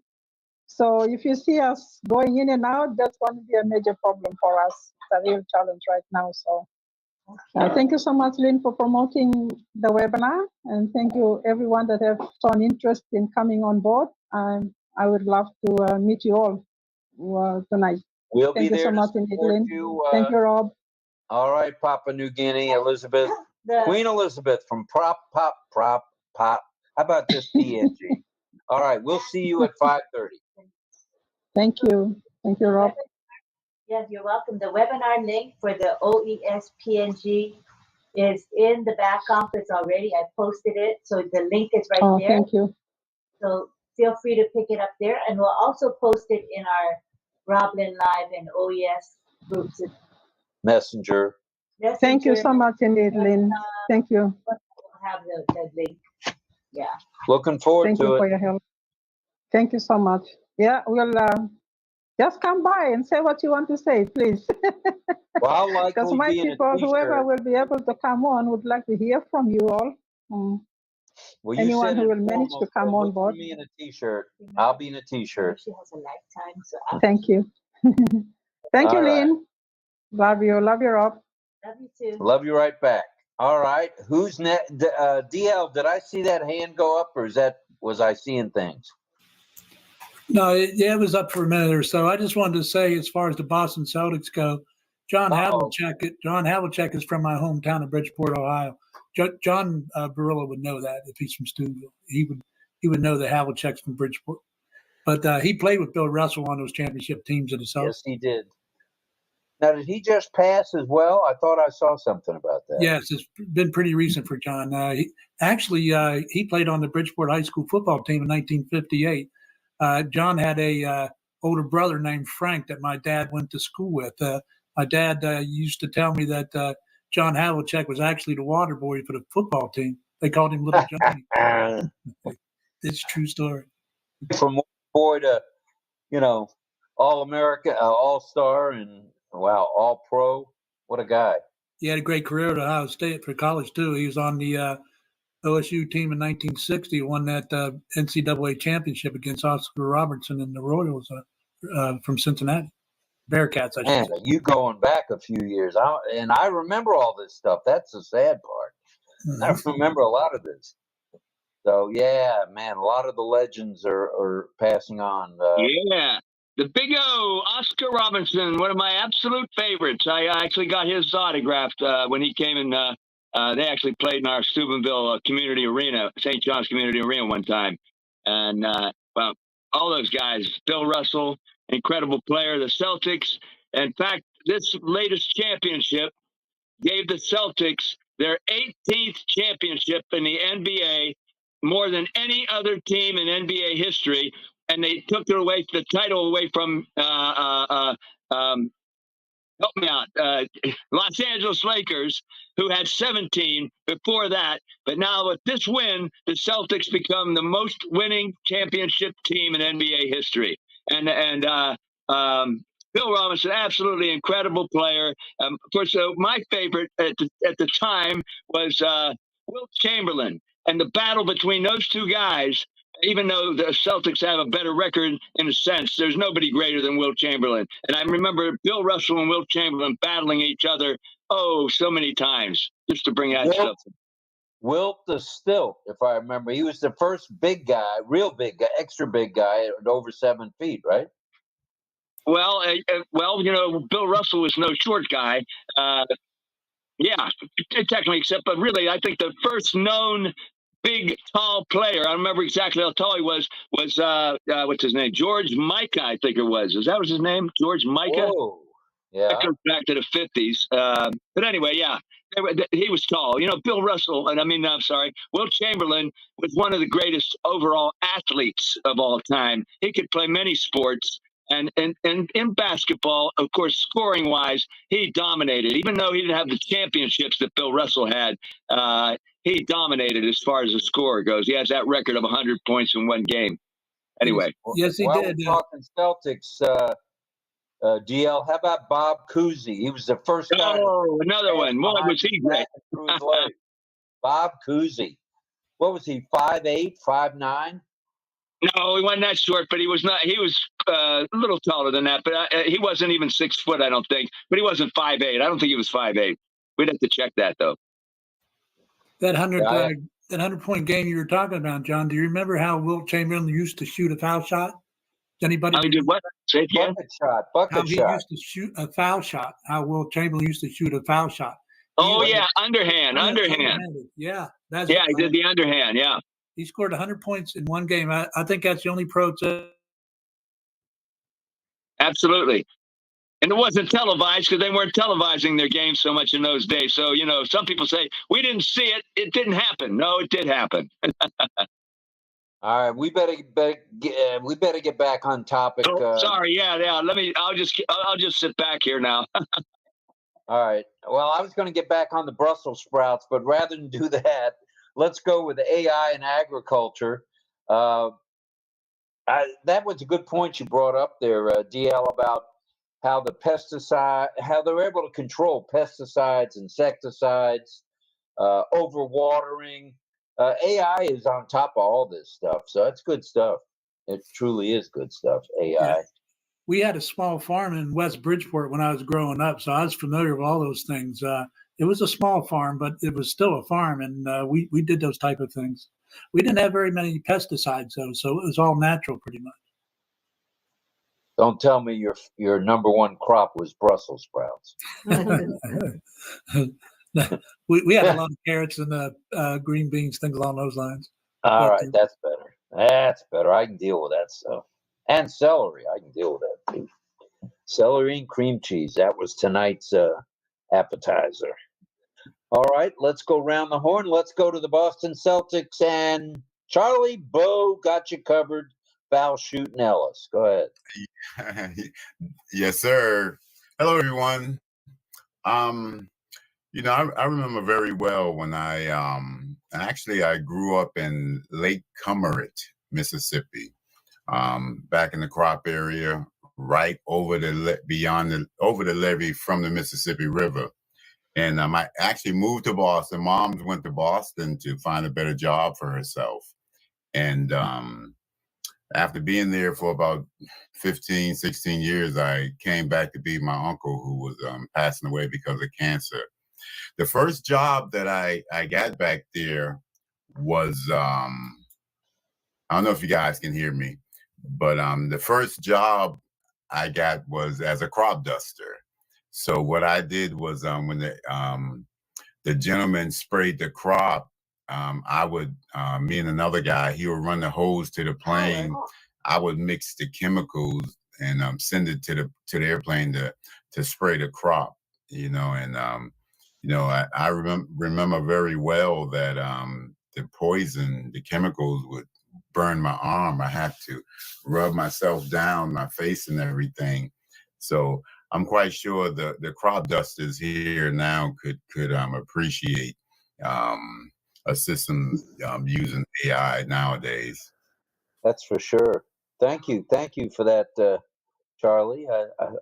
So if you see us going in and out, that's going to be a major problem for us. It's a real challenge right now. So thank you so much, Lynn, for promoting the webinar. And thank you everyone that have shown interest in coming on board. I would love to meet you all tonight. We'll Thank be you there so much to indeed, support Lynn. you. Thank you, Rob. All right, Papua New Guinea, Elizabeth. Queen Elizabeth from Prop. How about just PNG? All right, we'll see you at 5:30. Thank you. Thank you, Rob. Yes, you're welcome. The webinar link for the OES PNG is in the back office already. I posted it, so the link is right there. Thank you. So feel free to pick it up there, and we'll also post it in our RobLynn Live and OES groups. Messenger. Thank you so much indeed, Lynn. Thank you. We'll have the link. Yeah. Looking forward Thank to you it. for your help. Thank you so much. Yeah, we'll just come by and say what you want to say, please. Well, I'll Because likely my be in a people, whoever T-shirt. will be able to come on, would like to hear from you all. Well, you Anyone said who will manage informal, to come so on look board. for me in a T-shirt. I'll be in a T-shirt. She has a lifetime, so Thank you. Thank you, All right. Lynn. Love you. Love you, Rob. love you too. Love you right back. All right. Who's next? DL, did I see that hand go up, or was I seeing things? No, it was up for a minute or so. I just wanted to say, as far as the Boston Celtics go, John Havlicek is from my hometown of Bridgeport, Ohio. John Barilla would know that if he's from Steubenville. He would know that Havlicek's from Bridgeport. But he played with Bill Russell on those championship teams of the Celtics. Yes, he did. Now, did he just pass as well? I thought I saw something about that. Yes, it's been pretty recent for John. He played on the Bridgeport High School football team in 1958. John had a older brother named Frank that my dad went to school with. My dad used to tell me that John Havlicek was actually the water boy for the football team. They called him Little Johnny. It's a true story. From boy to, All-America, All-Star, and wow, All-Pro. What a guy. He had a great career at Ohio State for college, too. He was on the OSU team in 1960, won that NCAA championship against Oscar Robertson and the Royals from Cincinnati. Bearcats, I should say. You going back a few years. I remember all this stuff. That's the sad part. I remember a lot of this. So, yeah, man, a lot of the legends are passing on. Yeah. The Big O, Oscar Robinson, one of my absolute favorites. I actually got his autographed when he came in. They actually played in our Steubenville community arena, St. John's Community Arena one time. And, well, all those guys, Bill Russell, incredible player. The Celtics, in fact, this latest championship gave the Celtics their 18th championship in the NBA, more than any other team in NBA history, and they took the title away from help me out, Los Angeles Lakers, who had 17 before that. But now with this win, the Celtics become the most winning championship team in NBA history. And Bill Robinson, absolutely incredible player. Of course, my favorite at the time was Wilt Chamberlain. And the battle between those two guys, even though the Celtics have a better record in a sense, there's nobody greater than Wilt Chamberlain. And I remember Bill Russell and Wilt Chamberlain battling each other, so many times, just to bring out stuff. Wilt the Stilt, if I remember. He was the first big guy, real big guy, extra big guy at over 7 feet, right? Well, Bill Russell was no short guy. Yeah, technically, but really, I think the first known big, tall player, I don't remember exactly how tall he was what's his name? George Mica, I think it was. That was his name? George Mica? Whoa. Yeah. That goes back to the 50s. But anyway, yeah, he was tall. Bill Russell, Wilt Chamberlain was one of the greatest overall athletes of all time. He could play many sports. And in basketball, of course, scoring-wise, he dominated. Even though he didn't have the championships that Bill Russell had, he dominated as far as the score goes. He has that record of 100 points in one game. Anyway. Yes, he While did. We're talking Celtics, DL, how about Bob Cousy? He was the first guy. Oh, another one. What was he great? Bob Cousy. What was he, 5'8", 5'9"? No, he wasn't that short, but he was not. He was a little taller than that, but he wasn't even 6 foot, I don't think. But he wasn't 5'8". I don't think he was 5'8". We'd have to check that though. That 100-point game you were talking about, John. Do you remember how Wilt Chamberlain used to shoot a foul shot? Anybody? How he did what? Say it again. Bucket shot. He used to shoot a foul shot. How Wilt Chamberlain used to shoot a foul shot. Underhand. Yeah, he did the underhand. Yeah. He scored 100 points in one game. I think that's the only pro. Absolutely. And it wasn't televised because they weren't televising their games so much in those days. So, some people say, we didn't see it. It didn't happen. No, it did happen. All right. We better get back on topic. Sorry. Yeah. I'll just sit back here now. All right. Well, I was going to get back on the Brussels sprouts, but rather than do that, let's go with AI and agriculture. That was a good point you brought up there, DL, about how how they're able to control pesticides, insecticides, overwatering. AI is on top of all this stuff, so that's good stuff. It truly is good stuff, AI. Yeah. We had a small farm in West Bridgeport when I was growing up, so I was familiar with all those things. It was a small farm, but it was still a farm, and we did those type of things. We didn't have very many pesticides, though, so it was all natural pretty much. Don't tell me your number one crop was Brussels sprouts. we had a lot of carrots and green beans, things along those lines. All right, that's better. That's better. I can deal with that stuff. And celery, I can deal with that too. Celery and cream cheese. That was tonight's appetizer. All right, let's go round the horn. Let's go to the Boston Celtics, and Charlie Bo got you covered. Foul shooting Ellis. Go ahead. Yes, sir. Hello, everyone. I remember very well when I grew up in 𝗖𝘂𝘀𝗁𝗏, Mississippi, back in the crop area, right over over the levee from the Mississippi River. And I actually moved to Boston. Mom went to Boston to find a better job for herself. And after being there for about 15, 16 years, I came back to be my uncle who was passing away because of cancer. The first job that I got back there was, I don't know if you guys can hear me, but the first job I got was as a crop duster. So what I did was when the gentleman sprayed the crop, I would, me and another guy, he would run the hose to the plane. I would mix the chemicals and send it to the airplane to spray the crop. You know, and you know, I remember very well that the poison, the chemicals would burn my arm. I had to rub myself down, my face and everything. So I'm quite sure the crop dusters here now could appreciate a system using AI nowadays. That's for sure. Thank you for that, Charlie.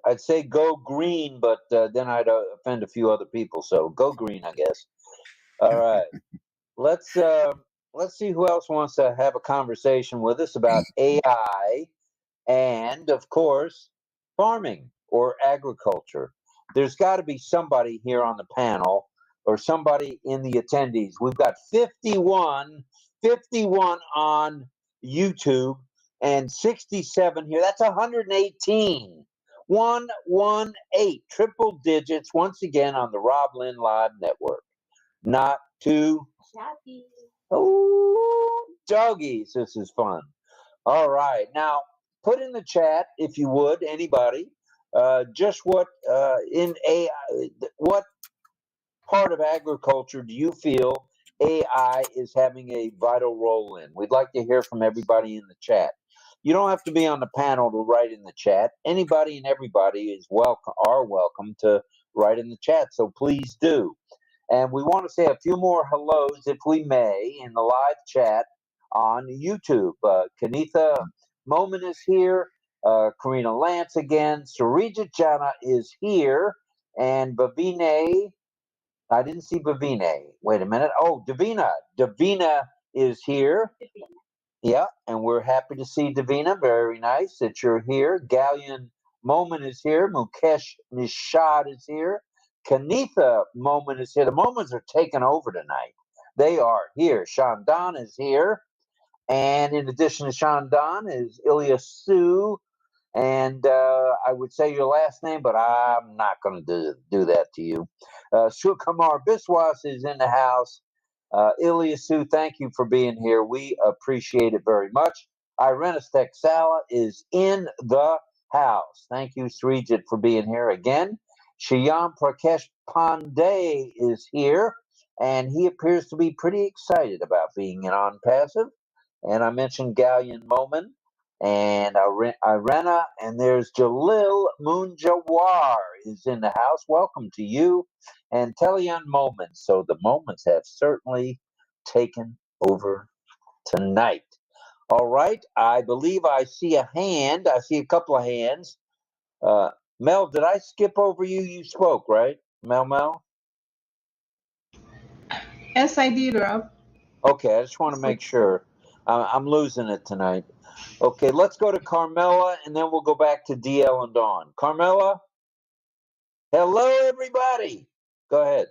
I'd say go green, but then I'd offend a few other people. So go green, I guess. All right. Let's see who else wants to have a conversation with us about AI and, of course, farming or agriculture. There's got to be somebody here on the panel or somebody in the attendees. We've got 51 on YouTube and 67 here. That's 118. 118, triple digits once again on the RobLynn Live Network. Not too Shabby. Oh, doggies, this is fun. All right, now put in the chat if you would, anybody, just what in AI, what part of agriculture do you feel AI is having a vital role in? We'd like to hear from everybody in the chat. You don't have to be on the panel to write in the chat. Anybody and everybody is welcome to write in the chat, so please do. And we want to say a few more hellos, if we may, in the live chat on YouTube. 𝗖𝘂𝘀𝗁𝗲𝗿 is here. Karina Lance again. 𝗖𝘂𝘀𝘁𝗃𝗁𝗲 is here. And Bhavine, I didn't see Bhavine. Wait a minute. Oh, Davina. Davina is here. Yeah, and we're happy to see Davina. Very nice that you're here. 𝗂𝘂𝘀𝗁𝗲 is here. Mukesh Nishad is here. 𝗂𝘂𝘀𝗁𝗲 is here. The Moments are taking over tonight. They are here. Shandan is here. And in addition to Shandan is 𝗖𝘂𝘀𝘁𝗃𝗁𝗲. And I would say your last name, but I'm not going to do that to you. 𝗂𝘂𝘀𝗁𝗲𝗃𝗁𝗲 Biswas is in the house. 𝗖𝘂𝘀𝘁𝗃𝗁𝗲, thank you for being here. We appreciate it very much. 𝗖𝘂𝘀𝘁𝗃𝗁𝗲 is in the house. Thank you, Srijit, for being here again. Shyam Prakash Pandey is here, and he appears to be pretty excited about being in ONPASSIVE. And I mentioned 𝗂𝘂𝘀𝘁𝗁𝗲 and Irena, and there's Jalil Munjawar is in the house. Welcome to you. And 𝗂𝘂𝘀𝘁𝗁𝗲. So the Moments have certainly taken over tonight. All right, I believe I see a hand. I see a couple of hands. Mel, did I skip over you? You spoke, right? Mel? Yes, I did, Rob. Okay, I just want to make sure. I'm losing it tonight. Okay, let's go to Carmela, and then we'll go back to DL and Dawn. Carmela? Hello, everybody. Go ahead.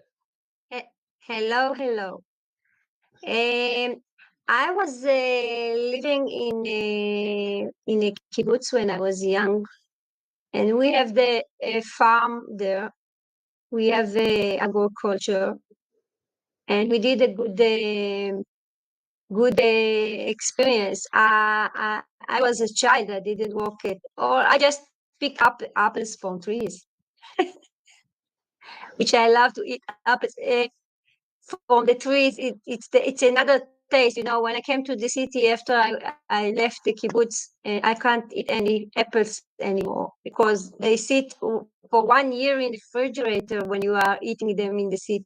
Hello. I was living in a kibbutz when I was young, and we have a farm there. We have agriculture, and we did a good experience. I was a child. I didn't work it, or I just pick up apples from trees, which I love to eat apples from the trees. It's another taste. You know, when I came to the city after I left the kibbutz, I can't eat any apples anymore because they sit for 1 year in the refrigerator when you are eating them in the city.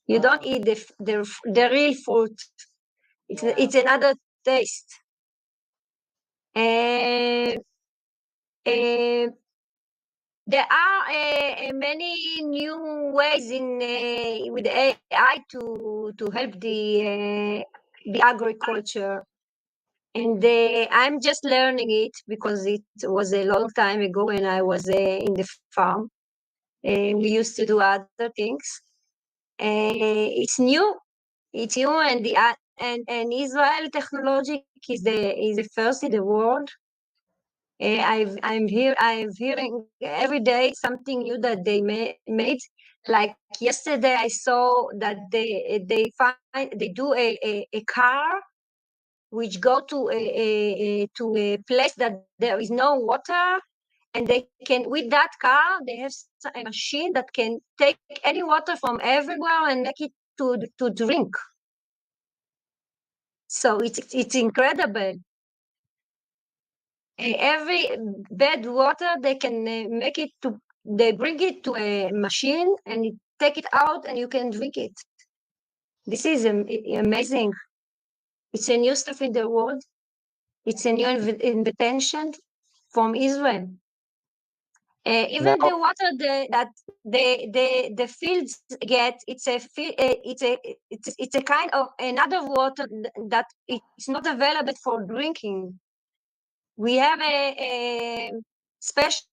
You don't eat the real fruit. It's another taste. There are many new ways with AI to help the agriculture, and I'm just learning it because it was a long time ago when I was in the farm. We used to do other things. It's new, and Israel Technologic is the first in the world. I'm hearing every day something new that they made. Like yesterday, I saw that they do a car which go to a place that there is no water, and they can, with that car, they have a machine that can take any water from everywhere and make it to drink. So it's incredible. Every bad water, they can make it to, they bring it to a machine and take it out and you can drink it. This is amazing. It's a new stuff in the world. It's a new invention from Israel. Even the water that the fields get, it's a kind of another water that it's not available for drinking. We have a special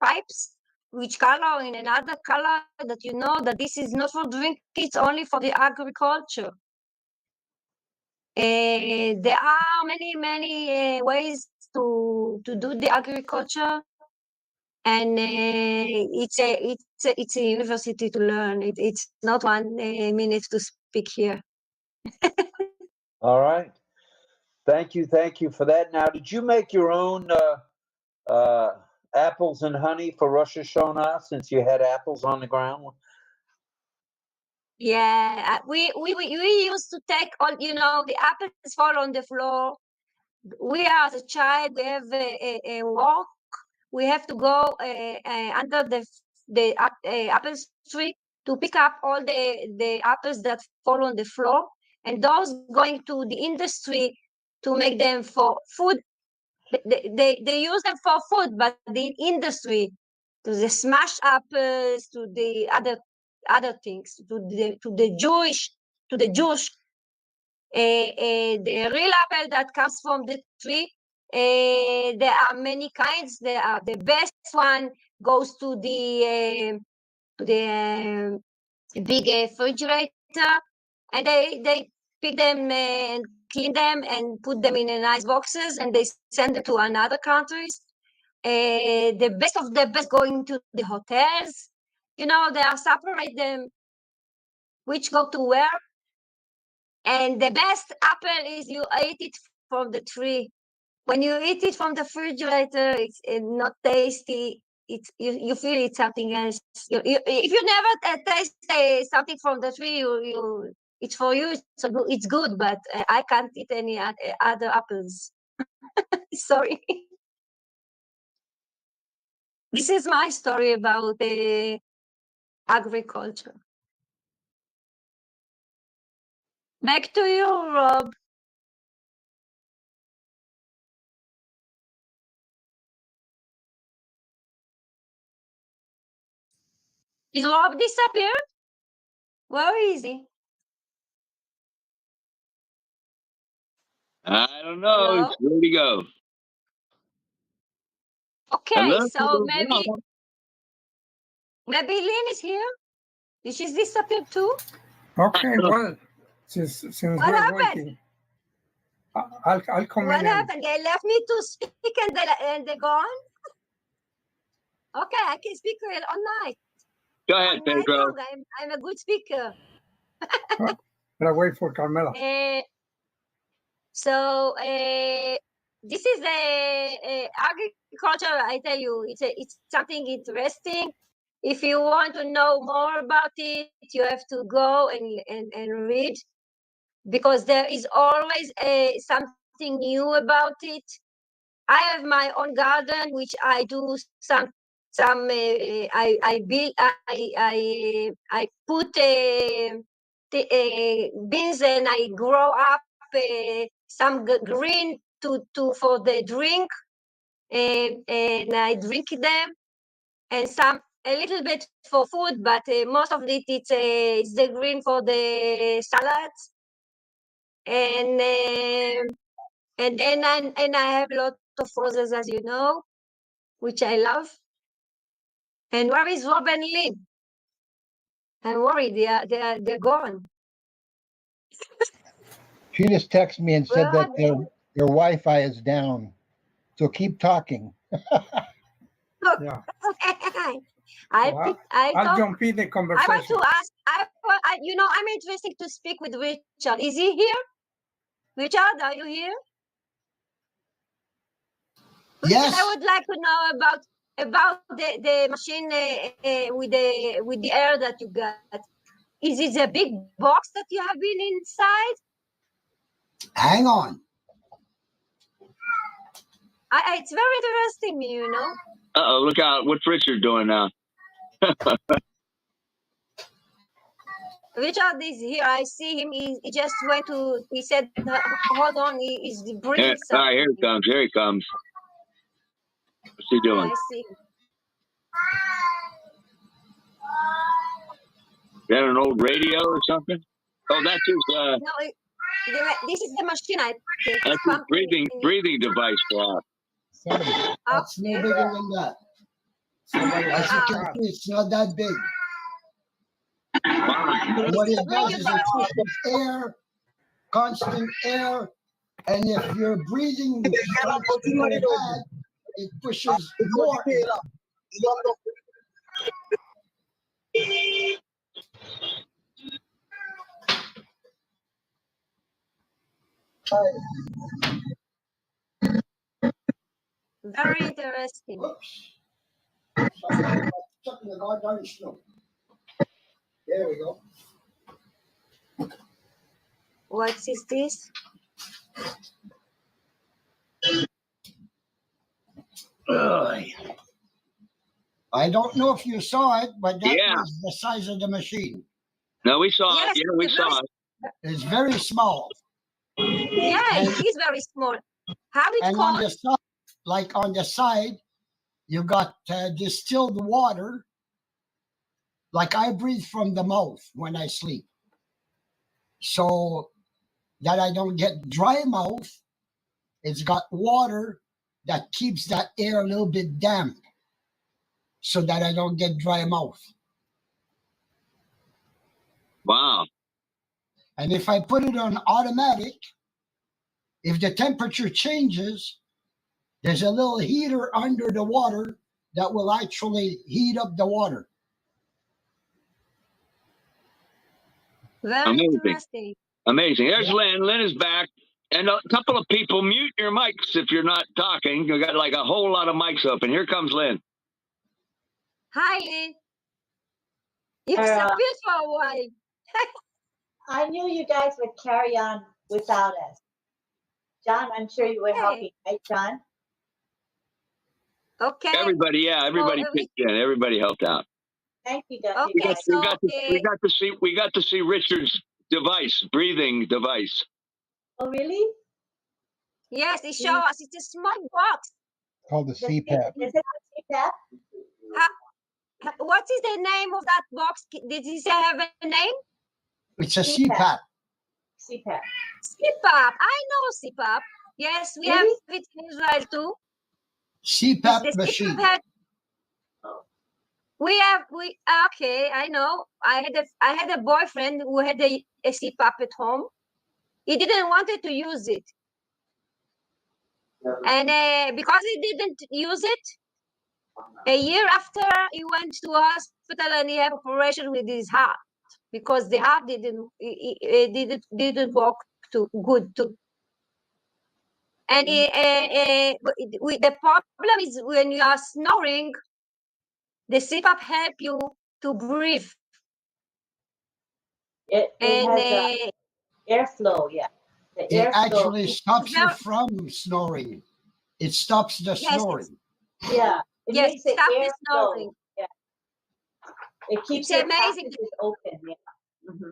pipes which color in another color that you know that this is not for drink, it's only for the agriculture. There are many ways to do the agriculture, and it's a university to learn. It's not 1 minute to speak here. All right. Thank you for that. Now, did you make your own apples and honey for Rosh Hashanah, since you had apples on the ground? Yeah, we used to take all, you know, the apples fall on the floor. We are as a child, we have a walk. We have to go under the apple tree to pick up all the apples that fall on the floor, and those going to the industry to make them for food. They use them for food, but the industry, to the smashed apples, to the other things, to the Jewish, the real apple that comes from the tree. There are many kinds. There are the best one goes to the big refrigerator, and they pick them and clean them and put them in a nice boxes, and they send them to another countries. The best of the best going to the hotels. You know, they are separate them which go to where. And the best apple is you eat it from the tree. When you eat it from the refrigerator, it's not tasty. You feel it's something else. If you never taste something from the tree, it's for you. It's good, but I can't eat any other apples. Sorry. This is my story about agriculture. Back to you, Rob. Is Rob disappeared? Where is he? I don't know. Hello? Where'd he go? Okay, Hello? so maybe Lynn is here. Did she disappear too? Okay, well, since What we're happened? waiting, I'll come What in. happened? They left me to speak and they're gone? Okay, I can speak all night. Go ahead, All night Pedro. long. I'm a good speaker. I'll wait for Carmela. So this is the agriculture. I tell you, it's something interesting. If you want to know more about it, you have to go and read, because there is always something new about it. I have my own garden, which I do some I build. I put beans and I grow up some green for the drink, and I drink them, and some a little bit for food, but most of it it's the green for the salads, and then I have a lot of roses, as you know, which I love. And where is Rob and Lynn? I'm worried they're gone. She just texted me and said Where that are they? their Wi-Fi is down. So keep talking. Yeah. I'll jump in the I conversation. want to ask. I'm interested to speak with Richard. Is he here? Richard, are you here? Yes. I would like to know about the machine with the air that you got. Is it a big box that you have been inside? Hang on. It's very interesting, you know. Uh-oh, look out. What's Richard doing now? Richard is here. I see him. He just went to, he said, hold on, he's breathing All something. right, here he comes. Here he comes. What's he doing? I see. Is that an old radio or something? Oh, that's his, No, this is the machine, I think. that's his breathing device for us. That's no bigger than that. As you can see, it's not that big. And what it does is it pushes air, constant air, and if you're breathing really bad, it pushes more air. Very interesting. There we go. What is this? I don't know if you saw it, but that was the size of the machine. No, we saw it. Yeah, we saw it. It's very small. Yeah, it is very small. How it And called? on the side, like on the side, you got distilled water. Like I breathe from the mouth when I sleep, so that I don't get dry mouth. It's got water that keeps that air a little bit damp, so that I don't get dry mouth. Wow. And if I put it on automatic, if the temperature changes, there's a little heater under the water that will actually heat up the water. Very interesting. Amazing. There's Lynn. Lynn is back. And a couple of people, mute your mics if you're not talking. You got like a whole lot of mics open. Here comes Lynn. Hi, Lynn. You disappeared for a while. I knew you guys would carry on without us. John, I'm sure you were helping, right, John? Okay. Everybody pitched in. Everybody helped out. Thank you, guys. Okay, We got to see Richard's device, breathing device. Oh, really? Yes, it shows us. It's a small box. Called the CPAP. Is it a CPAP? What is the name of that box? Did it have a name? It's a CPAP. CPAP. CPAP. I know CPAP. Yes, we have it in Israel too. CPAP machine. Okay, I know. I had a boyfriend who had a CPAP at home. He didn't want to use it. And because he didn't use it, a year after he went to a hospital and he had operation with his heart because the heart didn't work too good too. And the problem is when you are snoring, the CPAP help you to breathe. It has airflow, yeah. It actually stops you from snoring. It stops the snoring. Yeah. It makes the stop air the snoring. flow. Yeah. It keeps It's your amazing. passages open. Yeah.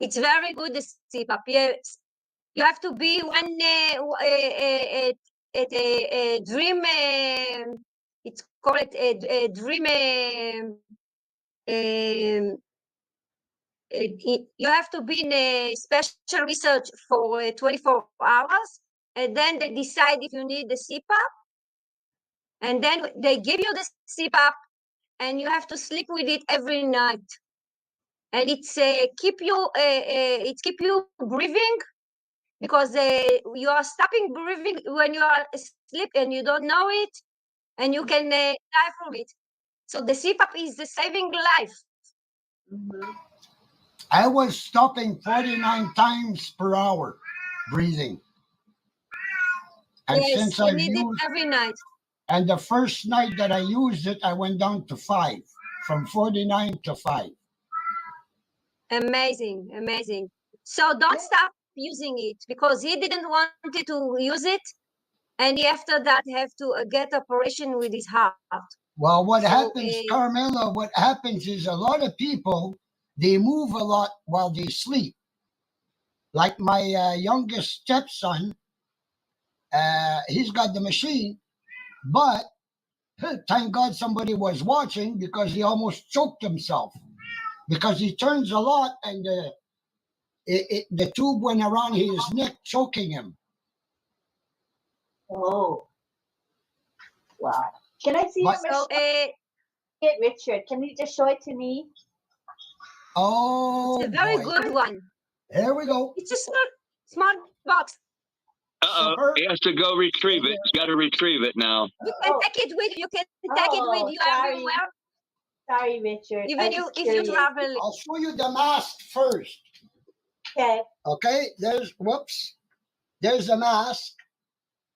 It's very good, the CPAP. Yes. You have to be one a dream. It's called a dream. You have to be in a special research for 24 hours, and then they decide if you need the CPAP, and then they give you the CPAP, and you have to sleep with it every night, and it's keep you breathing. Because you are stopping breathing when you are asleep and you don't know it, and you can die from it. So the CPAP is saving life. I was stopping 49 times per hour. breathing. And Yes, since we I've need it used, every night. and the first night that I used it, I went down to 5, from 49 to 5. Amazing, amazing. So don't stop using it, because he didn't want it to use it, and he after that have to get operation with his heart. Well, what So, happens, Carmela, what happens is a lot of people, they move a lot while they sleep. Like my youngest stepson, he's got the machine, but thank God somebody was watching, because he almost choked himself, because he turns a lot and the tube went around his neck, choking him. Oh, wow. Can I see But, your machine? Richard, can you just show it to me? oh, it's a very boy. good one. There we go. It's a smart box. Uh-oh, he has to go retrieve it. He's got to retrieve it now. You can take it with you. Can take it with you everywhere. Sorry, Richard. Even if you travel. I'll show you the mask first. Okay. Okay, there's the mask.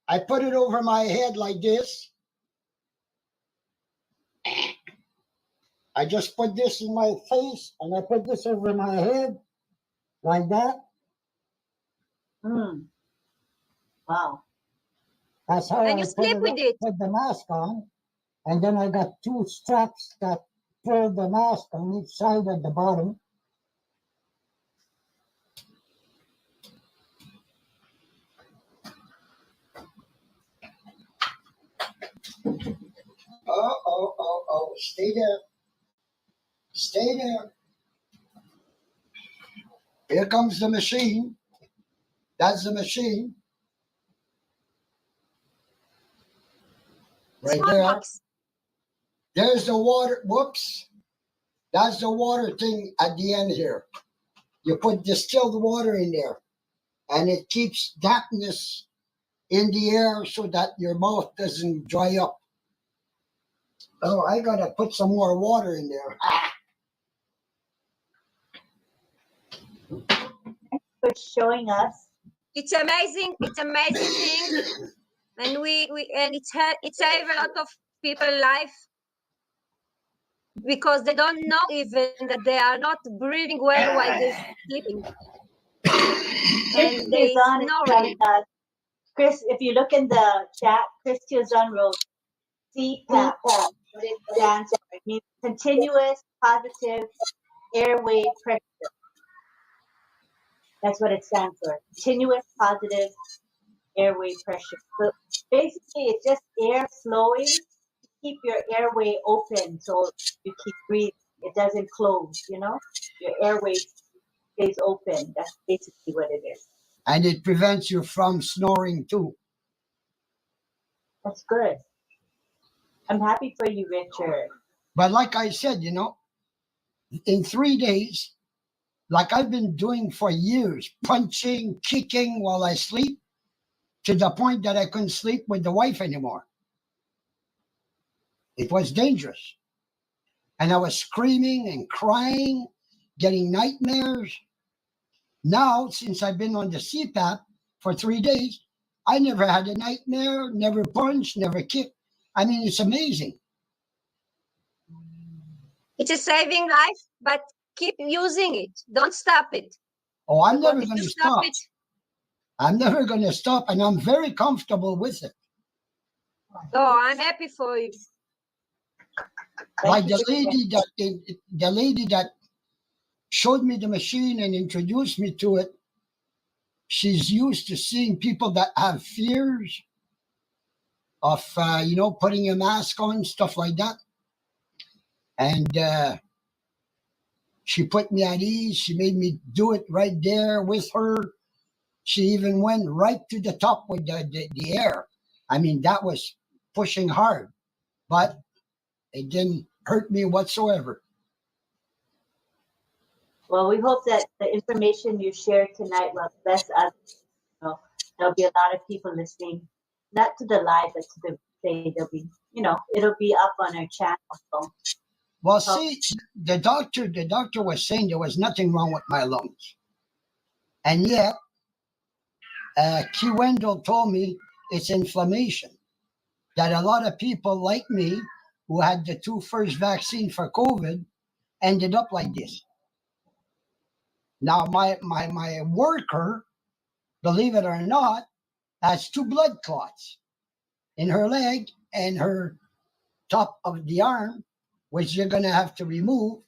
I put it over my head like this. I just put this in my face, and I put this over my head like that. Wow. That's how And I you sleep with it. put the mask on. And then I got 2 straps that pull the mask on each side at the bottom. Oh, stay there. Stay there. Here comes the machine. That's the machine. Right there. There's the water. Whoops. That's the water thing at the end here. You put distilled water in there, and it keeps dampness in the air so that your mouth doesn't dry up. Oh, I gotta put some more water in there. Thanks for showing us. It's amazing. It's amazing thing, and it saved a lot of people's life, because they don't know even that they are not breathing well while they're sleeping. And they snoring. Chris, if you look in the chat, Chris Tuzon wrote CPAP. What it stands for. It means continuous positive airway pressure. That's what it stands for. Continuous positive airway pressure. So basically, it's just air flowing to keep your airway open, so you keep breathing. It doesn't close. Your airway stays open. That's basically what it is. And it prevents you from snoring too. That's good. I'm happy for you, Richard. But like I said, in 3 days, like I've been doing for years, punching, kicking while I sleep, to the point that I couldn't sleep with the wife anymore. It was dangerous. And I was screaming and crying, getting nightmares. Now, since I've been on the CPAP for 3 days, I never had a nightmare, never punched, never kicked. I mean, it's amazing. It's a saving life, but keep using it. Don't stop it. Oh, I'm never If going you to stop stop. it, I'm never going to stop, and I'm very comfortable with it. oh, I'm happy for you. Like the lady that showed me the machine and introduced me to it, she's used to seeing people that have fears of, putting a mask on, stuff like that. And she put me at ease. She made me do it right there with her. She even went right to the top with the air. I mean, that was pushing hard, but it didn't hurt me whatsoever. Well, we hope that the information you shared tonight will bless others. There'll be a lot of people listening, not to the live, but to the replay. There'll be, it'll be up on our channel. So. Well, see, the doctor was saying there was nothing wrong with my lungs, and yet 𝗂𝘂𝘀𝘁𝗿 told me it's inflammation. That a lot of people like me who had the 2 first vaccines for COVID ended up like this. Now, my worker, believe it or not, has 2 blood clots in her leg and her top of the arm, which you're going to have to remove,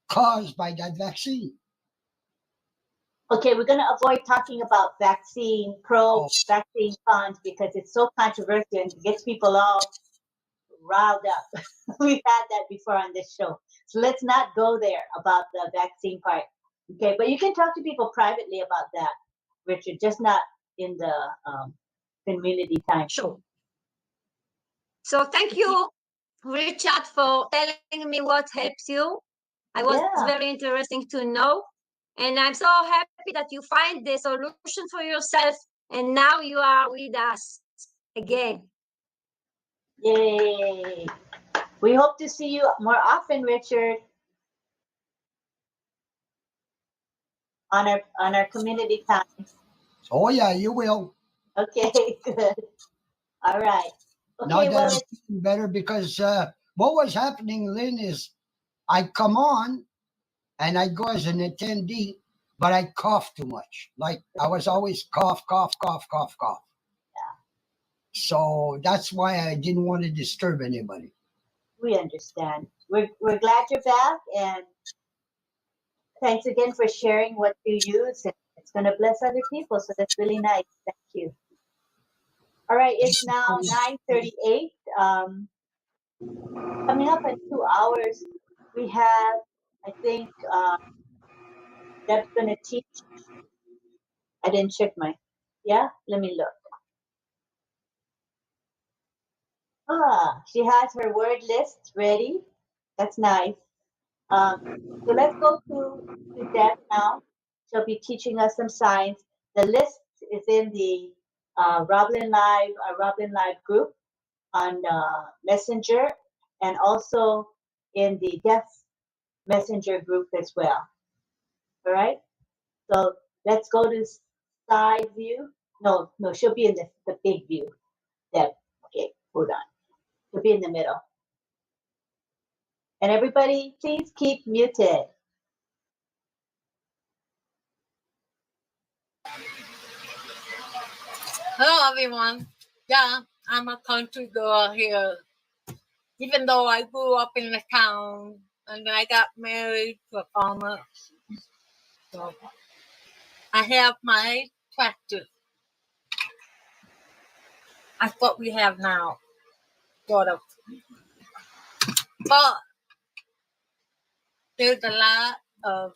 caused by that vaccine. Okay, we're going to avoid talking about vaccine pros, vaccine cons, because it's so controversial and gets people all riled up. We've had that before on this show. So let's not go there about the vaccine part. Okay, but you can talk to people privately about that, Richard, just not in the community time. Sure. So thank you, Richard, for telling me what helps you. I was very interesting to know. And I'm so happy that you find the solution for yourself. And now you are with us again. Yay. We hope to see you more often, Richard, on our community time. Oh, yeah, you will. Okay, good. All right. Okay, Now that well, I'm feeling better, because what was happening, Lynn, is I come on and I go as an attendee, but I cough too much. Like I was always cough. Yeah. So that's why I didn't want to disturb anybody. we understand. We're glad you're back, and thanks again for sharing what you use. And it's going to bless other people, so that's really nice. Thank you. All right, it's now 9:38. Coming up in 2 hours, we have, I think, Deb's going to teach. I didn't check yeah, let me look. She has her word list ready. That's nice. So let's go to Deb now. She'll be teaching us some signs. The list is in the RobLynn Live group on Messenger, and also in the Deaf Messenger group as well. All right. So let's go to side view. No, she'll be in the big view. Deb. Okay, hold on. She'll be in the middle. And everybody, please keep muted. Hello, everyone. Yeah, I'm a country girl here. Even though I grew up in the town and then I got married to a farmer, so I have my tractor. That's what we have now, sort of. But there's a lot of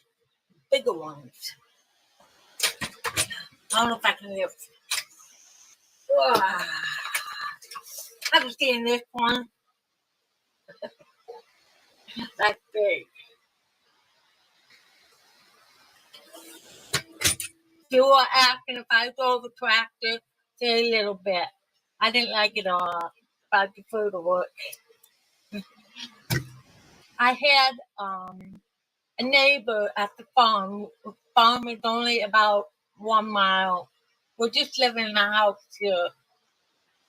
bigger ones. I don't know if I can lift. I was getting this one. That's big. You were asking if I drove a tractor, say a little bit. I didn't like it all, but I prefer to work. I had a neighbor at the farm. The farm is only about 1 mile. We're just living in a house here.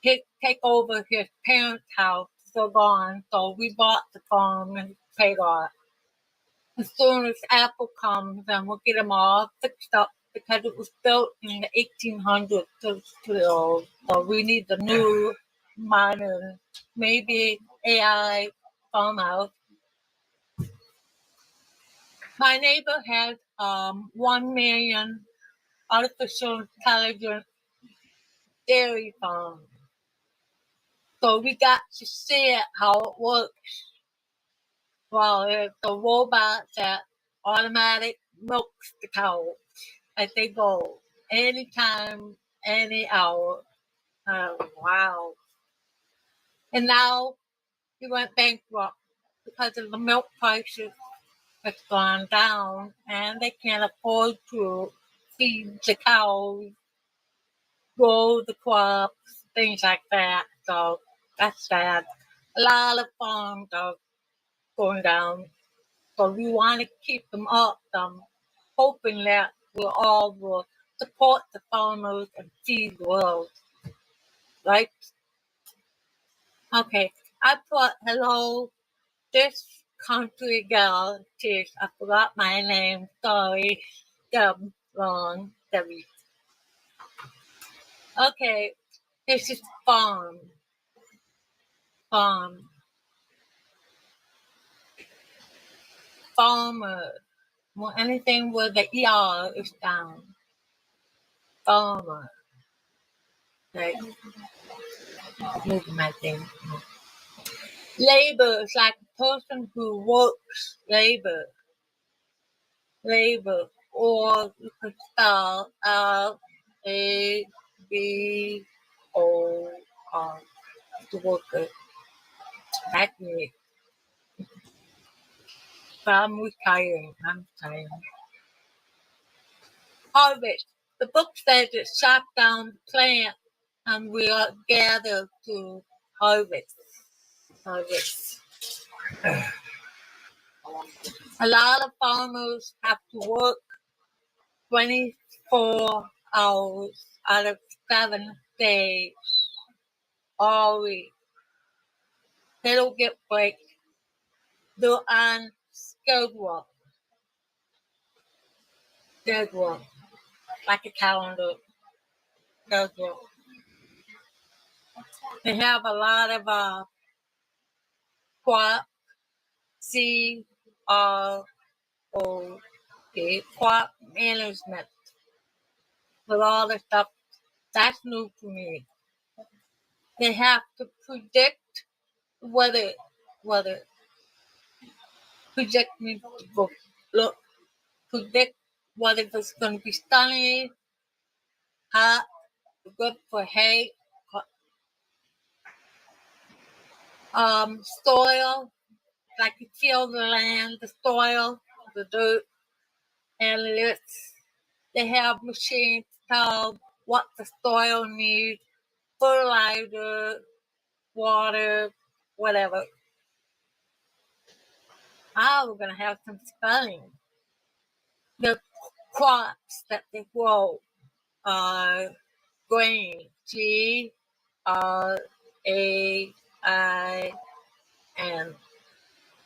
Take over his parents' house. They're gone, so we bought the farm and paid off. As soon as Apple comes, then we'll get them all fixed up because it was built in the 1800s. So we need the new, modern, maybe AI farmhouse. My neighbor has 1 million artificial intelligence dairy farms. So we got to see it, how it works. Well, it's a robot that automatic milks the cows as they go, anytime, any hour. Wow. And now he went bankrupt because of the milk prices. It's gone down, and they can't afford to feed the cows, grow the crops, things like that. So that's sad. A lot of farms are going down. So we want to keep them up, hoping that we all will support the farmers and feed the world. Right? Okay. I put hello, this country girl, Tish. I forgot my name. Sorry. Wrong. Debbie. Okay. This is farm. Farm. Farmer. Well, anything with the ER is down. Farmer. Right. Move my thing. Labor is like a person who works. Labor. Labor. Or you could spell LABOR. The worker. That's me. But I'm retiring. I'm tired. Harvest. The book says it chop down the plant and we are gathered to harvest. Harvest. A lot of farmers have to work 24 hours out of 7 days all week. They don't get break. They're on schedule. Schedule. Like a calendar. Schedule. They have a lot of crop, C-R-O-P, crop management. With all the stuff, that's new to me. They have to predict weather. Predict me to look. Predict whether it's going to be sunny, hot, good for hay. Soil, like you feel the land, the soil, the dirt, analytics. They have machines to tell what the soil needs, fertilizer, water, whatever. We're going to have some spelling. The crops that they grow are grain, G-R-A-I-N,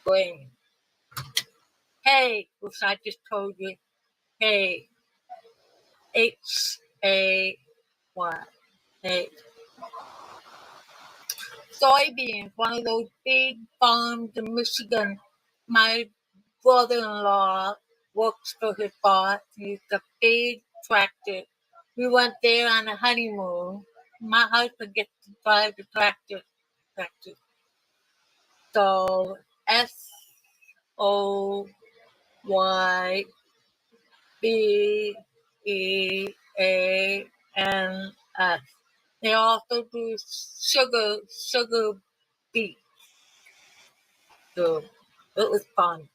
grain. Hay, which I just told you, hay, H-A-Y, hay. Soybeans, one of those big farms in Michigan. My brother-in-law works for his boss. He's a big tractor. We went there on a honeymoon. My husband gets to drive the tractor. So Soybeans. They also do sugar beet. So it was fun.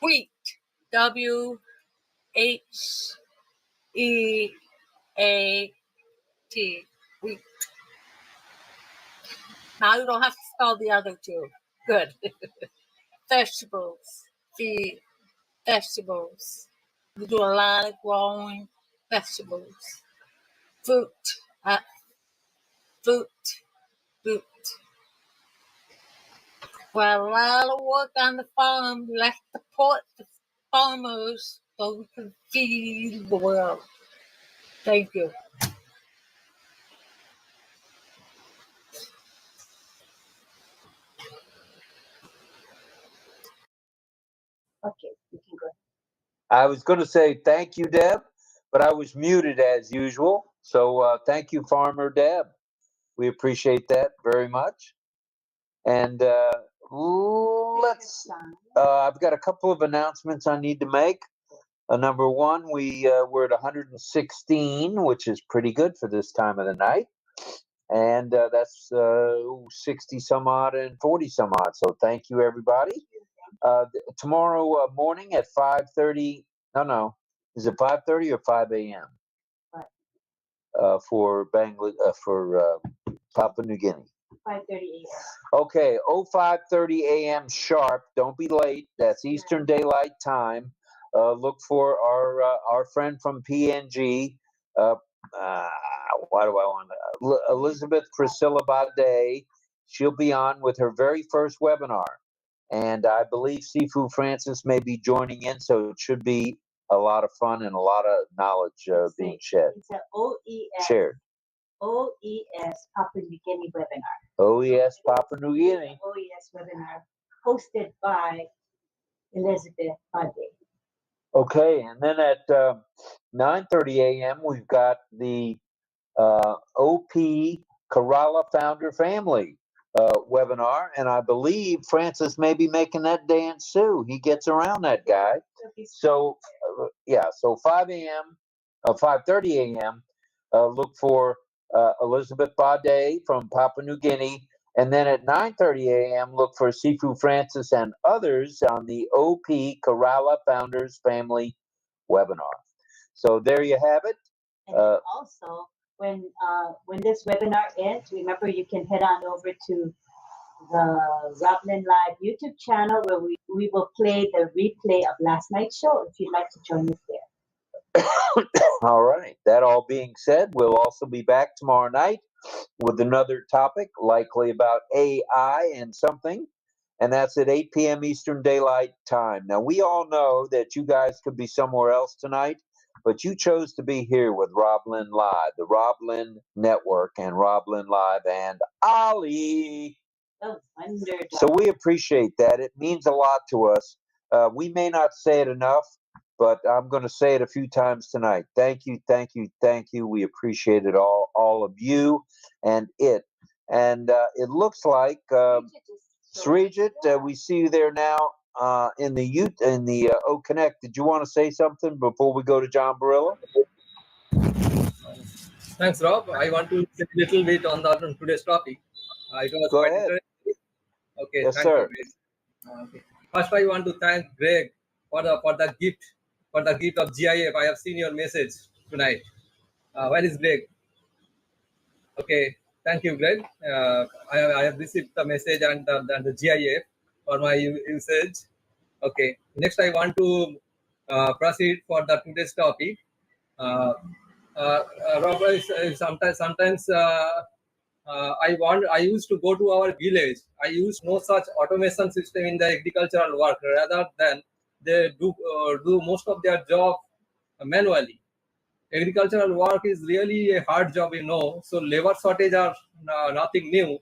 Wheat, W-H-E-A-T, wheat. Now you don't have to spell the other two. Good. Vegetables, vegetables. We do a lot of growing vegetables. Fruit, fruit. Well, a lot of work on the farm. Let's support the farmers so we can feed the world. Thank you. Okay, you can go. I was going to say thank you, Deb, but I was muted as usual. So thank you, Farmer Deb. We appreciate that very much. And I've got a couple of announcements I need to make. Number one, we're at 116, which is pretty good for this time of the night. And that's 60 some odd and 40 some odd. So thank you, everybody. Tomorrow morning at 5:30. No. Is it 5:30 or 5 a.m.? For Papua New Guinea. 5:30 a.m. Okay, 05:30 a.m. sharp. Don't be late. That's Eastern Daylight Time. look for our friend from PNG. Why do I want Elizabeth 𝗂𝗂𝗃𝗶𝗰𝗲. She'll be on with her very first webinar. And I believe 𝗂𝘂𝘀𝘁𝗵 may be joining in, so it should be a lot of fun and a lot of knowledge being shared. It's an OES. Shared. OES Papua New Guinea webinar. OES Papua New Guinea. OES webinar hosted by Elizabeth 𝗂𝗃𝗏𝗏. Okay, and then at 9:30 a.m. we've got the 𝗖𝘂𝘀𝗁𝗏 Founder Family webinar, and I believe Francis may be making that dance too. He gets around, that guy. So so 5 a.m. 5:30 a.m. Look for Elizabeth 𝗂𝗏𝗏 from Papua New Guinea, and then at 9:30 a.m. look for 𝗂𝘂𝘀𝘐𝑹 and others on the 𝗖𝘂𝘀𝗁𝗏 Founders Family webinar. So there you have it. And then also, when this webinar ends, remember you can head on over to the RobLynn Live YouTube channel where we will play the replay of last night's show if you'd like to join us there. All right. That all being said, we'll also be back tomorrow night with another topic, likely about AI and something, and that's at 8 p.m. Eastern Daylight Time. Now, we all know that you guys could be somewhere else tonight, but you chose to be here with RobLynn Live, the RobLynn Network, and RobLynn Live, and Ali. Oh, wonderful. So we appreciate that. It means a lot to us. We may not say it enough, but I'm going to say it a few times tonight. Thank you, thank you, thank you. We appreciate it all of you and it. And it looks like Srijit, we see you there now in the OConnect. Did you want to say something before we go to John Barilla? Thanks, Rob. I want to say a little bit on today's topic. It was Go quite ahead. interesting. Okay, Yes, thank sir. you. Okay. First, I want to thank Greg for the gift of GIF. I have seen your message tonight. Where is Greg? Okay, thank you, Greg. I have received the message and the GIF for my usage. Okay, next I want to proceed for the today's topic. Robert, sometimes I used to go to our village. I used no such automation system in the agricultural work. Rather than they do most of their job manually. Agricultural work is really a hard job, so labor shortage are nothing new.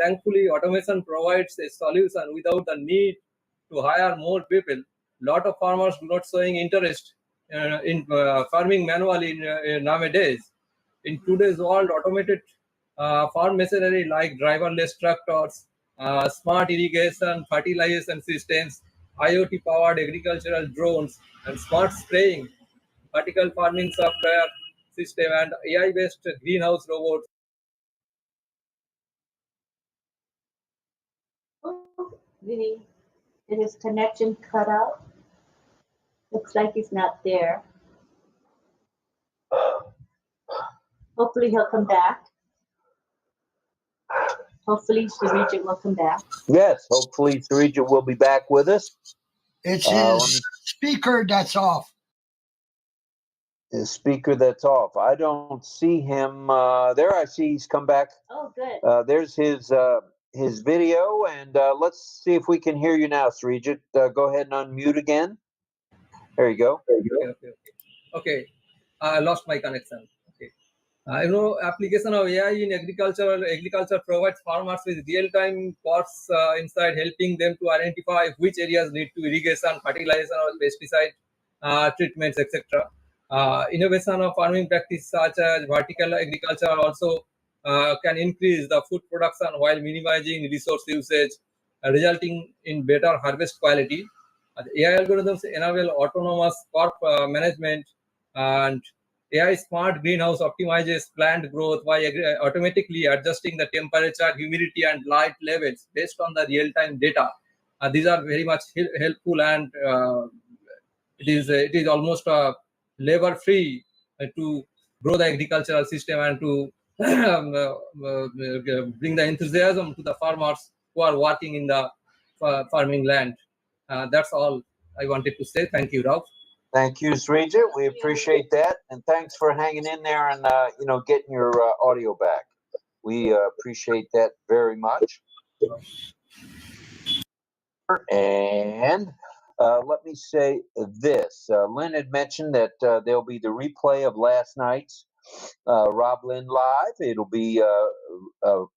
Thankfully, automation provides a solution without the need to hire more people. Lot of farmers do not showing interest in farming manually nowadays. In today's world, automated farm machinery like driverless tractors, smart irrigation, fertilization systems, IoT-powered agricultural drones, and smart spraying, vertical farming software system, and AI-based greenhouse robots. Did his connection cut out? Looks like he's not there. Hopefully he'll come back. Hopefully Srijit will come back. Yes, hopefully Srijit will be back with us. It's his speaker that's off. His speaker that's off. I don't see him. There I see he's come back. Oh, good. There's his video, and let's see if we can hear you now, Srijit. Go ahead and unmute again. There you go. Okay. I lost my connection. Okay. Application of AI in agriculture provides farmers with real-time plots inside, helping them to identify which areas need to irrigation, fertilization, or pesticide treatments, etc. Innovation of farming practice such as vertical agriculture also can increase the food production while minimizing resource usage, resulting in better harvest quality. The AI algorithms enable autonomous crop management, and AI smart greenhouse optimizes plant growth by automatically adjusting the temperature, humidity, and light levels based on the real-time data. These are very much helpful, and it is almost labor-free to grow the agricultural system and to bring the enthusiasm to the farmers who are working in the farming land. That's all. I wanted to say. Thank you, Rob. Thank you, Srija. We appreciate that, and thanks for hanging in there and getting your audio back. We appreciate that very much. And let me say this. Lynn had mentioned that there'll be the replay of last night's RobLynn Live. It'll be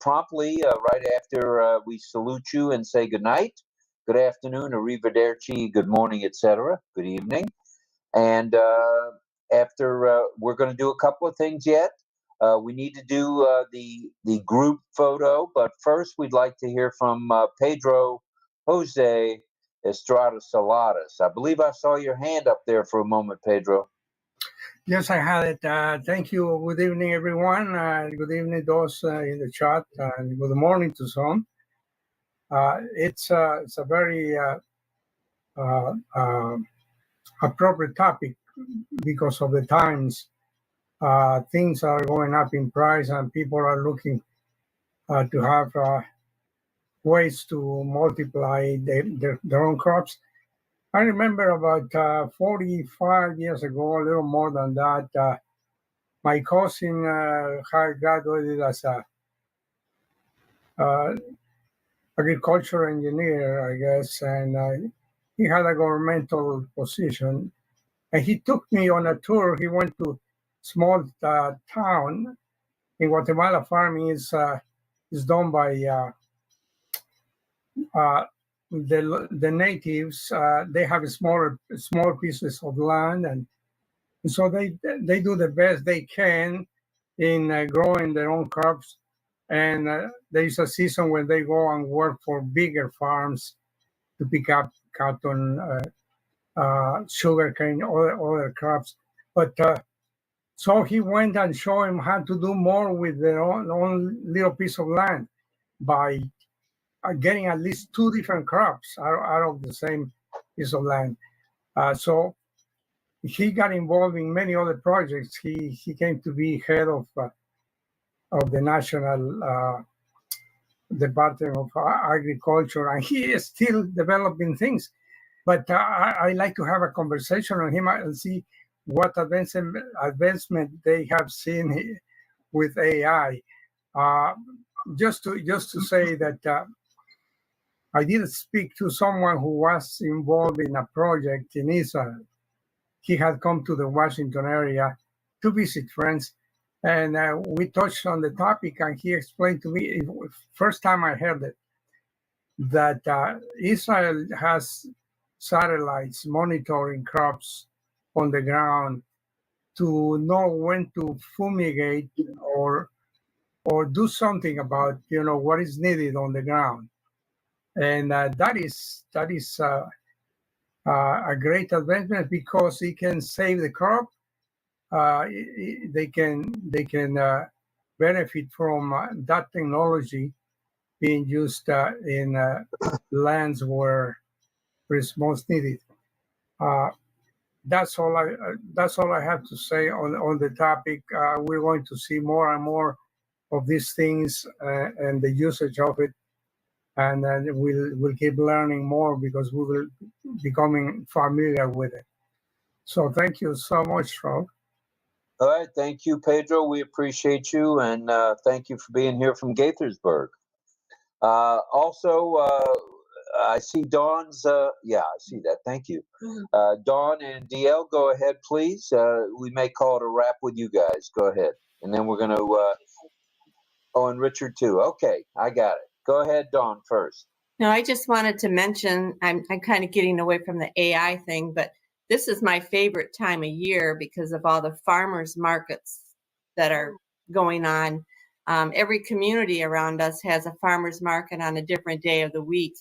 promptly right after we salute you and say good night, good afternoon, arrivederci, good morning, etc., good evening. And after we're going to do a couple of things yet. We need to do the group photo, but first we'd like to hear from Pedro Jose Estrada Saladas. I believe I saw your hand up there for a moment, Pedro. Yes, I had it. Thank you. Good evening, everyone. Good evening, those in the chat, and good morning to some. It's a very appropriate topic because of the times. Things are going up in price, and people are looking to have ways to multiply their own crops. I remember about 45 years ago, a little more than that, my cousin had graduated as a agricultural engineer, I guess, and he had a governmental position. And he took me on a tour. He went to a small town in Guatemala. Farming is done by the natives. They have small pieces of land, and so they do the best they can in growing their own crops. And there is a season when they go and work for bigger farms to pick up cotton, sugarcane, other crops. But so he went and showed him how to do more with their own little piece of land by getting at least 2 different crops out of the same piece of land. So he got involved in many other projects. He came to be head of the National Department of Agriculture, and he is still developing things. But I like to have a conversation on him and see what advancement they have seen with AI. Just to say that I did speak to someone who was involved in a project in Israel. He had come to the Washington area to visit friends, and we touched on the topic, and he explained to me, first time I heard it, that Israel has satellites monitoring crops on the ground to know when to fumigate or do something about what is needed on the ground. And that is a great advancement because it can save the crop. They can benefit from that technology being used in lands where it's most needed. That's all I have to say on the topic. We're going to see more and more of these things and the usage of it. And then we'll keep learning more because we will be becoming familiar with it. So thank you so much, Rob. All right, thank you, Pedro. We appreciate you, and thank you for being here from Gaithersburg. Also, I see Dawn's. Yeah, I see that. Thank you, Dawn and DL. Go ahead, please. We may call it a wrap with you guys. Go ahead, and then we're going to. Oh, and Richard too. Okay, I got it. Go ahead, Dawn, first. No, I just wanted to mention, I'm kind of getting away from the AI thing, but this is my favorite time of year because of all the farmers markets that are going on. Every community around us has a farmers market on a different day of the week.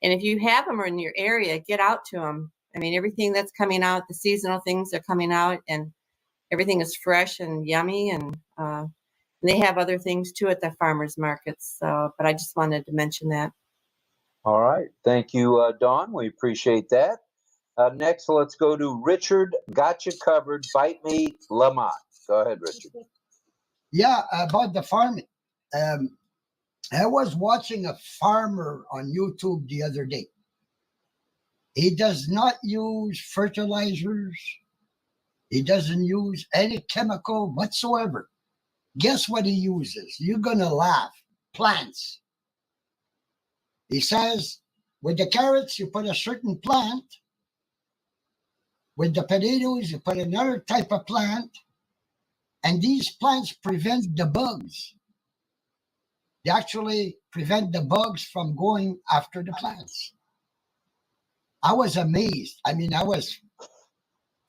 And if you have them in your area, get out to them. I mean, everything that's coming out, the seasonal things are coming out, and everything is fresh and yummy, and they have other things too at the farmers markets. So, but I just wanted to mention that. All right. Thank you, Dawn. We appreciate that. Next, let's go to Richard. Gotcha covered. Bite me, Lamont. Go ahead, Richard. Yeah, about the farming. I was watching a farmer on YouTube the other day. He does not use fertilizers. He doesn't use any chemical whatsoever. Guess what he uses? You're going to laugh. Plants. He says, with the carrots, you put a certain plant. With the potatoes, you put another type of plant. And these plants prevent the bugs. They actually prevent the bugs from going after the plants. I was amazed. I mean, I was,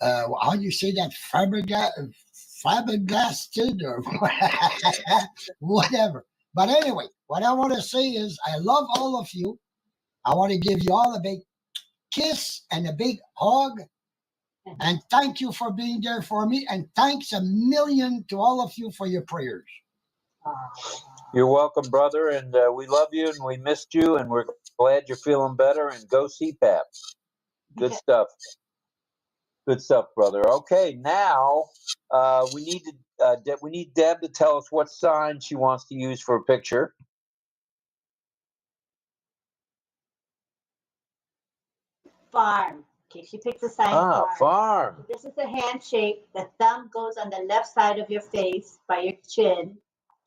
how do you say that? Flabbergasted or whatever. But anyway, what I want to say is I love all of you. I want to give you all a big kiss and a big hug. And thank you for being there for me. And thanks a million to all of you for your prayers. You're welcome, brother. And we love you and we missed you. And we're glad you're feeling better. And go CPAP. Good stuff. Good stuff, brother. Okay, now we need Deb to tell us what sign she wants to use for a picture. Farm. Okay, she picks a sign. Farm. This is a handshake. The thumb goes on the left side of your face by your chin,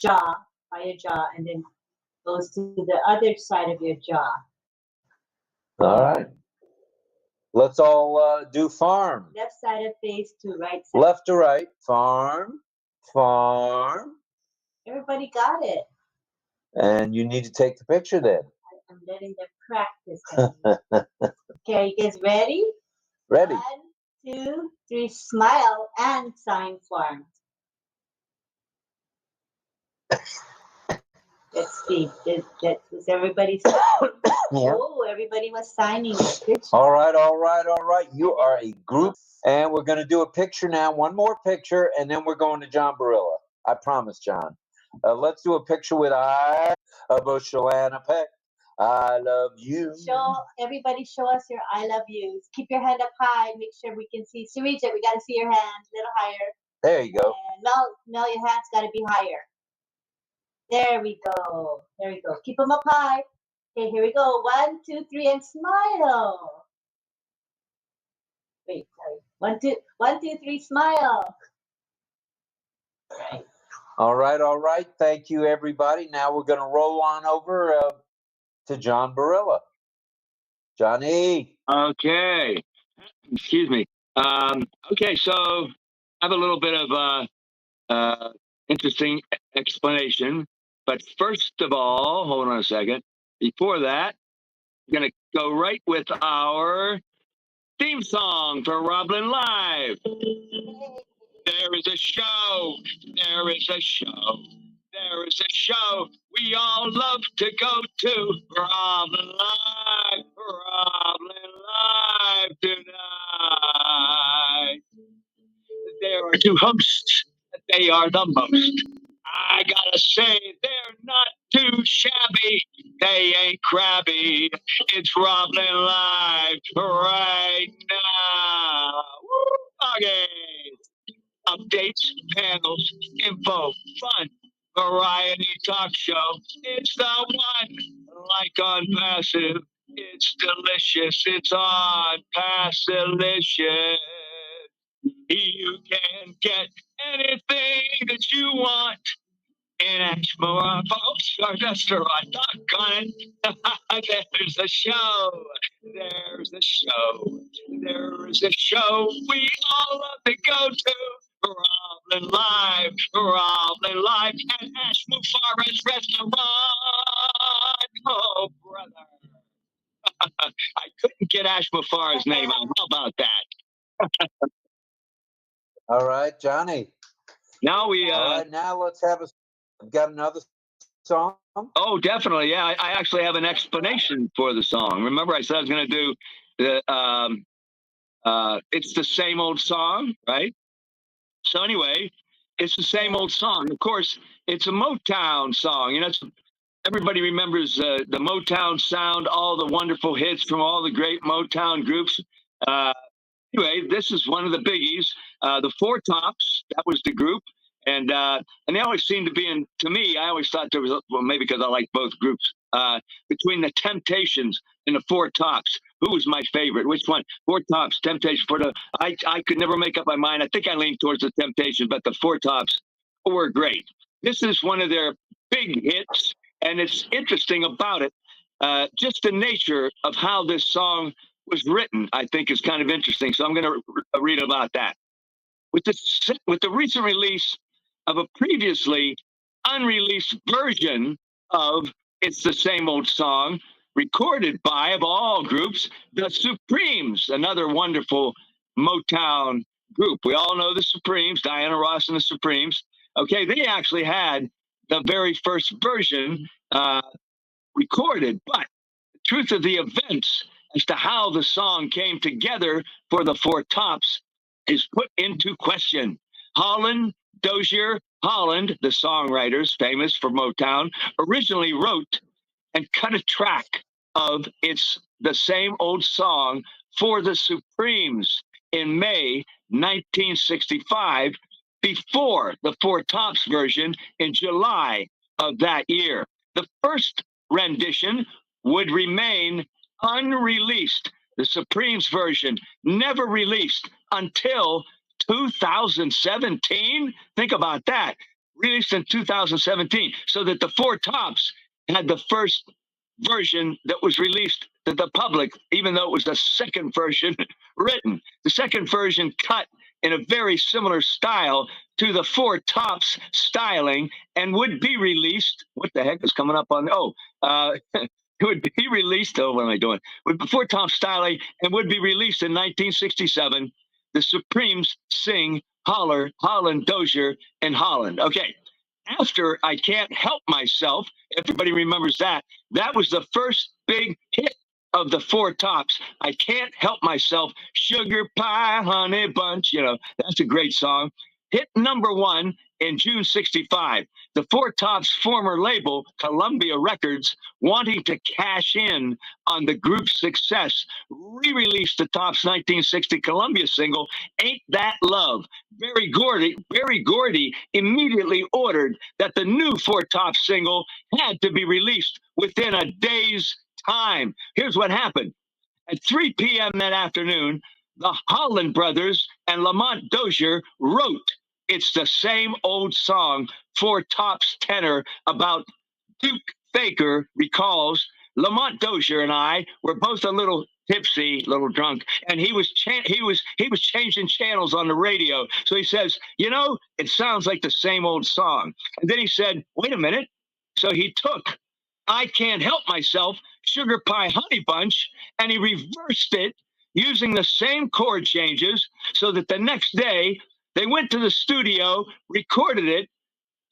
jaw, by your jaw, and then goes to the other side of your jaw. All right. Let's all do farm. Left side of face to right side. Left to right. Farm. Farm. Everybody got it. And you need to take the picture then. I'm letting them practice. Okay, are you guys ready? Ready. 1, 2, 3, smile and sign farm. Let's see. Was everybody signing? Yeah. Oh, everybody was signing. All right, all right, all right. You are a group, and we're going to do a picture now. One more picture, and then we're going to John Barilla. I promise, John. Let's do a picture with I, a bushel and a peck. I love you. Everybody show us your I love yous. Keep your hand up high. Make sure we can see. Sarita, we got to see your hand a little higher. There you go. And Mel, your hand's got to be higher. There we go. There we go. Keep them up high. Okay, here we go. 1, 2, 3, and smile. Wait, sorry. 1, 2, 3, smile. Right. All right, all right. Thank you, everybody. Now we're going to roll on over to John Barilla. Johnny. Okay. Excuse me. Okay, so I have a little bit of interesting explanation. But first of all, hold on a second. Before that, we're going to go right with our theme song for RobLynn Live. There is a show. There is a show. There is a show we all love to go to. RobLynn Live. RobLynn Live tonight. There are two hosts. They are the most. I gotta say, they're not too shabby. They ain't crabby. It's RobLynn Live right now. Woo! Okay. Updates, panels, info, fun, variety talk show. It's the one. Like ONPASSIVE, it's delicious. It's ONPASSIVE-licious. You can get anything that you want in Ashmore Folks Restaurant. Doggone it. There's a show. There's a show. There's a show we all love to go to. RobLynn Live. RobLynn Live at Ashmore Forest Restaurant. Oh, brother. I couldn't get Ashmore Forest's name out. How about that? All right, Johnny. Now we. All right, now let's have got another song? Oh, definitely. Yeah, I actually have an explanation for the song. Remember, I said I was going to do the. It's the same old song, right? So anyway, it's the same old song. Of course, it's a Motown song. You know, everybody remembers the Motown sound, all the wonderful hits from all the great Motown groups. Anyway, this is one of the biggies. The Four Tops, that was the group. And they always seemed to be to me, I always thought there was, well, maybe because I like both groups, between the Temptations and the Four Tops. who was my favorite? Which one? Four Tops, Temptation. I could never make up my mind. I think I leaned towards the Temptation, but the Four Tops were great. This is one of their big hits, and it's interesting about it. Just the nature of how this song was written, I think, is kind of interesting. So I'm going to read about that. With the recent release of a previously unreleased version of It's the Same Old Song, recorded by, of all groups, the Supremes, another wonderful Motown group. We all know the Supremes, Diana Ross and the Supremes. Okay, they actually had the very first version recorded, but the truth of the events as to how the song came together for the Four Tops is put into question. Dozier Holland, the songwriters famous for Motown, originally wrote and cut a track of It's the Same Old Song for the Supremes in May 1965, before the Four Tops version in July of that year. The first rendition would remain unreleased. The Supremes version never released until 2017. Think about that. Released in 2017, so that the Four Tops had the first version that was released to the public, even though it was the second version written. The second version cut in a very similar style to the Four Tops styling and would be released. What the heck is coming up on? It would be released. Oh, what am I doing? With the Four Tops styling and would be released in 1967. The Supremes sing Holler, Holland, Dozier, and Holland. Okay. After I Can't Help Myself, everybody remembers that. That was the first big hit of the Four Tops. I Can't Help Myself, Sugar Pie, Honey Bunch. You know, that's a great song. Hit #1 in June '65. The Four Tops' former label, Columbia Records, wanting to cash in on the group's success, re-released the Tops' 1960 Columbia single, Ain't That Love. Berry Gordy immediately ordered that the new Four Tops single had to be released within a day's time. Here's what happened. At 3 p.m. that afternoon, the Holland brothers and Lamont Dozier wrote It's the Same Old Song. Four Tops tenor about Duke Faker recalls, Lamont Dozier and I were both a little tipsy, a little drunk, and he was changing channels on the radio. So he says, you know, it sounds like the same old song. And then he said, wait a minute. So he took I Can't Help Myself, Sugar Pie Honey Bunch, and he reversed it using the same chord changes, so that the next day they went to the studio, recorded it,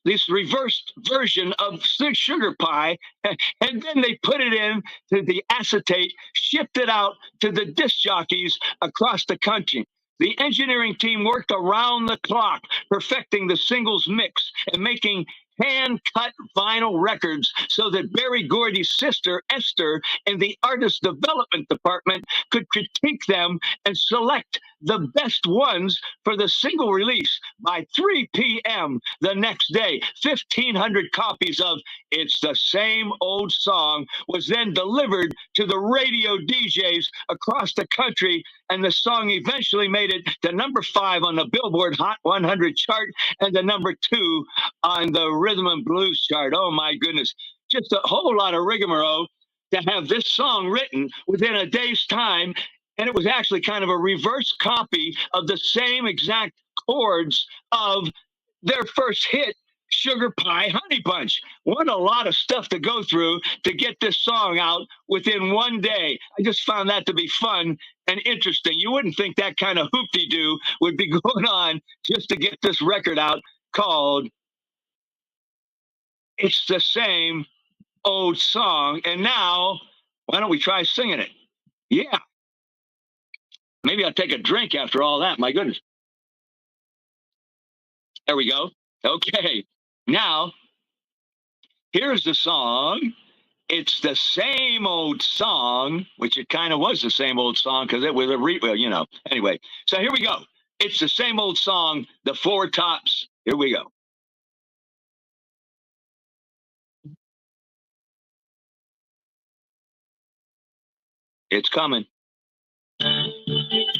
this reversed version of Sugar Pie, and then they put it in to the acetate, shipped it out to the disc jockeys across the country. The engineering team worked around the clock, perfecting the singles mix and making hand-cut vinyl records so that Berry Gordy's sister, Esther, in the artist development department could critique them and select the best ones for the single release. By 3 p.m. the next day, 1,500 copies of It's the Same Old Song was then delivered to the radio DJs across the country, and the song eventually made it to #5 on the Billboard Hot 100 chart and the #2 on the Rhythm and Blues chart. Oh my goodness, just a whole lot of rigmarole to have this song written within a day's time. And it was actually kind of a reverse copy of the same exact chords of their first hit, Sugar Pie Honey Bunch. What a lot of stuff to go through to get this song out within one day. I just found that to be fun and interesting. You wouldn't think that kind of hoop-de-doo would be going on just to get this record out called It's the Same Old Song. And now, why don't we try singing it? Yeah. Maybe I'll take a drink after all that. My goodness. There we go. Okay. Now, here's the song. It's the same old song, which it kind of was the same old song because it was Anyway, so here we go. It's the same old song, the Four Tops. Here we go. It's coming. It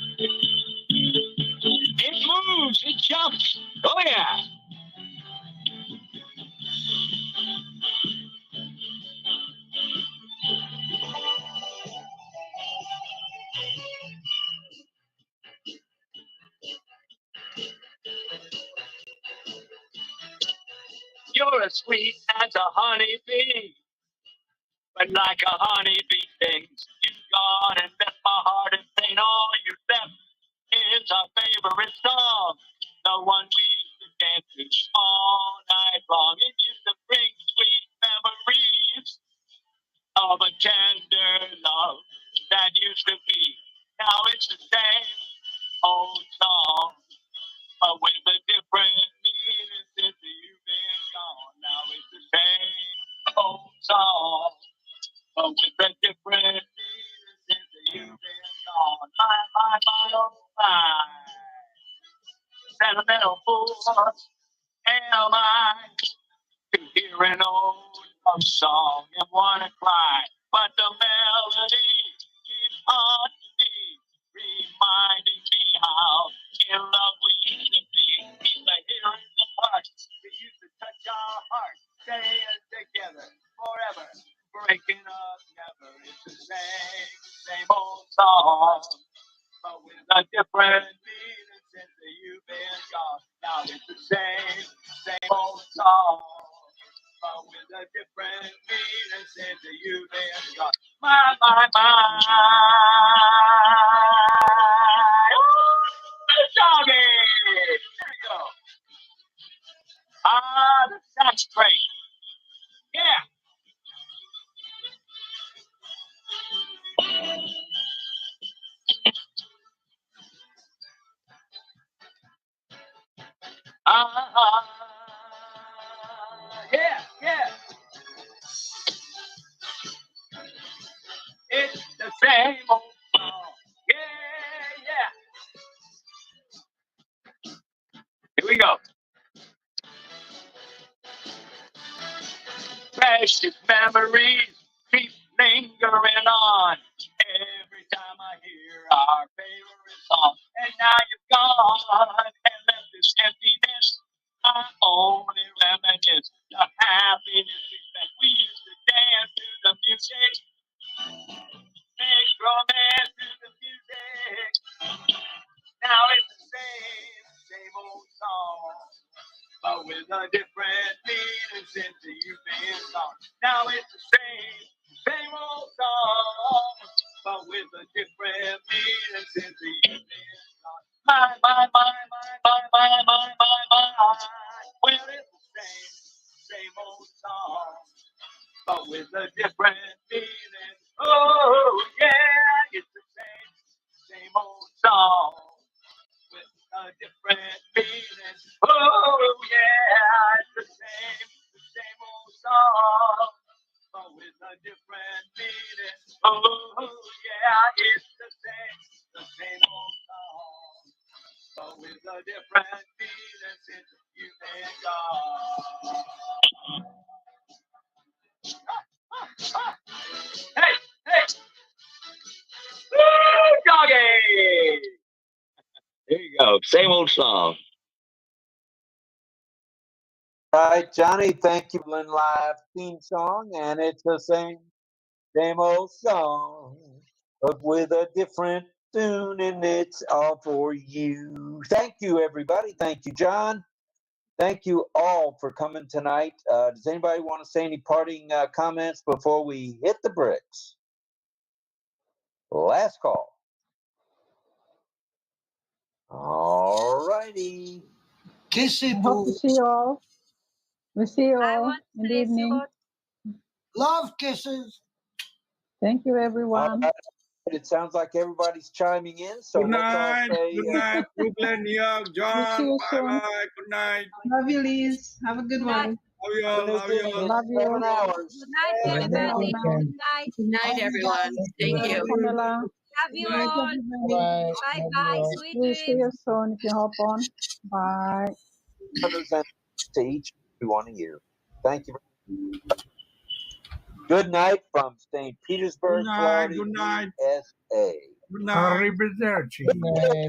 moves, it jumps. Oh yeah. You're as sweet as a honeybee, but like a honeybee things, you've gone and left my heart in pain. All you left is our favorite song, the one we used to dance to all night long. It used to bring sweet memories of a tender love that used to be. Now it's the same old song, but with a different meaning since you've been gone. Now it's the same old song, but with a different meaning since you've been gone. My, oh my, sentimental fool am I to hear an old love song and wanna cry, but the melody keeps haunting me, reminding me how in love we used to be. Keep the hearing the part that used to touch our heart, staying together forever, breaking up never. It's the same old song, but with a different meaning since you've been gone. Now it's the same old song, but with a different meaning since you've been gone. My. Doggy! There we go. That's great. Yeah. Yeah. It's the same old song. Yeah. Here we go. Precious memories keep lingering on. Every time I hear our favorite song, and now you've gone and left this emptiness. I only reminisce the happiness that we used to dance to the music, make romance to the music. Now it's the same old song, but with a different meaning since you've been gone. Now it's the same old song, but with a different meaning since you've been gone. My. Well, it's the same old song, but with a different meaning. Oh, yeah, it's the same old song with a different meaning. Oh, yeah, it's the same old song, but with a different meaning. Oh, yeah, it's the same old song, but with a different meaning since you've been gone. Hey! Woo, doggy! There you go. Same old song. All right, Johnny, thank you. Lynn Live theme song, and it's the same old song, but with a different tune, and it's all for you. Thank you, everybody. Thank you, John. Thank you all for coming tonight. Does anybody want to say any parting comments before we hit the bricks? Last call. All righty. Kissy Hope to see you all. We'll see you all in the evening. Love kisses. Thank you, everyone. It sounds like everybody's chiming in. So Good night. Say, Good night, Brooklyn, New York, John. Bye-bye. Good night. Love you, Liz. Have a good one. Love you all. Love you all. Love you. 7 hours. Good night, everybody. Good night. Good night, everyone. Thank you. Pamela. Love you Bye. all. Bye. Bye. Sweet We'll see dreams. you soon if you hop on. Bye. To each and every one of you. Thank you. Good night from St. Petersburg, Good night. Florida, Good night. USA. Good night. Arrivederci.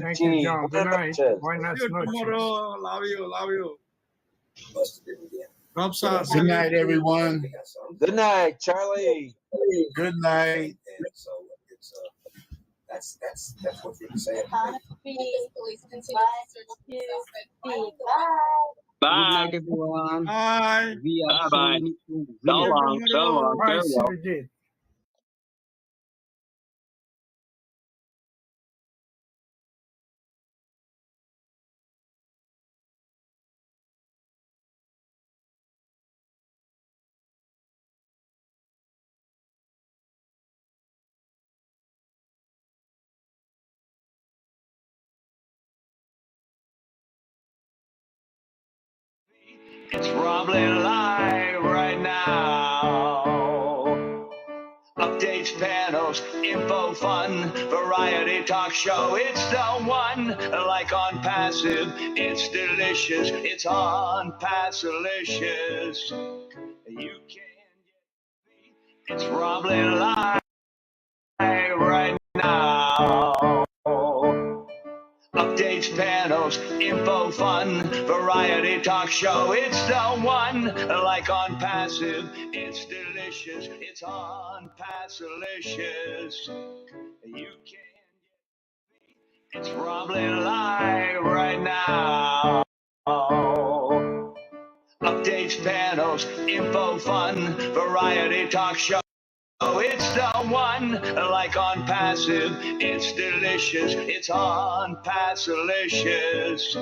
Thank you, John. Good night. noches. Buenas See you noches. tomorrow. Love you. Love you. Rob Sass. Good night, everyone. Good night, Charlie. Good night. Happy Bye. Good night, everyone. Bye. We are Bye-bye. showing to So real. long. So long. Bye, Farewell. Sir. It's RobLynn live right now. Updates, panels, info, fun, variety talk show. It's the one. Like on Passive, it's delicious. It's on Passilicious. You can get it's RobLynn live right now. Updates, panels, info, fun, variety talk show. It's the one. Like on Passive, it's delicious. It's on Passilicious. You can it's RobLynn live right now. Updates, panels, info, fun, variety talk show. It's the one. Like on Passive, it's delicious. It's on Passilicious.